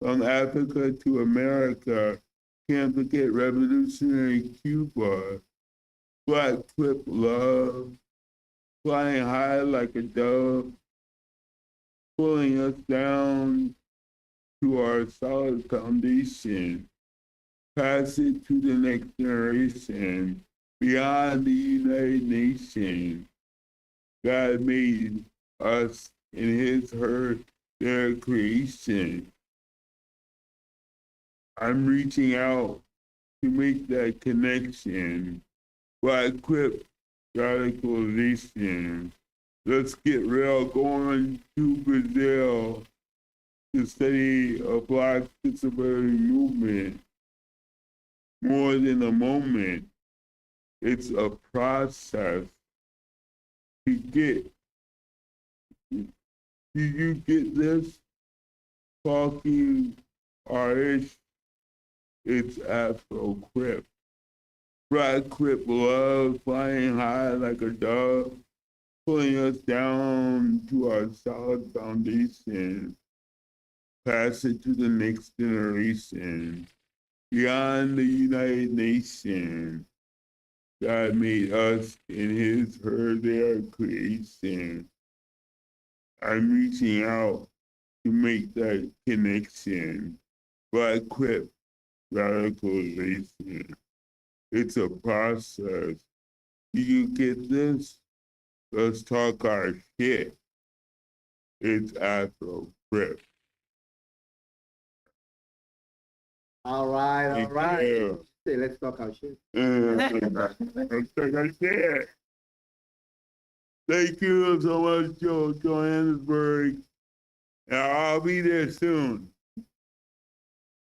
From Africa to America, can't forget revolutionary Cuba. Black Crip love, flying high like a dove, pulling us down to our solid foundation. Pass it to the next generation, beyond the United Nations. God made us in his their creation. I'm reaching out to make that connection. Black Crip radicalization. Let's get real, going to Brazil to study a Black disability movement. More than a moment, it's a process to get. Do you get this? Talking Irish, it's Afro Crip. Black Crip love flying high like a dove, pulling us down to our solid foundation. Pass it to the next generation. Beyond the United Nations, God made us in His, her, their creation. I'm reaching out to make that connection. Black Crip radicalization. It's a process. Do you get this? Let's talk our shit. It's Afro Crip. All right, all right. Yeah. Say, let's talk our shit. Let's talk our shit. Thank you so much, Johannesburg. And I'll be there soon.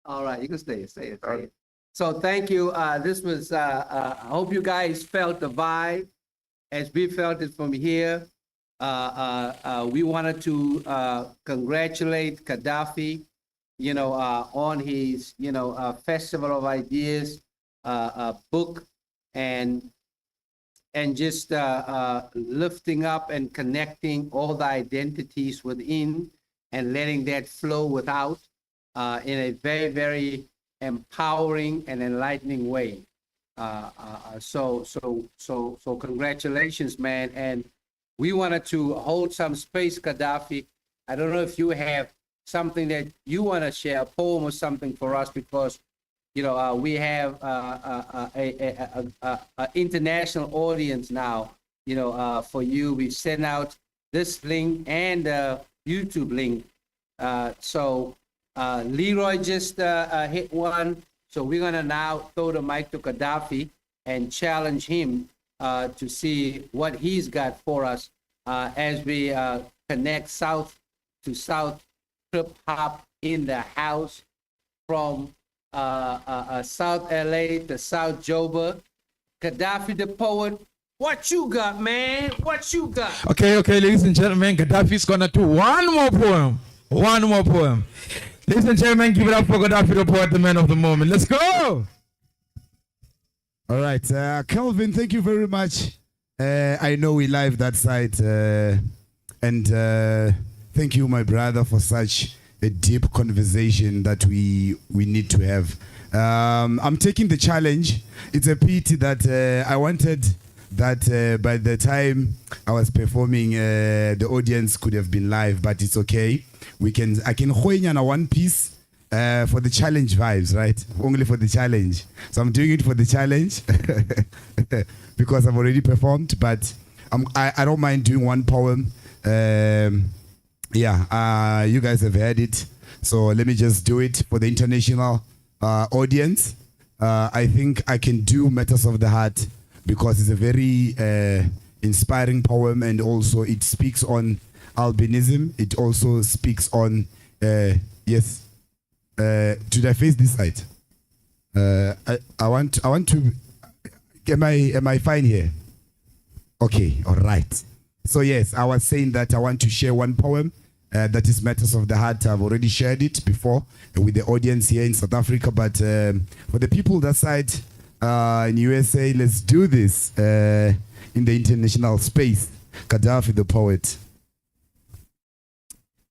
All right, you can say it. So thank you. This was, I hope you guys felt the vibe as we felt it from here. We wanted to congratulate Gaddafi, on his, Festival of Ideas book and just lifting up and connecting all the identities within and letting that flow without in a very, very empowering and enlightening way. So congratulations, man. And we wanted to hold some space, Gaddafi. I don't know if you have something that you want to share, a poem or something for us, because we have a international audience now. For you, we've sent out this link and YouTube link. So Leroy just hit one. So we're gonna now throw the mic to Gaddafi and challenge him to see what he's got for us as we connect South to South Trip Hop in the house from South LA to South Joburg. Gaddafi the poet, what you got, man? What you got? Okay, ladies and gentlemen, Gaddafi's gonna do one more poem. Ladies and gentlemen, give it up for Gaddafi the poet, the man of the moment. Let's go! All right, Kelvin, thank you very much. I know we live that side, and thank you, my brother, for such a deep conversation that we need to have. I'm taking the challenge. It's a pity that I wanted that by the time I was performing, the audience could have been live, but it's okay. I can hoinyana one piece for the challenge vibes, right? Only for the challenge. So I'm doing it for the challenge because I've already performed, but I don't mind doing one poem. You guys have heard it. So let me just do it for the international audience. I think I can do Matters of the Heart because it's a very inspiring poem, and also it speaks on albinism. It also speaks on, should I face this side? I want to, am I fine here? Okay, all right. So yes, I was saying that I want to share one poem that is Matters of the Heart. I've already shared it before with the audience here in South Africa, but for the people that side in USA, let's do this in the international space. Gaddafi the poet.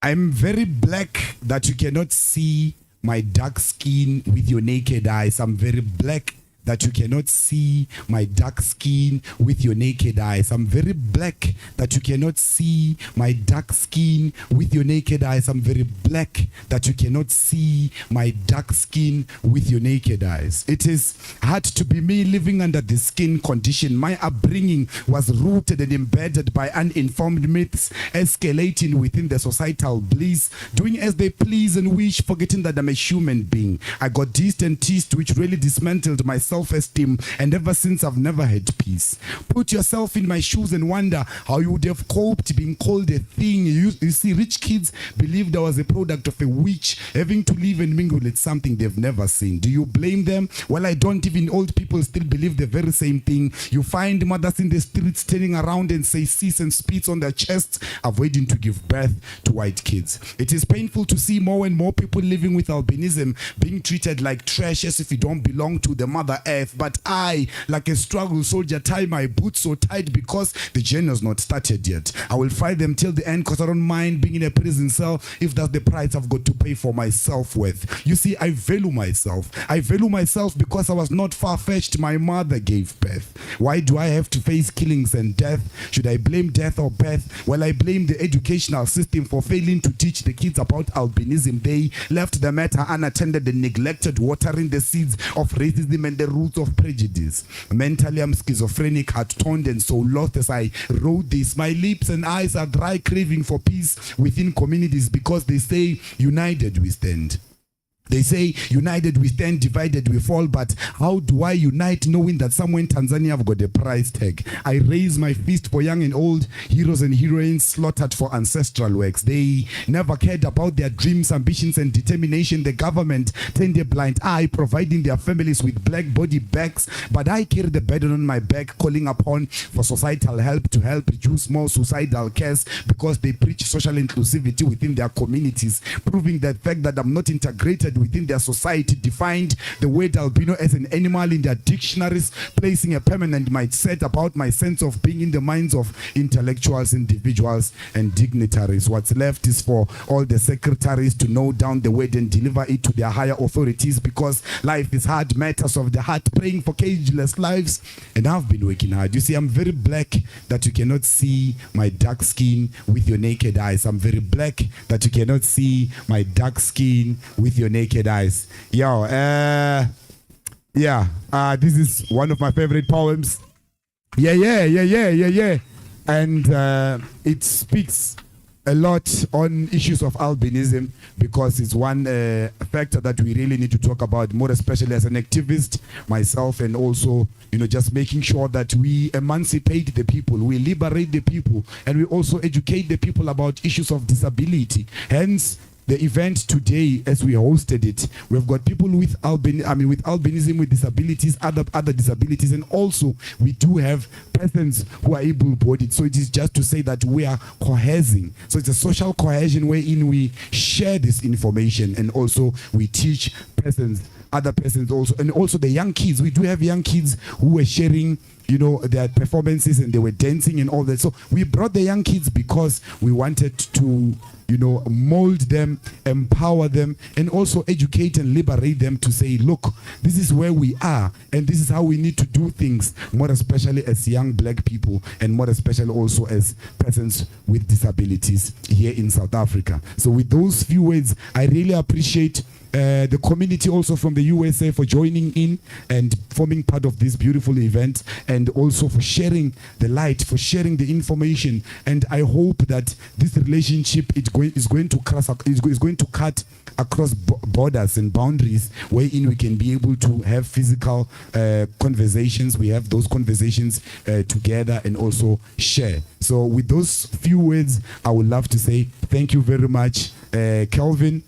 I'm very black that you cannot see my dark skin with your naked eyes. I'm very black that you cannot see my dark skin with your naked eyes. I'm very black that you cannot see my dark skin with your naked eyes. I'm very black that you cannot see my dark skin with your naked eyes. It is hard to be me living under the skin condition. My upbringing was rooted and embedded by uninformed myths, escalating within the societal bliss, doing as they please and wish, forgetting that I'm a human being. I got teased and teased, which really dismantled my self-esteem, and ever since I've never had peace. Put yourself in my shoes and wonder how you would have coped being called a thing. You see, rich kids believed I was a product of a witch, having to live and mingle with something they've never seen. Do you blame them? Well, I don't. Even old people still believe the very same thing. You find mothers in the streets turning around and say sis and spits on their chests, avoiding to give birth to white kids. It is painful to see more and more people living with albinism being treated like trash, as if you don't belong to the mother earth. But I, like a struggle soldier, tie my boots so tight because the journey has not started yet. I will fight them till the end because I don't mind being in a prison cell if that's the price I've got to pay for my self-worth. You see, I value myself. I value myself because I was not far-fetched. My mother gave birth. Why do I have to face killings and death? Should I blame death or birth? Well, I blame the educational system for failing to teach the kids about albinism. They left the matter unattended and neglected, watering the seeds of racism and the roots of prejudice. Mentally, I'm schizophrenic, heart-toned, and so lost as I wrote this. My lips and eyes are dry, craving for peace within communities because they say, united we stand. They say, united we stand, divided we fall. But how do I unite knowing that somewhere in Tanzania I've got a price tag? I raise my fist for young and old, heroes and heroines slaughtered for ancestral works. They never cared about their dreams, ambitions, and determination. The government turned a blind eye, providing their families with black body bags. But I carry the burden on my back, calling upon for societal help to help reduce more suicidal cases because they preach social inclusivity within their communities, proving the fact that I'm not integrated within their society, defined the word albino as an animal in their dictionaries, placing a permanent mindset about my sense of being in the minds of intellectuals, individuals, and dignitaries. What's left is for all the secretaries to note down the word and deliver it to their higher authorities, because life is hard, matters of the heart, praying for cageless lives, and I've been working hard. You see, I'm very black that you cannot see my dark skin with your naked eyes. I'm very black that you cannot see my dark skin with your naked eyes. Yo, this is one of my favorite poems. Yeah. And it speaks a lot on issues of albinism because it's one factor that we really need to talk about, more especially as an activist myself, and also, just making sure that we emancipate the people, we liberate the people, and we also educate the people about issues of disability. Hence, the event today, as we hosted it, we've got people with albinism, with disabilities, other disabilities, and also we do have persons who are able-bodied. So it is just to say that we are cohesing. So it's a social cohesion wherein we share this information, and also we teach persons, other persons also, and also the young kids. We do have young kids who were sharing their performances, and they were dancing and all that. So we brought the young kids because we wanted to mold them, empower them, and also educate and liberate them to say, look, this is where we are, and this is how we need to do things, more especially as young black people, and more especially also as persons with disabilities here in South Africa. So with those few words, I really appreciate the community also from the USA for joining in and forming part of this beautiful event, and also for sharing the light, for sharing the information. And I hope that this relationship is going to cut across borders and boundaries, wherein we can be able to have physical conversations. We have those conversations together and also share. So with those few words, I would love to say thank you very much, Kelvin,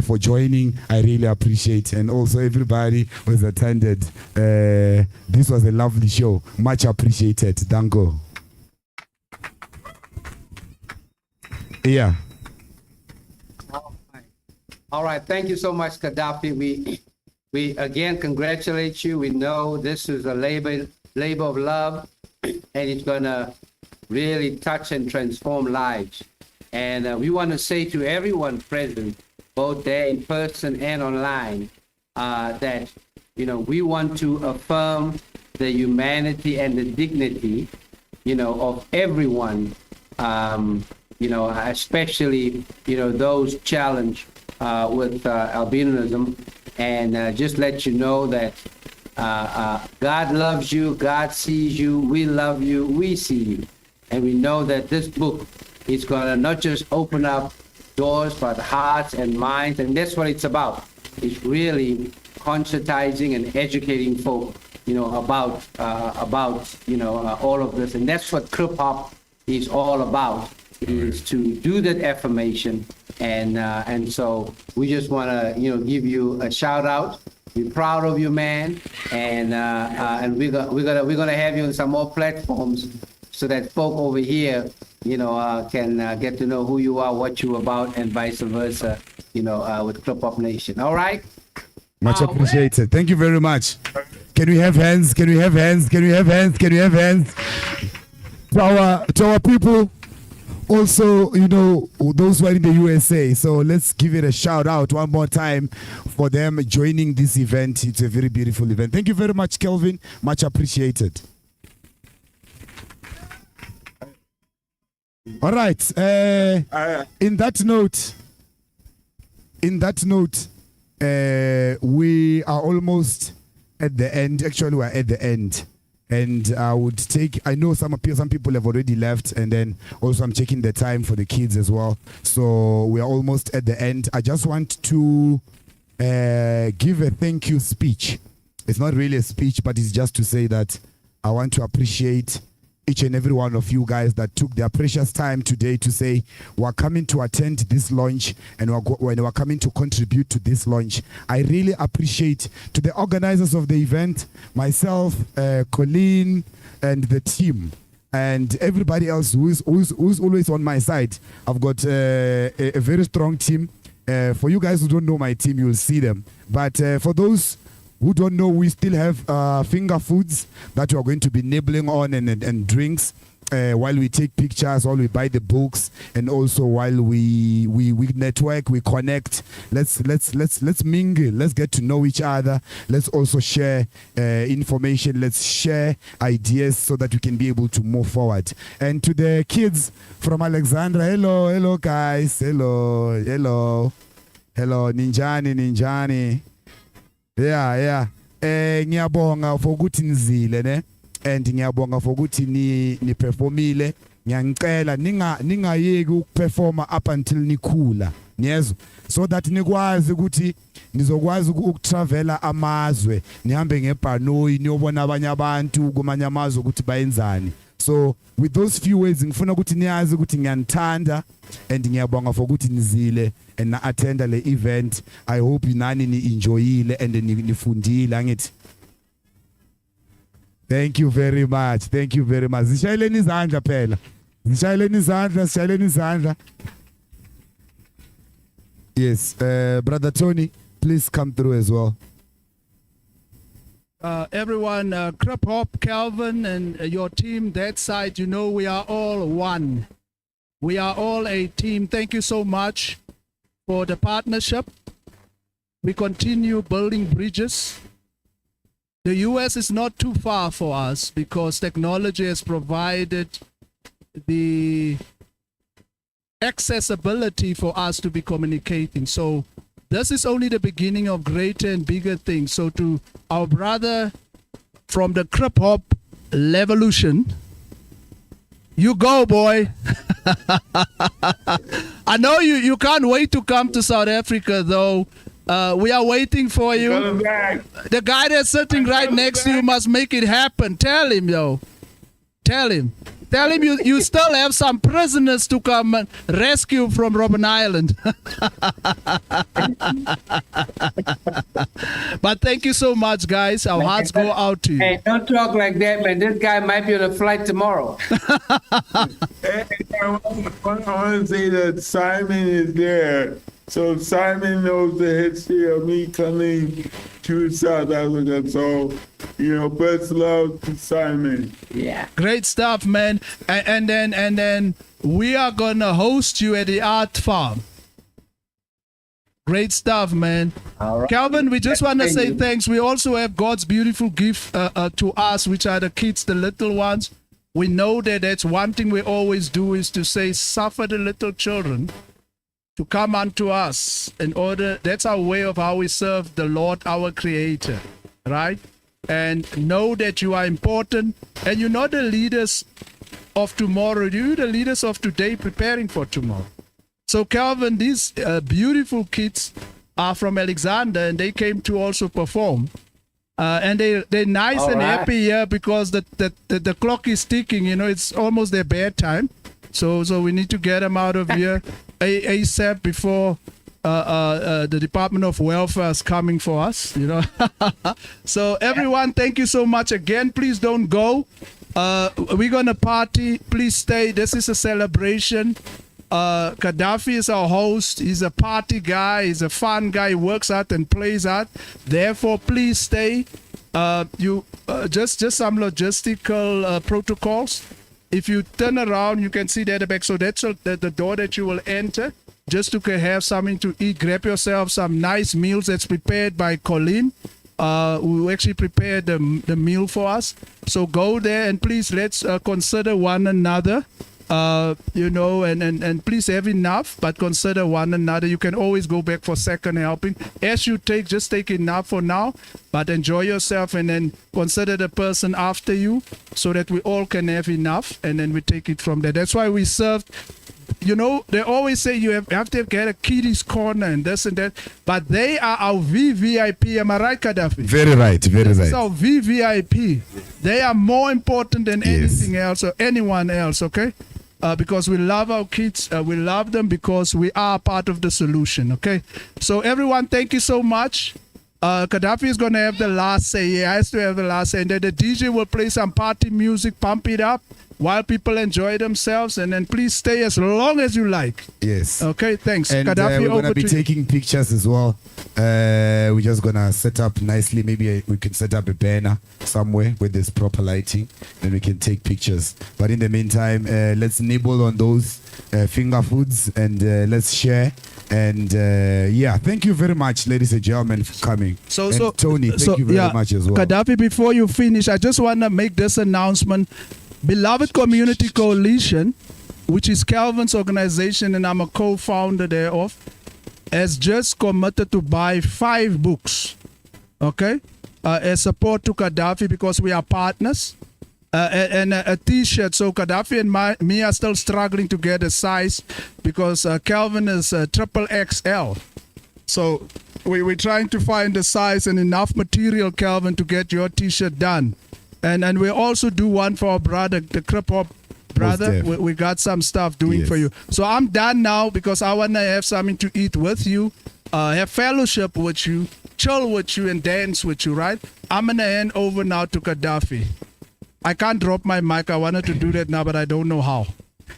for joining. I really appreciate, and also everybody who has attended. This was a lovely show. Much appreciated. Dango. Yeah. All right. Thank you so much, Gaddafi. We again congratulate you. We know this is a labor of love, and it's gonna really touch and transform lives. And we want to say to everyone present, both there in person and online, that we want to affirm the humanity and the dignity, of everyone, especially, those challenged with albinism, and just let you know that God loves you, God sees you, we love you, we see you. And we know that this book is going to not just open up doors, but hearts and minds, and that's what it's about. It's really conscientizing and educating folk, about all of this. And that's what Crip Hop is all about, is to do that affirmation. And so we just want to, give you a shout out. We're proud of you, man. And we're gonna have you on some more platforms so that folk over here, can get to know who you are, what you're about, and vice versa, with Crip Hop Nation. All right? Much appreciated. Thank you very much. Can we have hands? Can we have hands? Can we have hands? Can we have hands? To our people, also, those who are in the USA. So let's give it a shout out one more time for them joining this event. It's a very beautiful event. Thank you very much, Kelvin. Much appreciated. All right. In that note, we are almost at the end. Actually, we're at the end. And I know some people have already left, and then also I'm checking the time for the kids as well. So we are almost at the end. I just want to give a thank you speech. It's not really a speech, but it's just to say that I want to appreciate each and every one of you guys that took their precious time today to say we're coming to attend this launch and we're coming to contribute to this launch. I really appreciate to the organizers of the event, myself, Colleen, and the team, and everybody else who's always on my side. I've got a very strong team. For you guys who don't know my team, you'll see them. But for those who don't know, we still have finger foods that we are going to be nibbling on, and drinks while we take pictures, while we buy the books, and also while we network, we connect. Let's mingle. Let's get to know each other. Let's also share information. Let's share ideas so that we can be able to move forward. And to the kids from Alexandra, hello guys, hello, ninjani. Yeah. Ngiyabonga for ukuthi nizile ne, and ngiyabonga for ukuthi ni performile. Ngiyangicela ningayeki ukuperforma up until nikhula, niyezwa, so that nikwazi ukuthi nizokwazi ukutravela amazwe, nihambe ngebhanoyi niyobona abanye abantu kumanye amazwe ukuthi bayenzani. So with those few words ngifuna ukuthi niyazi ukuthi ngiyanithanda, and ngiyabonga for ukuthi nizile and na attend le event. I hope nani ni enjoyile and nifundile angithi. Thank you very much. Zishayeleni izandla phela. Zishayeleni izandla. Yes, Brother Tony, please come through as well. Everyone, Crip Hop, Calvin, and your team, that side, we are all one. We are all a team. Thank you so much for the partnership. We continue building bridges. The US is not too far for us because technology has provided the accessibility for us to be communicating. So this is only the beginning of greater and bigger things. So to our brother from the Crip Hop Revolution, you go, boy. I know you can't wait to come to South Africa, though. We are waiting for you. The guy that's sitting right next to you must make it happen. Tell him, yo. Tell him you still have some prisoners to come and rescue from Robben Island. But thank you so much, guys. Our hearts go out to you. Hey, don't talk like that, man. This guy might be on a flight tomorrow. Hey, I want to say that Simon is there. So Simon knows the history of me coming to South Africa. So, best love to Simon. Yeah. Great stuff, man. And then we are gonna host you at the art farm. Great stuff, man. All right. Calvin, we just want to Thank say you. thanks. We also have God's beautiful gift to us, which are the kids, the little ones. We know that that's one thing we always do is to say, suffer the little children to come unto us in order. That's our way of how we serve the Lord, our Creator, right? And know that you are important, and you're not the leaders of tomorrow. You're the leaders of today, preparing for tomorrow. So, Calvin, these beautiful kids are from Alexander, and they came to also perform. And they're nice All and right. happy here because the clock is ticking. You know, it's almost their bedtime. So we need to get them out of here ASAP before the Department of Welfare is coming for us. You know. So everyone, thank you so much again. Please don't go. We're gonna party. Please stay. This is a celebration. Gaddafi is our host. He's a party guy. He's a fun guy. He works out and plays out. Therefore, please stay. Just some logistical protocols. If you turn around, you can see that back. So that's the door that you will enter. Just to have something to eat. Grab yourself some nice meals that's prepared by Colleen. Who actually prepared the meal for us. So go there and please let's consider one another. You know, and please have enough, but consider one another. You can always go back for second helping. As you just take enough for now, but enjoy yourself and then consider the person after you so that we all can have enough and then we take it from there. That's why we served. You know, they always say you have to get a kiddies corner and this and that, but they are our VVIP. Am I right, Gaddafi? Very right, very This right. is our VVIP. They are more important than anything else or anyone else, okay? Because we love our kids. We love them because we are part of the solution, okay? So everyone, thank you so much. Gaddafi is going to have the last say. He has to have the last say. And then the DJ will play some party music, pump it up while people enjoy themselves. And then please stay as long as you like. Yes. Okay, thanks. And Gaddafi, we're going over to be to you. taking pictures as well. We're just going to set up nicely. Maybe we can set up a banner somewhere with this proper lighting. Then we can take pictures. But in the meantime, let's nibble on those finger foods and let's share. And yeah, thank you very much, ladies and gentlemen, for coming. And Tony, thank you very much as well. Gaddafi, before you finish, I just want to make this announcement. Beloved Community Coalition, which is Calvin's organization and I'm a co-founder thereof, has just committed to buy 5 books, okay, as support to Gaddafi because we are partners, and a t-shirt. So Gaddafi and me are still struggling to get a size because Calvin is triple XL. So we're trying to find the size and enough material, Calvin, to get your t-shirt done. And we also do one for our brother, the Crip Hop brother. We got some stuff doing for you. So I'm done now because I want to have something to eat with you, have fellowship with you, chill with you, and dance with you, right? I'm going to hand over now to Gaddafi. I can't drop my mic. I wanted to do that now, but I don't know how.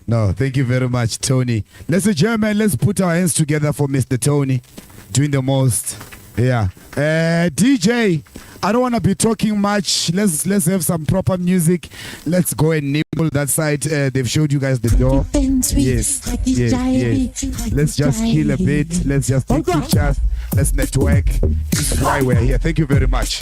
No, thank you very much, Tony. Ladies and gentlemen, let's put our hands together for Mr. Tony doing the most. Yeah. DJ, I don't want to be talking much. Let's have some proper music. Let's go and nibble that side. They've showed you guys the door. Yes, yes. Let's just chill a bit. Let's just take pictures. Let's network. This is why we're here. Thank you very much.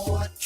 Water.